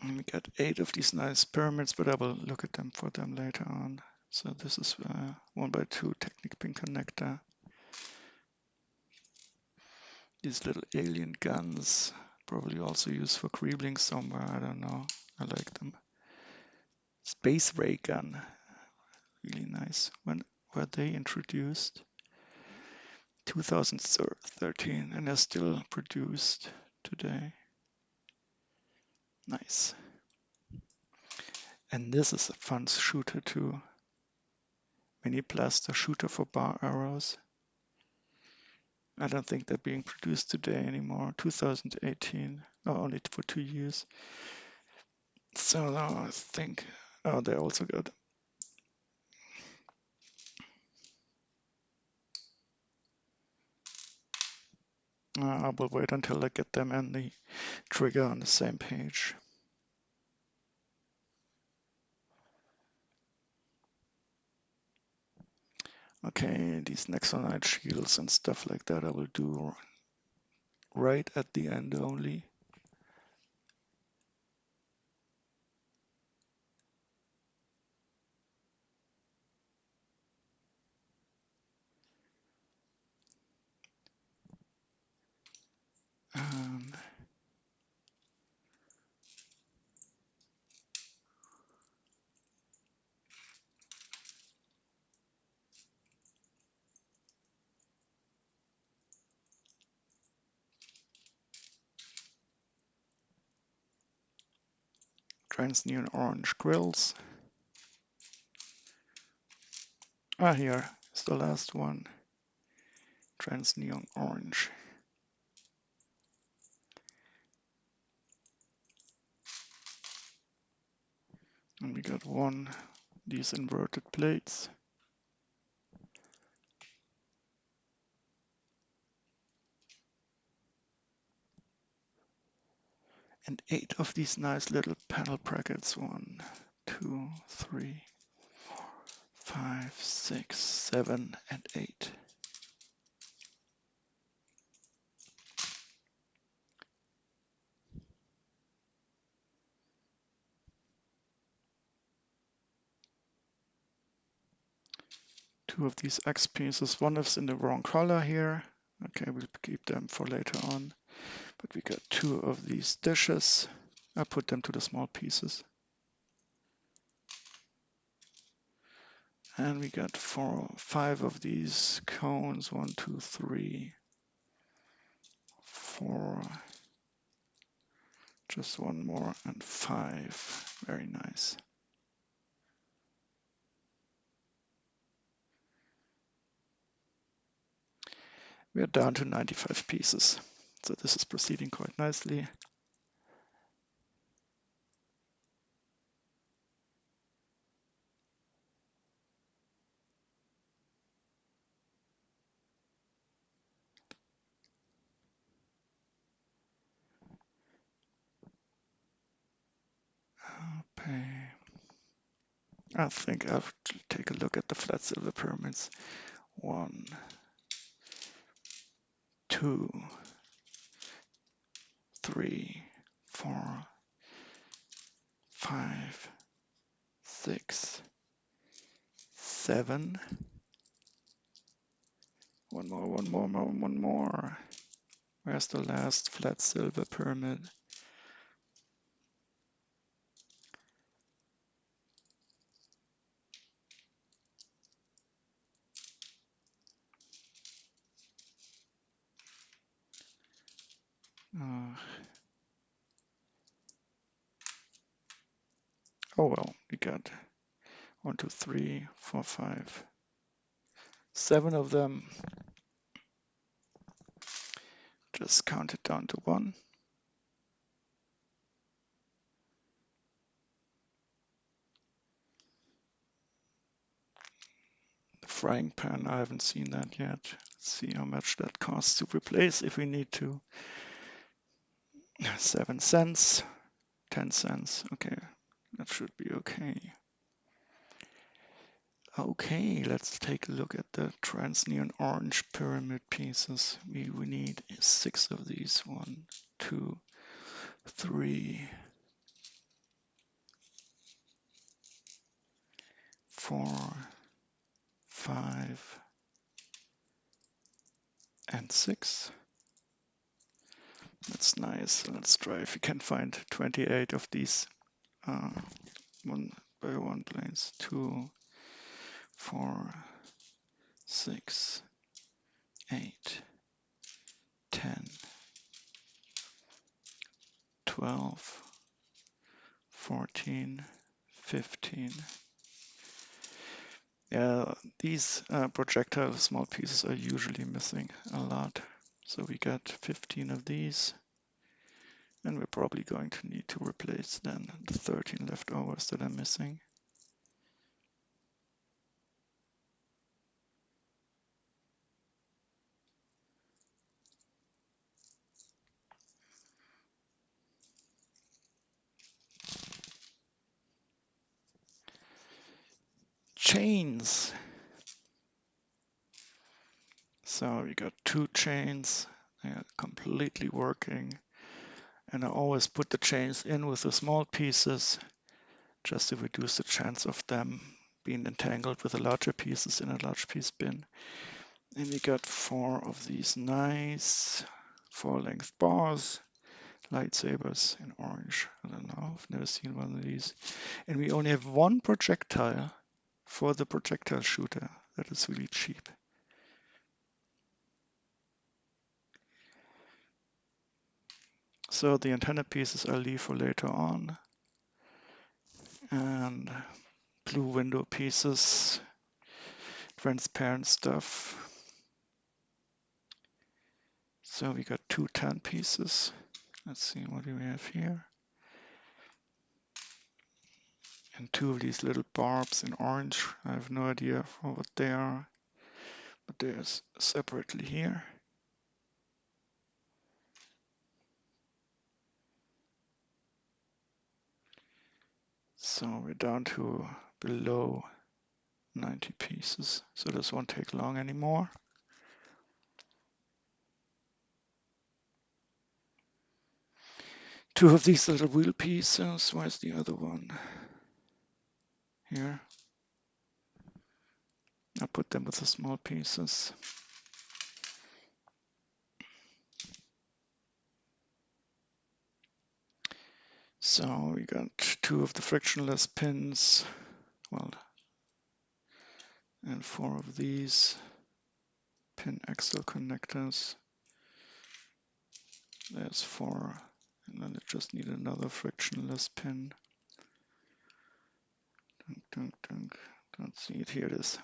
S1: And we got 8 of these nice pyramids, but I will look at them for them later on. So this is 1x2 Technic pin connector. These little alien guns, probably also used for greebling somewhere, I don't know. I like them. Space ray gun, really nice. When were they introduced? 2013, and they're still produced today. Nice. And this is a fun shooter too. Mini blaster shooter for bar arrows. I don't think they're being produced today anymore. 2018, only for 2 years. So now I think, they also got. I will wait until I get them and the trigger on the same page. Okay, these Nexo shields and stuff like that I will do right at the end only. Um, 'Trans neon orange grills. Here is the last one. Trans neon orange. And we got these inverted plates. And 8 of these nice little panel brackets. 1, 2, 3, 4, 5, 6, 7, and 8. Two of these X pieces. One is in the wrong color here. Okay, we'll keep them for later on. But we got 2 of these dishes. I put them to the small pieces. And we got 5 of these cones. 1, 2, 3, 4. Just one more and 5. Very nice. We are down to 95 pieces. So this is proceeding quite nicely. Okay. I think I'll take a look at the flat silver pyramids. 1, 2, 3, 4, 5, 6, 7. One more. Where's the last flat silver pyramid? Oh well, we got 1, 2, 3, 4, 5, 7 of them. Just count it down to 1. The frying pan, I haven't seen that yet. Let's see how much that costs to replace if we need to. 7 cents, 10 cents. Okay, that should be okay. Okay, let's take a look at the trans neon orange pyramid pieces. We need 6 of these. 1, 2, 3, 4, 5, and 6. That's nice. Let's try if we can find 28 of these. by 1 planes, 2, 4, 6, 8, 10, 12, 14, 15. Yeah, these projectile small pieces are usually missing a lot. So we got 15 of these, and we're probably going to need to replace then the 13 leftovers that are missing. Chains. So we got 2 chains, they are completely working. And I always put the chains in with the small pieces just to reduce the chance of them being entangled with the larger pieces in a large piece bin. And we got 4 of these nice 4-length bars, lightsabers in orange. I don't know, I've never seen one of these. And we only have 1 projectile for the projectile shooter. That is really cheap. So the antenna pieces I'll leave for later on. And blue window pieces, transparent stuff. So we got 2 10 pieces. Let's see, what do we have here? And 2 of these little barbs in orange. I have no idea for what they are, but they're separately here. So we're down to below 90 pieces. So this won't take long anymore. Two of these little wheel pieces. Where's the other one? Here. I'll put them with the small pieces. So we got 2 of the frictionless pins. Well, and 4 of these pin axle connectors. There's 4, and then I just need another frictionless pin. Dunk, dunk, dunk. Don't see it. Here it is.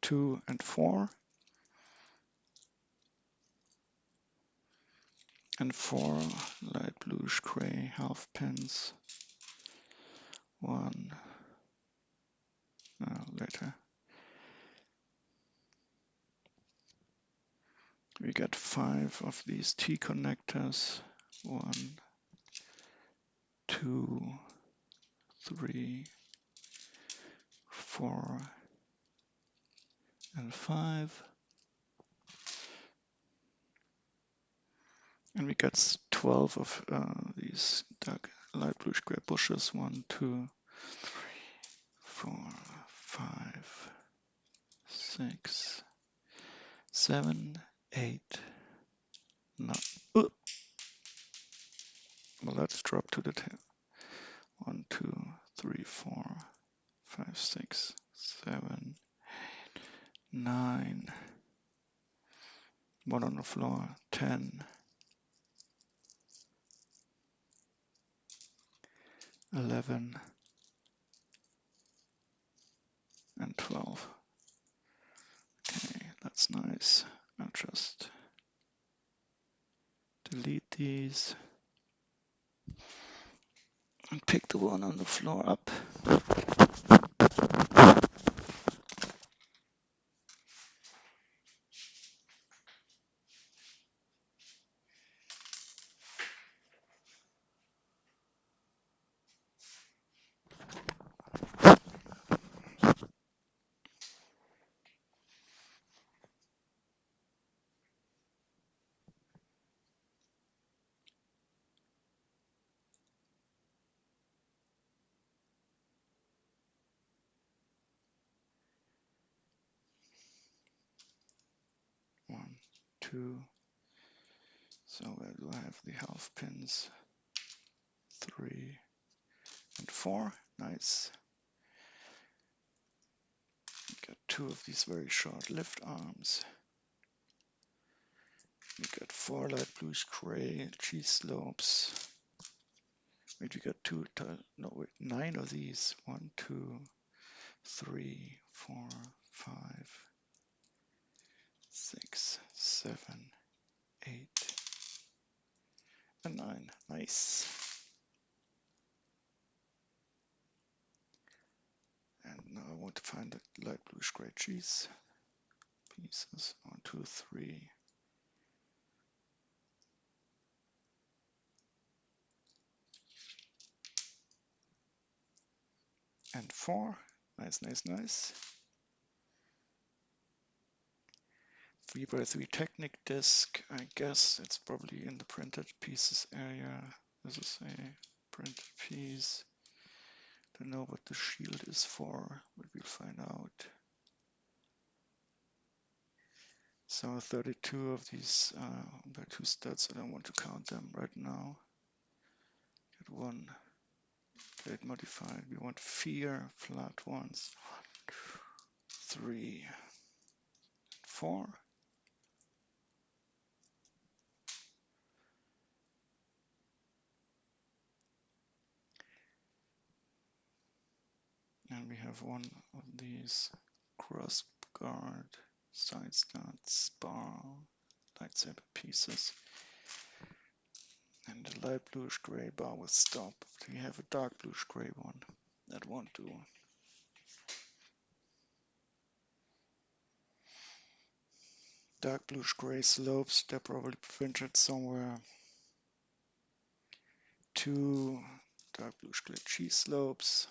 S1: 2 and 4. And 4 light bluish gray half pins. 1. Later. We got 5 of these T connectors. 1, 2, 3, 4, and 5. And we got 12 of these dark light bluish gray bushes. 1, 2, 3, 4, 5, 6, 7, 8, 9. Well, let's drop to the tail. 1, 2, 3, 4, 5, 6, 7, 8, 9. 1 on the floor. 10, 11, and 12. Okay, that's nice. I'll just delete these and pick the one on the floor up. One, 2. So where do I have the half pins? 3 and 4. Nice. Got 2 of these very short lift arms. We got 4 light bluish gray cheese slopes. Wait, we got 9 of these. 1, 2, 3, 4, 5, 6, 7, 8, and 9. Nice. And now I want to find the light bluish gray cheese pieces. 1, 2, 3. And 4. Nice, nice, nice. 3x3 Technic disc. I guess it's probably in the printed pieces area. This is a printed piece. Don't know what the shield is for, but we'll find out. So 32 of these, there are 2 studs. I don't want to count them right now. Get 1 plate modified. We want 4 flat ones. 1, 2, 3, 4. And we have 1 of these cross guard, side studs, bar, lightsaber pieces. And the light bluish gray bar will stop. We have a dark bluish gray one. That won't do. Dark bluish gray slopes, they're probably printed somewhere. 2 dark bluish gray cheese slopes.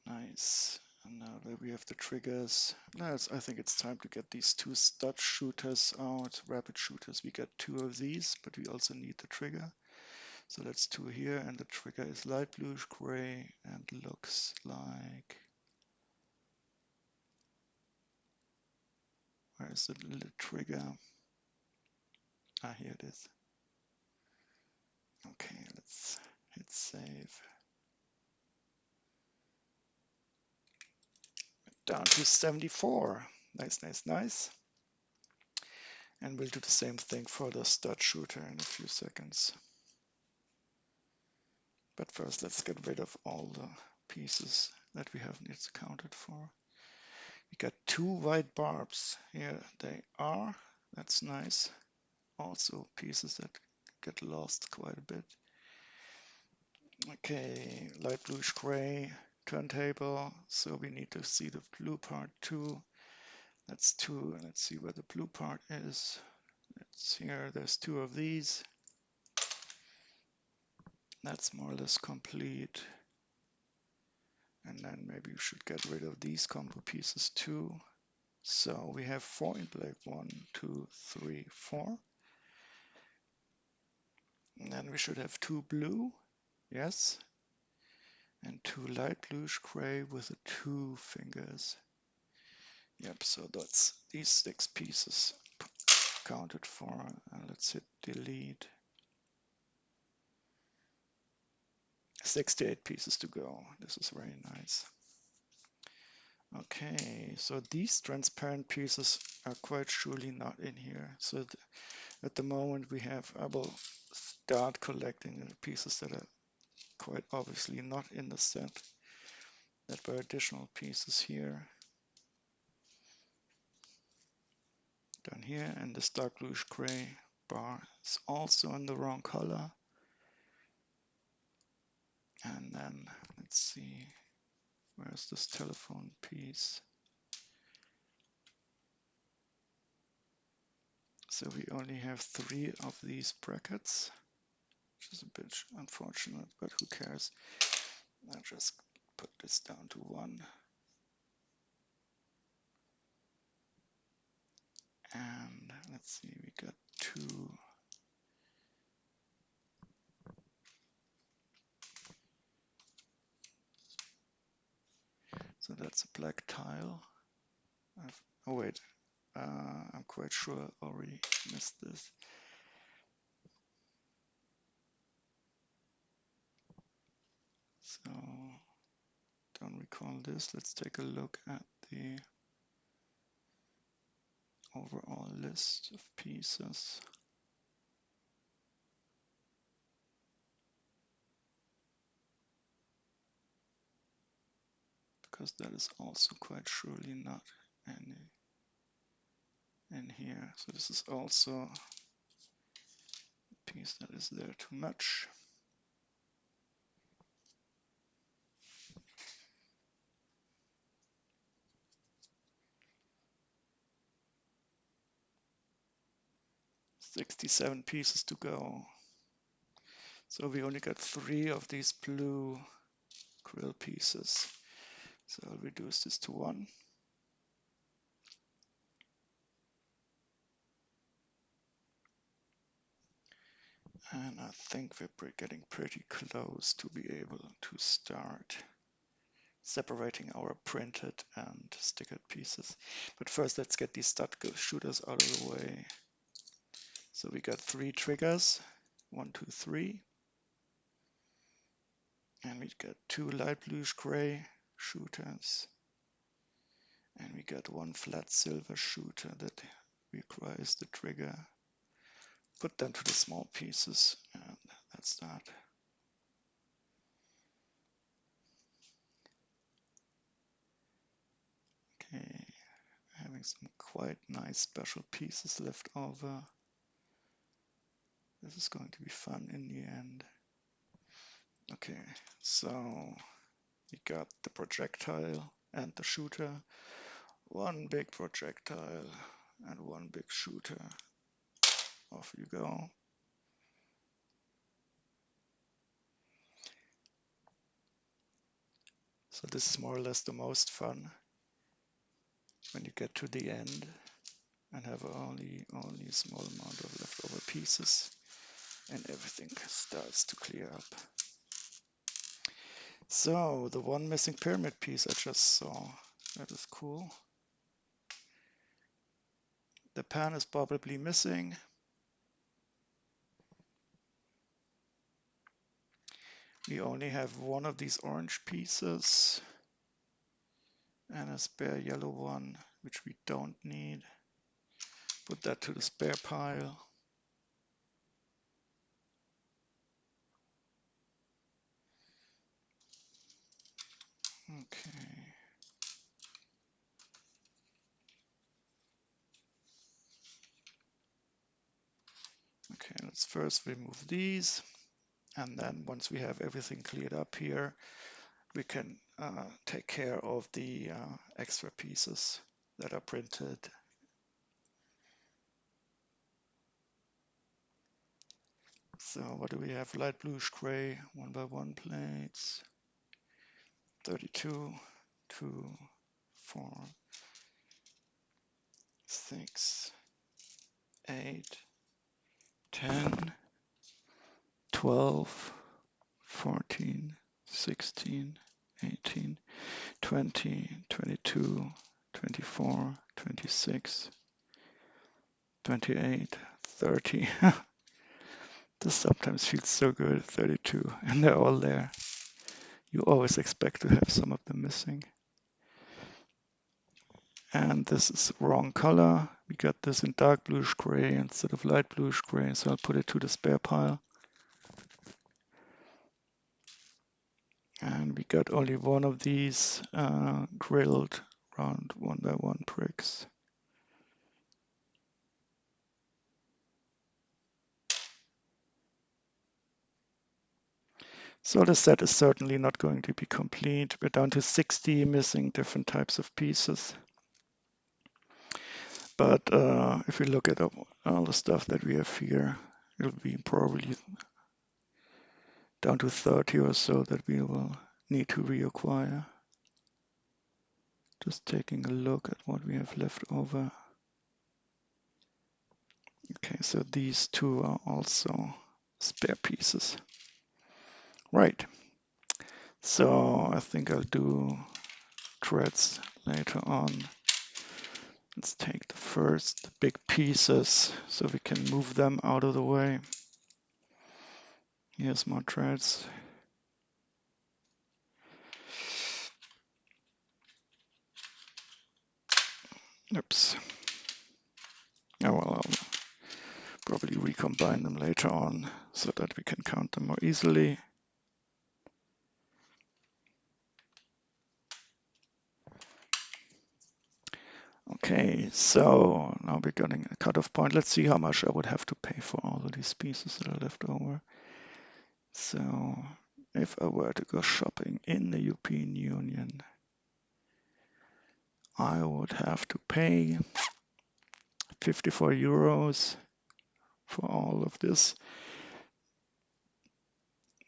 S1: Nice. And now that we have the triggers, I think it's time to get these 2 stud shooters out, rapid shooters. We got 2 of these, but we also need the trigger. So that's 2 here, and the trigger is light bluish gray and looks like, where is the little trigger? Ah, here it is. Okay, let's hit save. Down to 74. Nice, nice, nice. And we'll do the same thing for the stud shooter in a few seconds. But first, let's get rid of all the pieces that we haven't yet accounted for. We got 2 white barbs. Here they are. That's nice. Also pieces that get lost quite a bit. Okay, light bluish gray turntable. So we need to see the blue part too. That's 2. Let's see where the blue part is. It's here. There's 2 of these. That's more or less complete. And then maybe you should get rid of these combo pieces too. So we have 4 in black. 1, 2, 3, 4. And then we should have 2 blue. Yes. And 2 light bluish gray with the 2 fingers. Yep, so that's these 6 pieces counted for. Let's hit delete. 68 pieces to go. This is very nice. Okay, so these transparent pieces are quite surely not in here. So at the moment I will start collecting the pieces that are quite obviously not in the set. That were additional pieces here. Down here, and this dark bluish gray bar is also in the wrong color. And then let's see, where's this telephone piece? So we only have 3 of these brackets, which is a bit unfortunate, but who cares? I'll just put this down to 1. And let's see, we got 2. So that's a black tile. Oh wait, I'm quite sure I already missed this. So don't recall this. Let's take a look at the overall list of pieces. Because that is also quite surely not any in here. So this is also a piece that is there too much. $67 pieces to go. So we only got 3 of these blue grill pieces. So I'll reduce this to 1. And I think we're getting pretty close to be able to start separating our printed and stickered pieces. But first, let's get these stud shooters out of the way. So we got 3 triggers, 1, 2, 3. And we got 2 light bluish gray shooters. And we got 1 flat silver shooter that requires the trigger. Put them to the small pieces, and that's that. Okay, having some quite nice special pieces left over. This is going to be fun in the end. Okay, so we got the projectile and the shooter. 1 big projectile and 1 big shooter. Off you go. So this is more or less the most fun when you get to the end and have only a small amount of leftover pieces and everything starts to clear up. So the 1 missing pyramid piece I just saw, that is cool. The pan is probably missing. We only have 1 of these orange pieces and a spare yellow one, which we don't need. Put that to the spare pile. Okay. Okay, let's first remove these. And then once we have everything cleared up here, we can take care of the extra pieces that are printed. So what do we have? Light bluish gray, 1x1 plates, 32, 2, 4, 6, 8, 10, 12, 14, 16, 18, 20, 22, 24, 26, 28, 30. This sometimes feels so good, 32, and they're all there. You always expect to have some of them missing. And this is wrong color. We got this in dark bluish gray instead of light bluish gray, so I'll put it to the spare pile. And we got only 1 of these grilled round 1x1 bricks. So the set is certainly not going to be complete. We're down to 60 missing different types of pieces. But if we look at all the stuff that we have here, it'll be probably down to 30 or so that we will need to reacquire. Just taking a look at what we have left over. Okay, so these 2 are also spare pieces. Right. So I think I'll do threads later on. Let's take the first big pieces so we can move them out of the way. Here's more threads. Oops. Oh well, I'll probably recombine them later on so that we can count them more easily. Okay, so now we're getting a cutoff point. Let's see how much I would have to pay for all of these pieces that are left over. So if I were to go shopping in the European Union, I would have to pay 54 euros for all of this.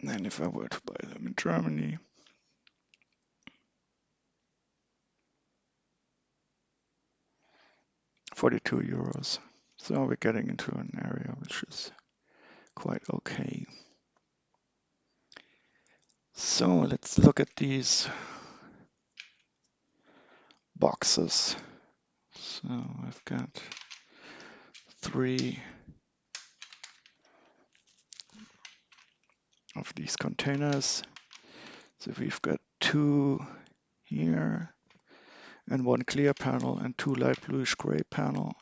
S1: And if I were to buy them in Germany, €42. So we're getting into an area which is quite okay. So let's look at these boxes. So I've got 3 of these containers. So we've got 2 here and 1 clear panel and 2 light bluish gray panel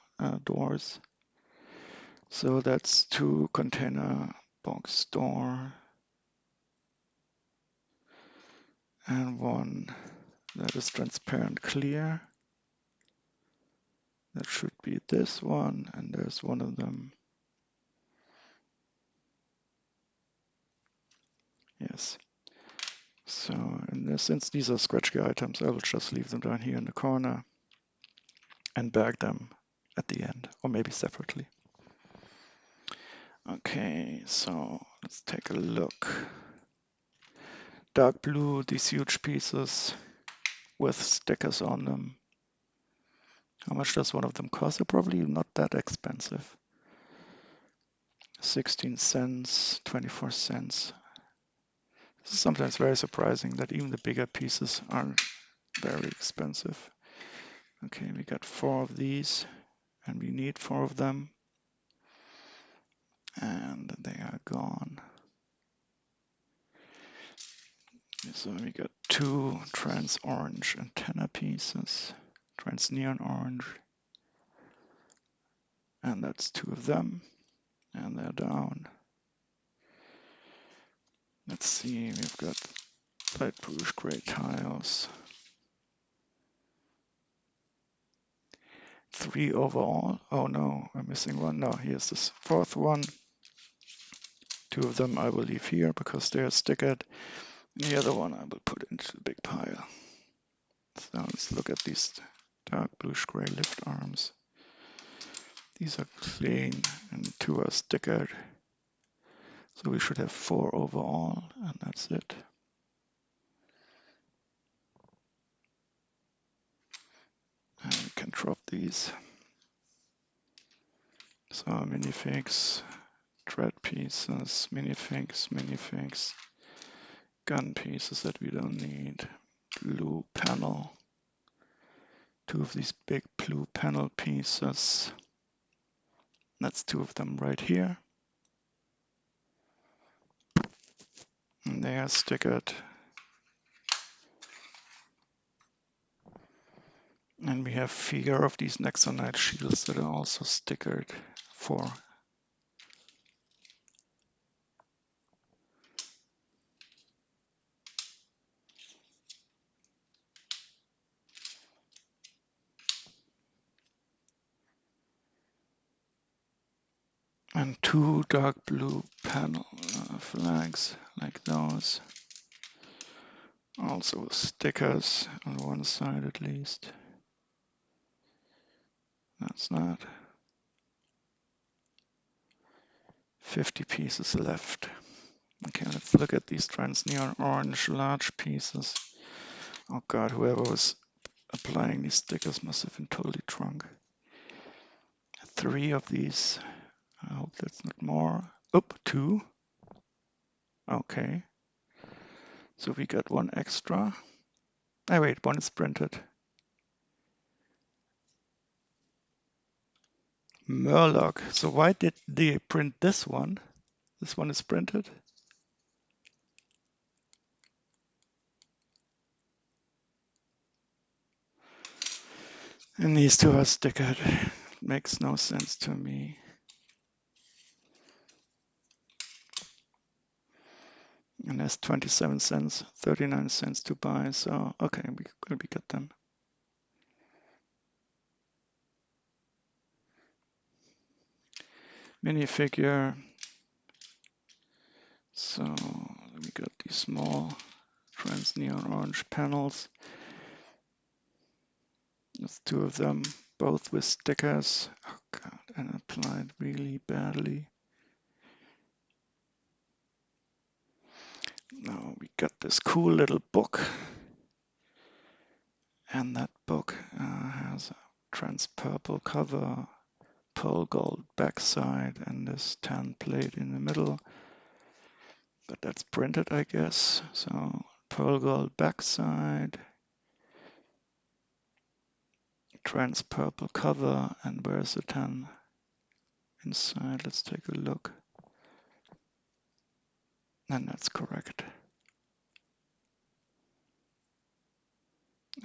S1: doors. So that's 2 container box door and 1 that is transparent clear. That should be this one, and there's one of them. Yes. So since these are scratch key items, I will just leave them down here in the corner and bag them at the end, or maybe separately. Okay, so let's take a look. Dark blue, these huge pieces with stickers on them. How much does one of them cost? They're probably not that expensive. 16 cents, 24 cents. This is sometimes very surprising that even the bigger pieces aren't very expensive. Okay, we got 4 of these, and we need 4 of them. And they are gone. So we got 2 trans orange antenna pieces, trans neon orange, and that's 2 of them, and they're down. Let's see, we've got light bluish gray tiles. 3 overall. Oh no, I'm missing one. No, here's this 4th one. 2 of them I will leave here because they're stickered. The other one I will put into the big pile. So let's look at these dark bluish gray lift arms. These are clean and 2 are stickered. So we should have 4 overall, and that's it. And we can drop these. So minifigs, thread pieces, minifigs, gun pieces that we don't need, blue panel, 2 of these big blue panel pieces. That's 2 of them right here. And they are stickered. And we have 4 of these Nexonite shields that are also stickered. 4. And 2 dark blue panel flags like those. Also with stickers on one side at least. That's not. 50 pieces left. Okay, let's look at these trans neon orange large pieces. Oh god, whoever was applying these stickers must have been totally drunk. 3 of these. I hope that's not more. Oh, 2. Okay. So we got 1 extra. Oh wait, 1 is printed. Murloc. So why did they print this one? This one is printed. And these two are stickered. Makes no sense to me. And there's 27 cents, 39 cents to buy. So, okay, we get them. Minifigure. So we got these small trans neon orange panels. There's two of them, both with stickers. Oh God, and applied really badly. Now we got this cool little book. And that book has a trans purple cover, pearl gold backside, and this tan plate in the middle. But that's printed, I guess. So pearl gold backside, trans purple cover, and where's the tan inside? Let's take a look. And that's correct.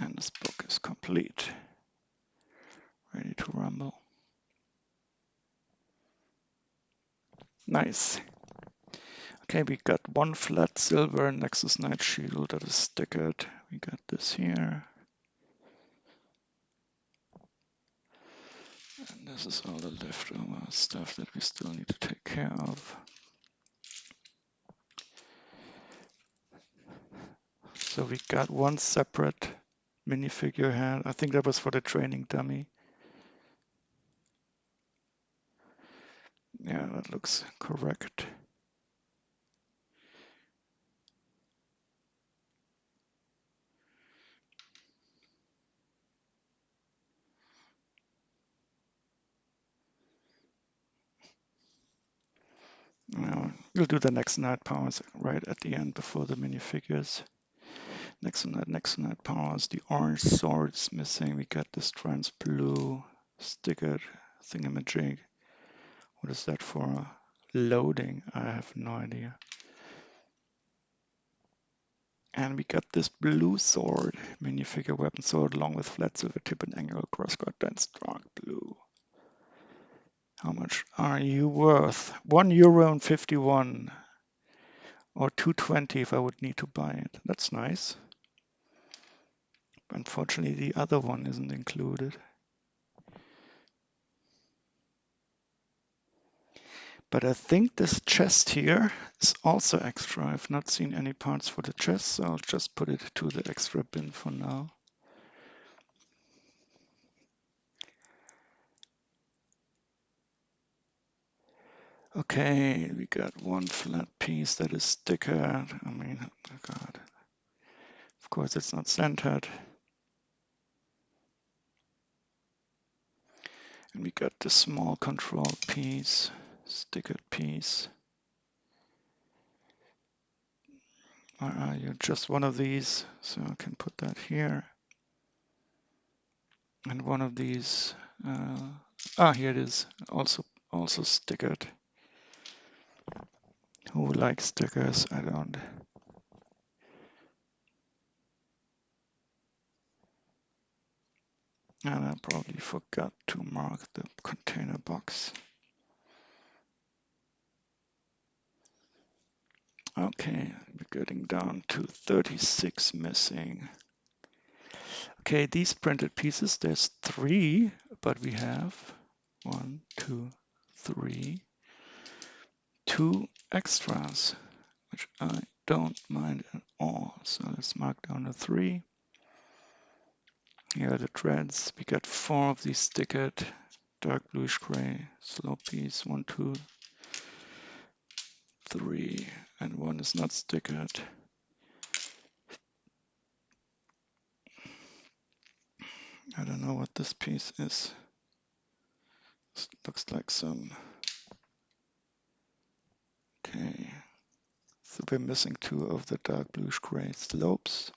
S1: And this book is complete, ready to rumble. Nice. Okay, we got one flat silver Nexus Knight shield that is stickered. We got this here. And this is all the leftover stuff that we still need to take care of. So we got one separate minifigure head. I think that was for the training dummy. Yeah, that looks correct. Now, we'll do the next night powers right at the end before the minifigures. Next night powers. The orange sword is missing. We got this trans blue stickered thingamajig. What is that for? Loading? I have no idea. And we got this blue sword, minifigure weapon sword, along with flat silver tip and angular crossguard, that's dark blue. How much are you worth? €1.51 or 2.20 if I would need to buy it. That's nice. Unfortunately, the other one isn't included. But I think this chest here is also extra. I've not seen any parts for the chest, so I'll just put it to the extra bin for now. Okay, we got one flat piece that is stickered. I mean, oh God. Of course, it's not centered. And we got the small control piece, stickered piece. Where are you? Just one of these, so I can put that here. And one of these, here it is, also stickered. Who likes stickers? I don't. And I probably forgot to mark the container box. Okay, we're getting down to 36 missing. Okay, these printed pieces, there's 3, but we have 1, 2, 3, 2 extras, which I don't mind at all. So let's mark down to 3. Here are the threads. We got 4 of these stickered, dark bluish gray, slow piece, 1, 2, 3, and 1 is not stickered. I don't know what this piece is. This looks like some. Okay, so we're missing 2 of the dark bluish gray slopes.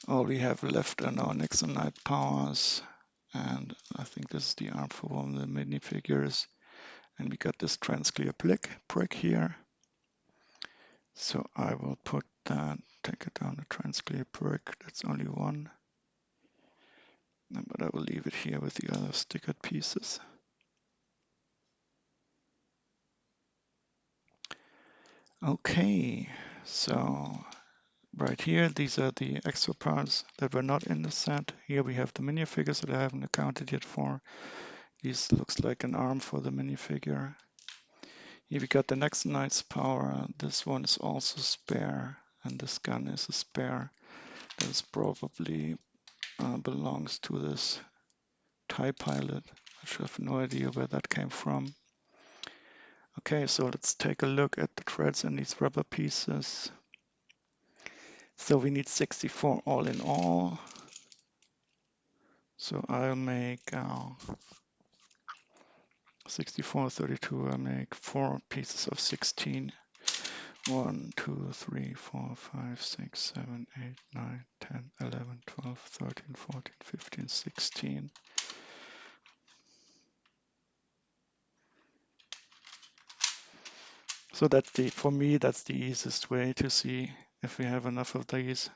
S1: All we have left are our Nexo Knight powers, and I think this is the arm for one of the minifigures. And we got this trans clear brick here. So I will put that, take it down the trans clear brick. That's only one. But I will leave it here with the other stickered pieces. Okay, so right here, these are the extra parts that were not in the set. Here we have the minifigures that I haven't accounted yet for. This looks like an arm for the minifigure. Here we got the next knight's power. This one is also spare, and this gun is a spare. This probably belongs to this TIE pilot. I have no idea where that came from. Okay, so let's take a look at the threads and these rubber pieces. So we need 64 all in all. So I'll make 64, 32, I'll make 4 pieces of 16. 1, 2, 3, 4, 5, 6, 7, 8, 9, 10, 11, 12, 13, 14, 15, 16. So that's for me, that's the easiest way to see if we have enough of these.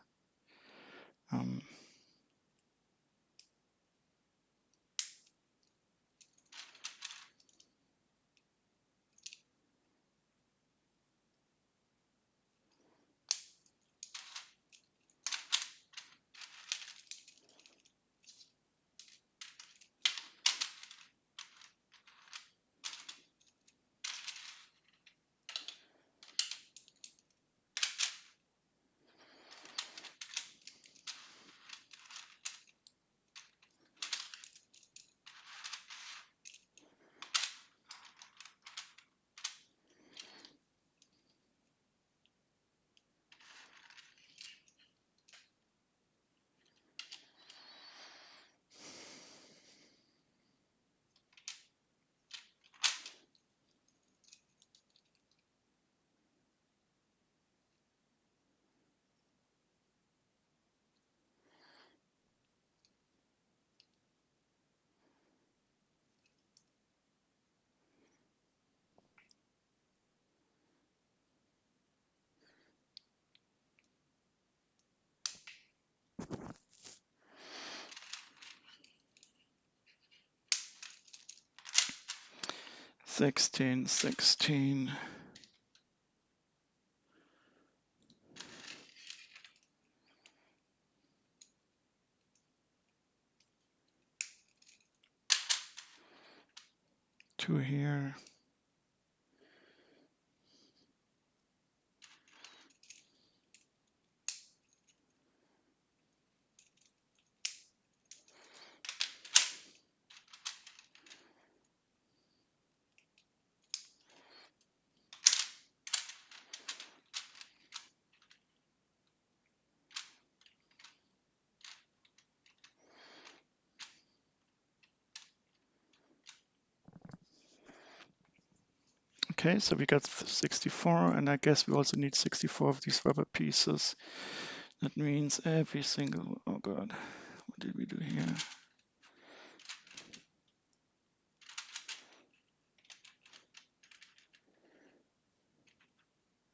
S1: 16, 16. Two here. Okay, so we got 64, and I guess we also need 64 of these rubber pieces. That means every single, oh God, what did we do here?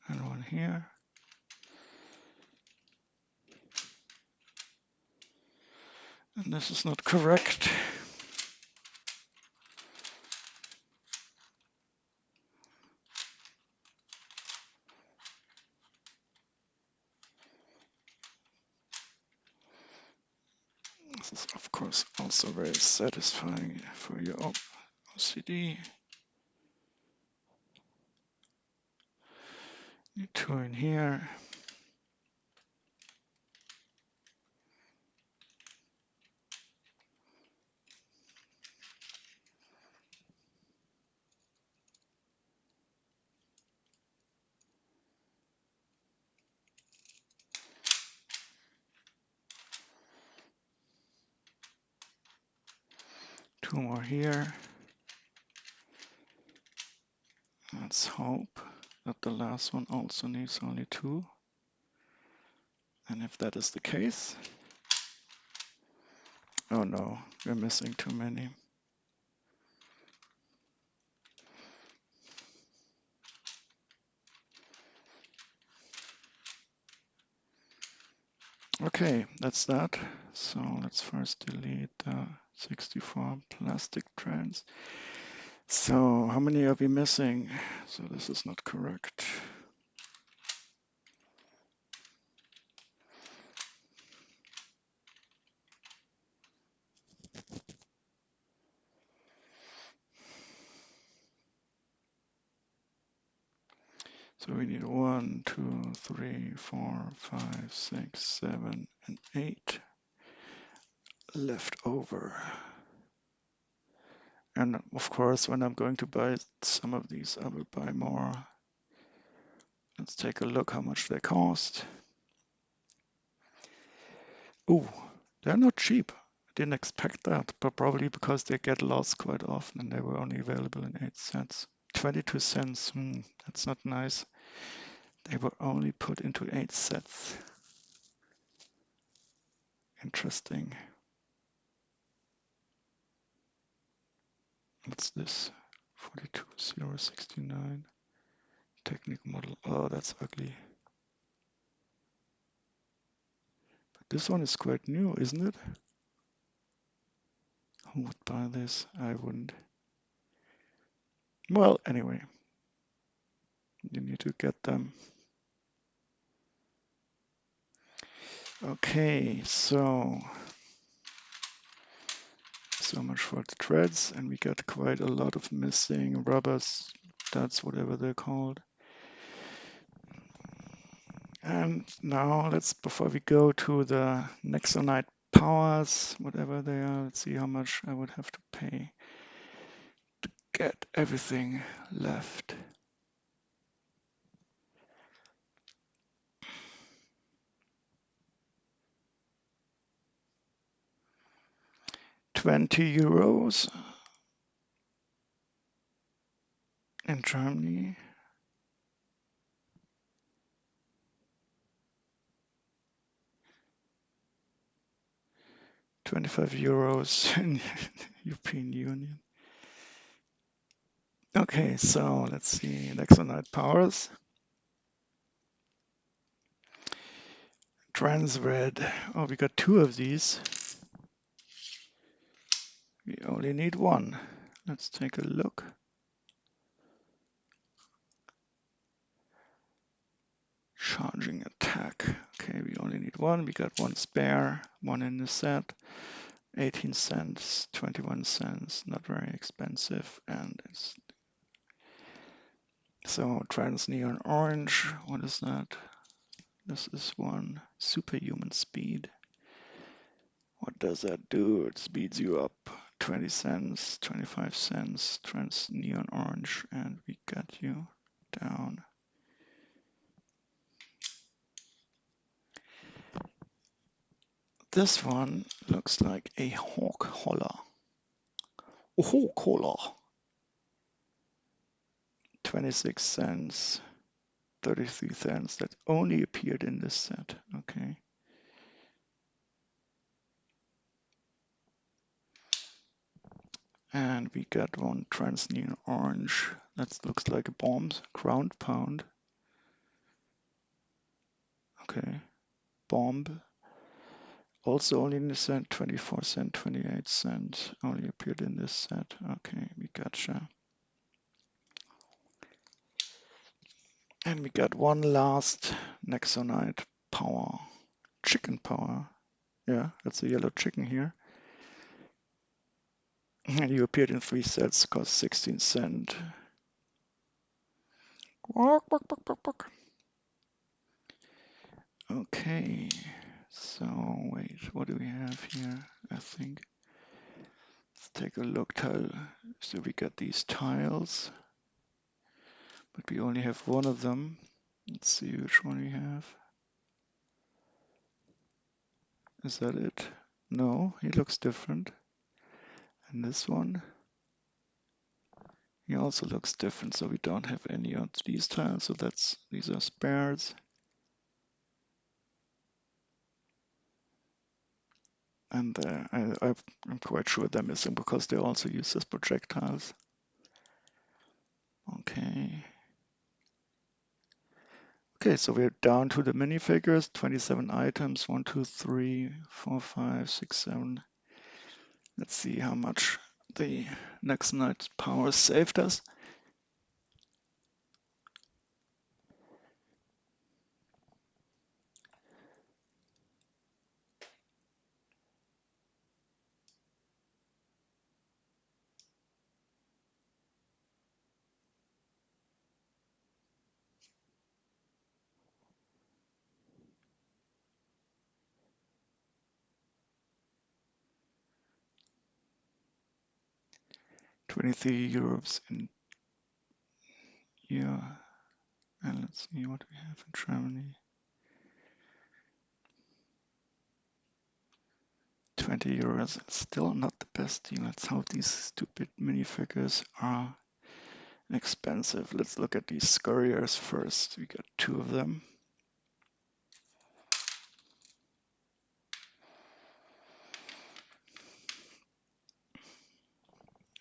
S1: And one here. And this is not correct. This is, of course, also very satisfying for your OCD. Need two in here. Two more here. Let's hope that the last one also needs only two. And if that is the case, oh no, we're missing too many. Okay, that's that. So let's first delete the 64 plastic threads. So how many are we missing? So this is not correct. So we need 1, 2, 3, 4, 5, 6, 7, and 8 left over. And of course, when I'm going to buy some of these, I will buy more. Let's take a look how much they cost. Ooh, they're not cheap. I didn't expect that, but probably because they get lost quite often and they were only available in 8 cents. 22 cents, that's not nice. They were only put into 8 sets. Interesting. What's this? 42069. Technic model. Oh, that's ugly. But this one is quite new, isn't it? Who would buy this? I wouldn't. Well, anyway, you need to get them. Okay, so much for the threads, and we got quite a lot of missing rubbers. That's whatever they're called. And now before we go to the Nexonite powers, whatever they are, let's see how much I would have to pay to get everything left. €20 in Germany. €25 in European Union. Okay, so let's see, Nexonite powers. Transred. Oh, we got 2 of these. We only need 1. Let's take a look. Charging attack. Okay, we only need 1. We got 1 spare, 1 in the set. 18 cents, 21 cents, not very expensive. And it's so trans neon orange. What is that? This is one superhuman speed. What does that do? It speeds you up 20 cents, 25 cents, trans neon orange, and we got you down. This one looks like a hawk holler. A hawk holler. 26 cents, 33 cents. That only appeared in this set. Okay. And we got one trans neon orange. That looks like a bomb ground pound. Okay. Bomb. Also only in this set, 24 cent, 28 cent. Only appeared in this set. Okay, we gotcha. And we got one last Nexonite power. Chicken power. Yeah, that's a yellow chicken here. And you appeared in 3 sets, cost 16 cent. Okay, so wait, what do we have here? I think let's take a look. So we got these tiles, but we only have one of them. Let's see which one we have. Is that it? No, he looks different. And this one, he also looks different. So we don't have any of these tiles. So these are spares. And I'm quite sure they're missing because they're also used as projectiles. Okay. Okay, so we're down to the minifigures, 27 items, 1, 2, 3, 4, 5, 6, 7. Let's see how much the next night's power saved us. €23 in here. And let's see what we have in Germany. 20 euros, still not the best deal. That's how these stupid minifigures are expensive. Let's look at these scurriers first. We got 2 of them.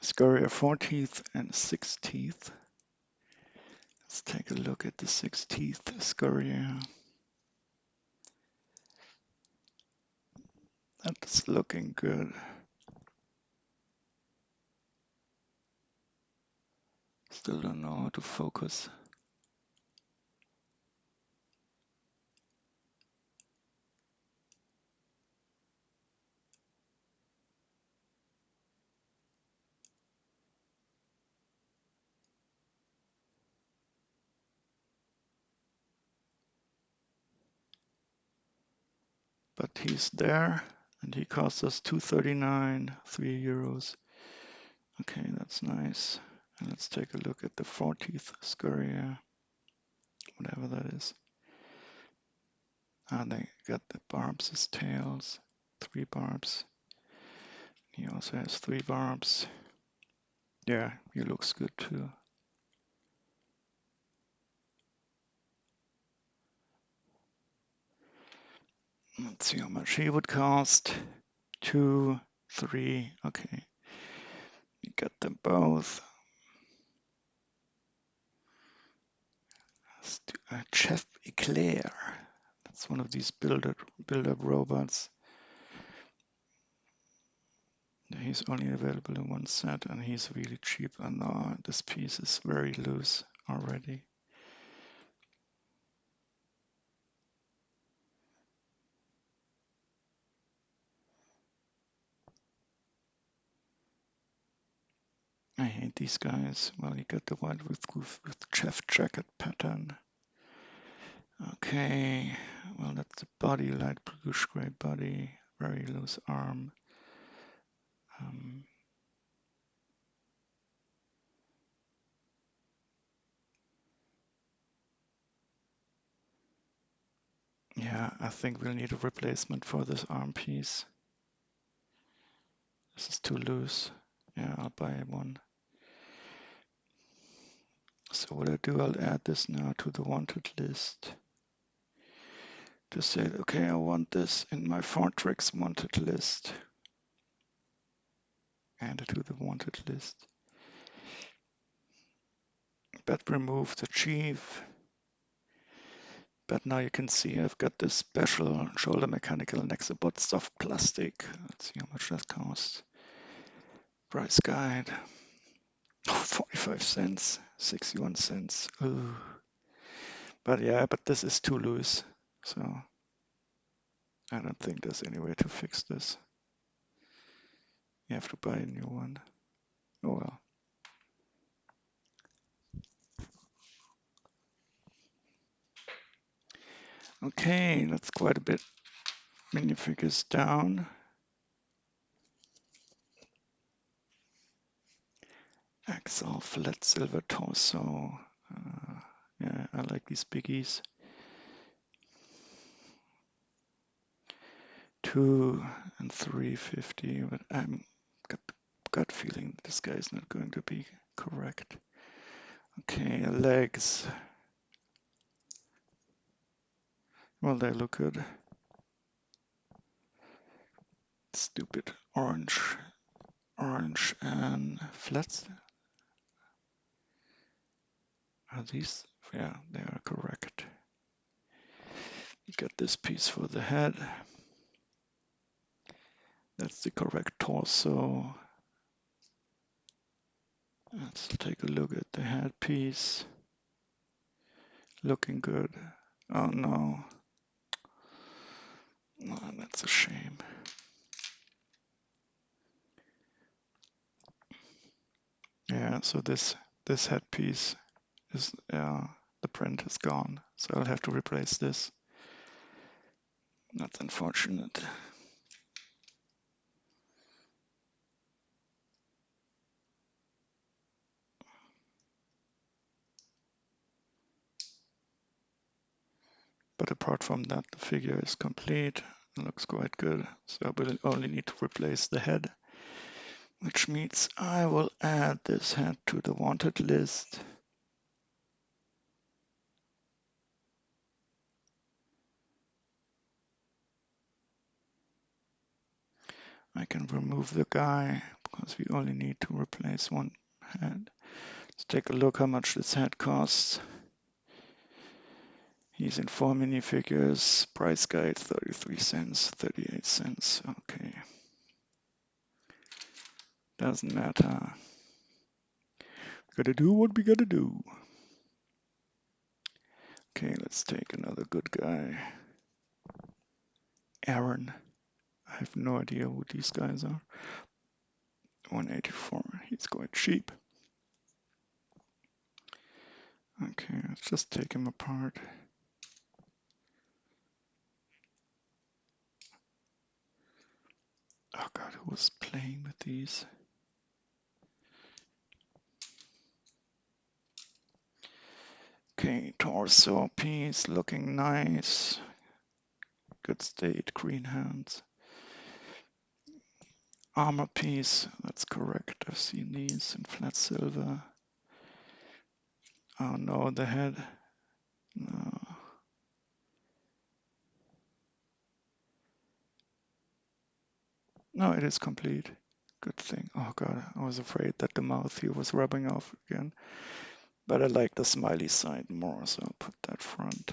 S1: Scurrier 4 teeth and 6 teeth. Let's take a look at the 6 teeth scurrier. That's looking good. Still don't know how to focus. But he's there and he costs us 2.39, 3 euros. Okay, that's nice. And let's take a look at the 4 teeth scurrier, whatever that is. And they got the barbs as tails, 3 barbs. He also has 3 barbs. Yeah, he looks good too. Let's see how much he would cost. 2, 3, okay. We got them both. Chef Eclair. That's one of these build-up robots. He's only available in 1 set and he's really cheap. And this piece is very loose already. I hate these guys. Well, you got the one with chef jacket pattern. Okay, well, that's the body, light bluish gray body, very loose arm. Yeah, I think we'll need a replacement for this arm piece. This is too loose. Yeah, I'll buy one. So what I do, I'll add this now to the wanted list. To say, okay, I want this in my Fortrex wanted list. Add it to the wanted list. But remove the chief. But now you can see I've got this special shoulder mechanical Nexo soft plastic. Let's see how much that costs. Price guide. Oh, 45 cents, 61 cents. Ooh. But yeah, but this is too loose. So I don't think there's any way to fix this. You have to buy a new one. Oh well. Okay, that's quite a bit. Minifigures down. Axle, flat silver torso. Yeah, I like these biggies. 2 and 350, but I'm got the gut feeling this guy is not going to be correct. Okay, legs. Well, they look good. Stupid orange and flats. Are these? Yeah, they are correct. Get this piece for the head. That's the correct torso. Let's take a look at the head piece. Looking good. Oh no. No, that's a shame. Yeah, so this head piece is the print is gone, so I'll have to replace this. That's unfortunate. But apart from that, the figure is complete. It looks quite good. So I will only need to replace the head, which means I will add this head to the wanted list. I can remove the guy because we only need to replace one head. Let's take a look how much this head costs. He's in 4 minifigures. Price guide 33 cents, 38 cents. Okay. Doesn't matter. Gotta do what we gotta do. Okay, let's take another good guy. Aaron. I have no idea who these guys are. 184. He's quite cheap. Okay, let's just take him apart. Oh god, who was playing with these? Okay, torso piece looking nice. Good state, green hands. Armor piece, that's correct. I've seen these in flat silver. Oh no, the head. No. No, it is complete. Good thing. Oh god, I was afraid that the mouth here was rubbing off again. But I like the smiley side more, so I'll put that front.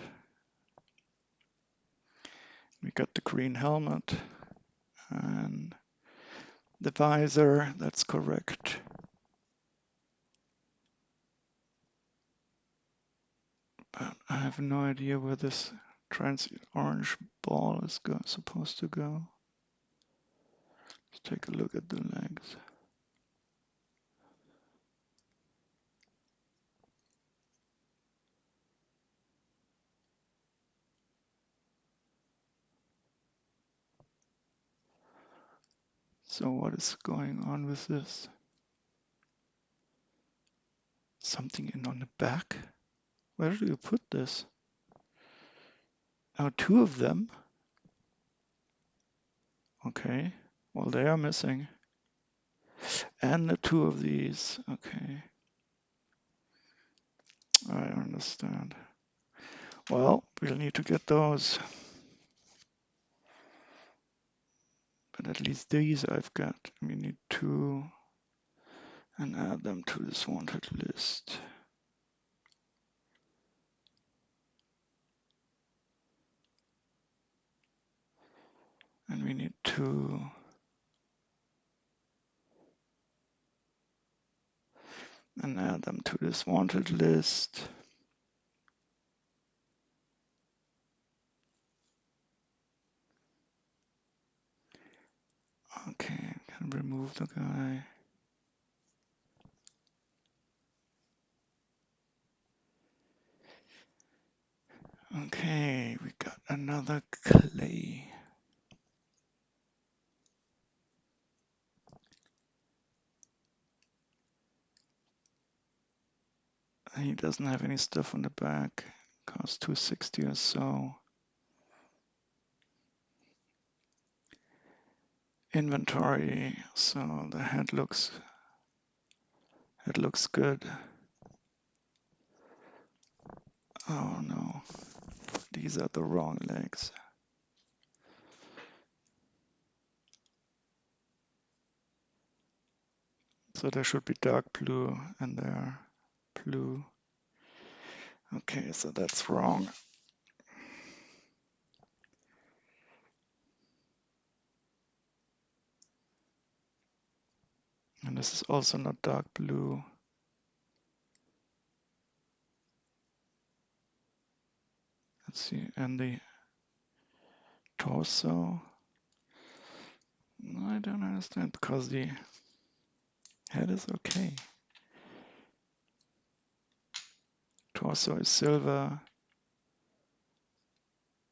S1: We got the green helmet and the visor, that's correct. But I have no idea where this transient orange ball is supposed to go. Let's take a look at the legs. So what is going on with this? Something in on the back? Where do you put this? Oh, two of them? Okay, well they are missing. And the two of these, okay. I understand. Well, we'll need to get those. But at least these I've got. We need two and add them to this wanted list. And we need two. And add them to this wanted list. Okay, can remove the guy. Okay, we got another clay. He doesn't have any stuff on the back. Costs 260 or so. Inventory. So the head looks good. Oh no, these are the wrong legs. So there should be dark blue and they're blue. Okay, so that's wrong. And this is also not dark blue. Let's see, and the torso. I don't understand because the head is okay. Torso is silver.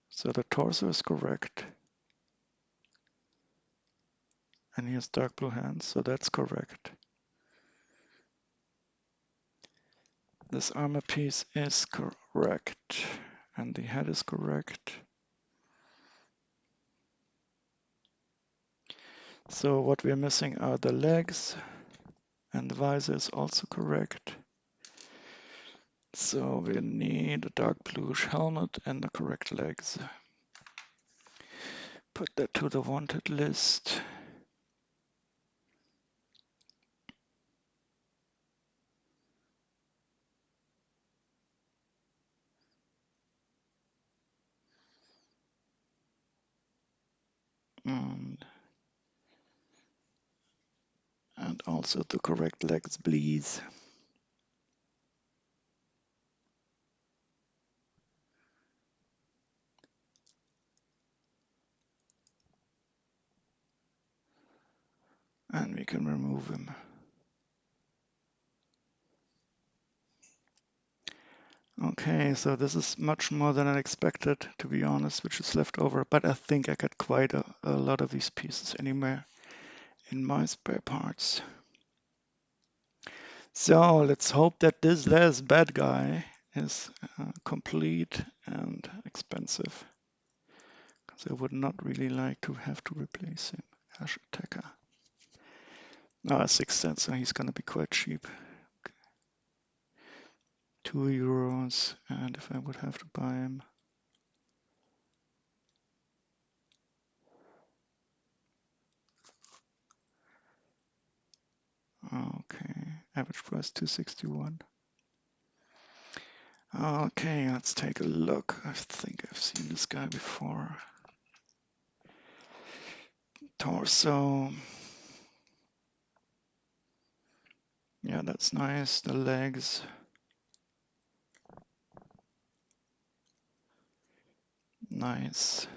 S1: So the torso is correct. And he has dark blue hands, so that's correct. This armor piece is correct. And the head is correct. So what we're missing are the legs. And the visor is also correct. So we need a dark bluish helmet and the correct legs. Put that to the wanted list. And also the correct legs, please. And we can remove him. Okay, so this is much more than I expected, to be honest, which is left over. But I think I got quite a lot of these pieces anywhere in my spare parts. So let's hope that this last bad guy is complete and expensive. Because I would not really like to have to replace him. Ash Attacker. 6 cents, so he's gonna be quite cheap. Okay. €2, and if I would have to buy him. Okay, average price 261. Okay, let's take a look. I think I've seen this guy before. Torso. Yeah, that's nice. The legs. Nice.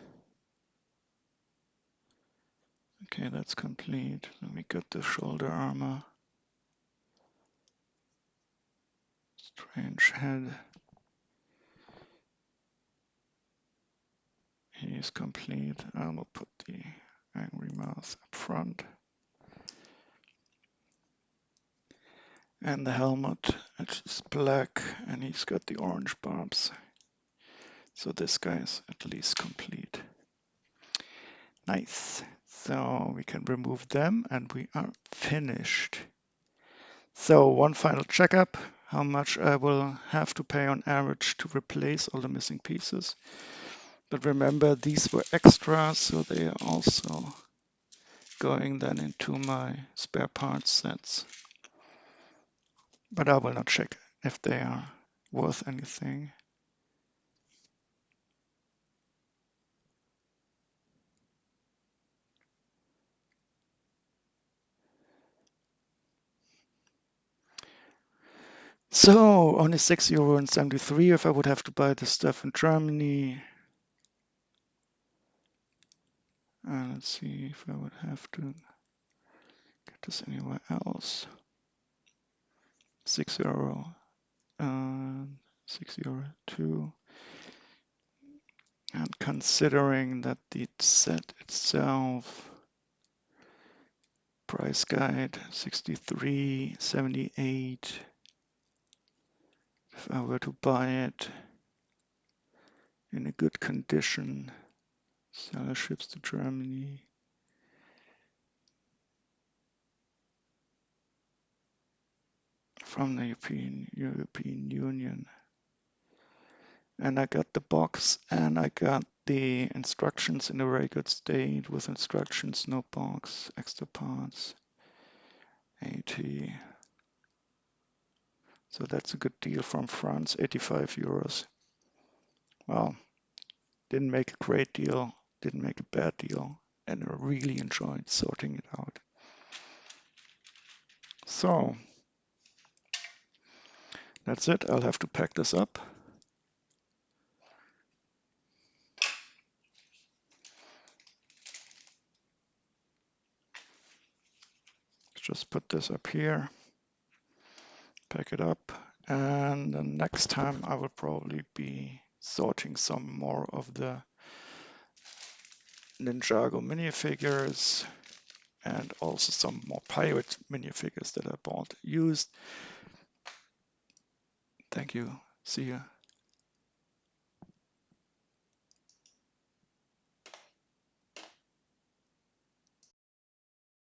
S1: Okay, that's complete. Then we got the shoulder armor. Strange head. He is complete. I will put the angry mouth up front. And the helmet, which is black, and he's got the orange barbs. So this guy is at least complete. Nice. So we can remove them and we are finished. So one final checkup, how much I will have to pay on average to replace all the missing pieces. But remember, these were extras, so they are also going then into my spare parts sets. But I will not check if they are worth anything. So only €6.73 if I would have to buy this stuff in Germany. Let's see if I would have to get this anywhere else. €6, €6 and considering that the set itself price guide 63.78. If I were to buy it in a good condition, seller ships to Germany. From the European Union. And I got the box and I got the instructions in a very good state with instructions, no box, extra parts, 80. So that's a good deal from France, €85. Well, didn't make a great deal, didn't make a bad deal, and I really enjoyed sorting it out. So that's it. I'll have to pack this up. Just put this up here, pack it up, and the next time I will probably be sorting some more of the Ninjago minifigures and also some more pirate minifigures that I bought used. Thank you. See you.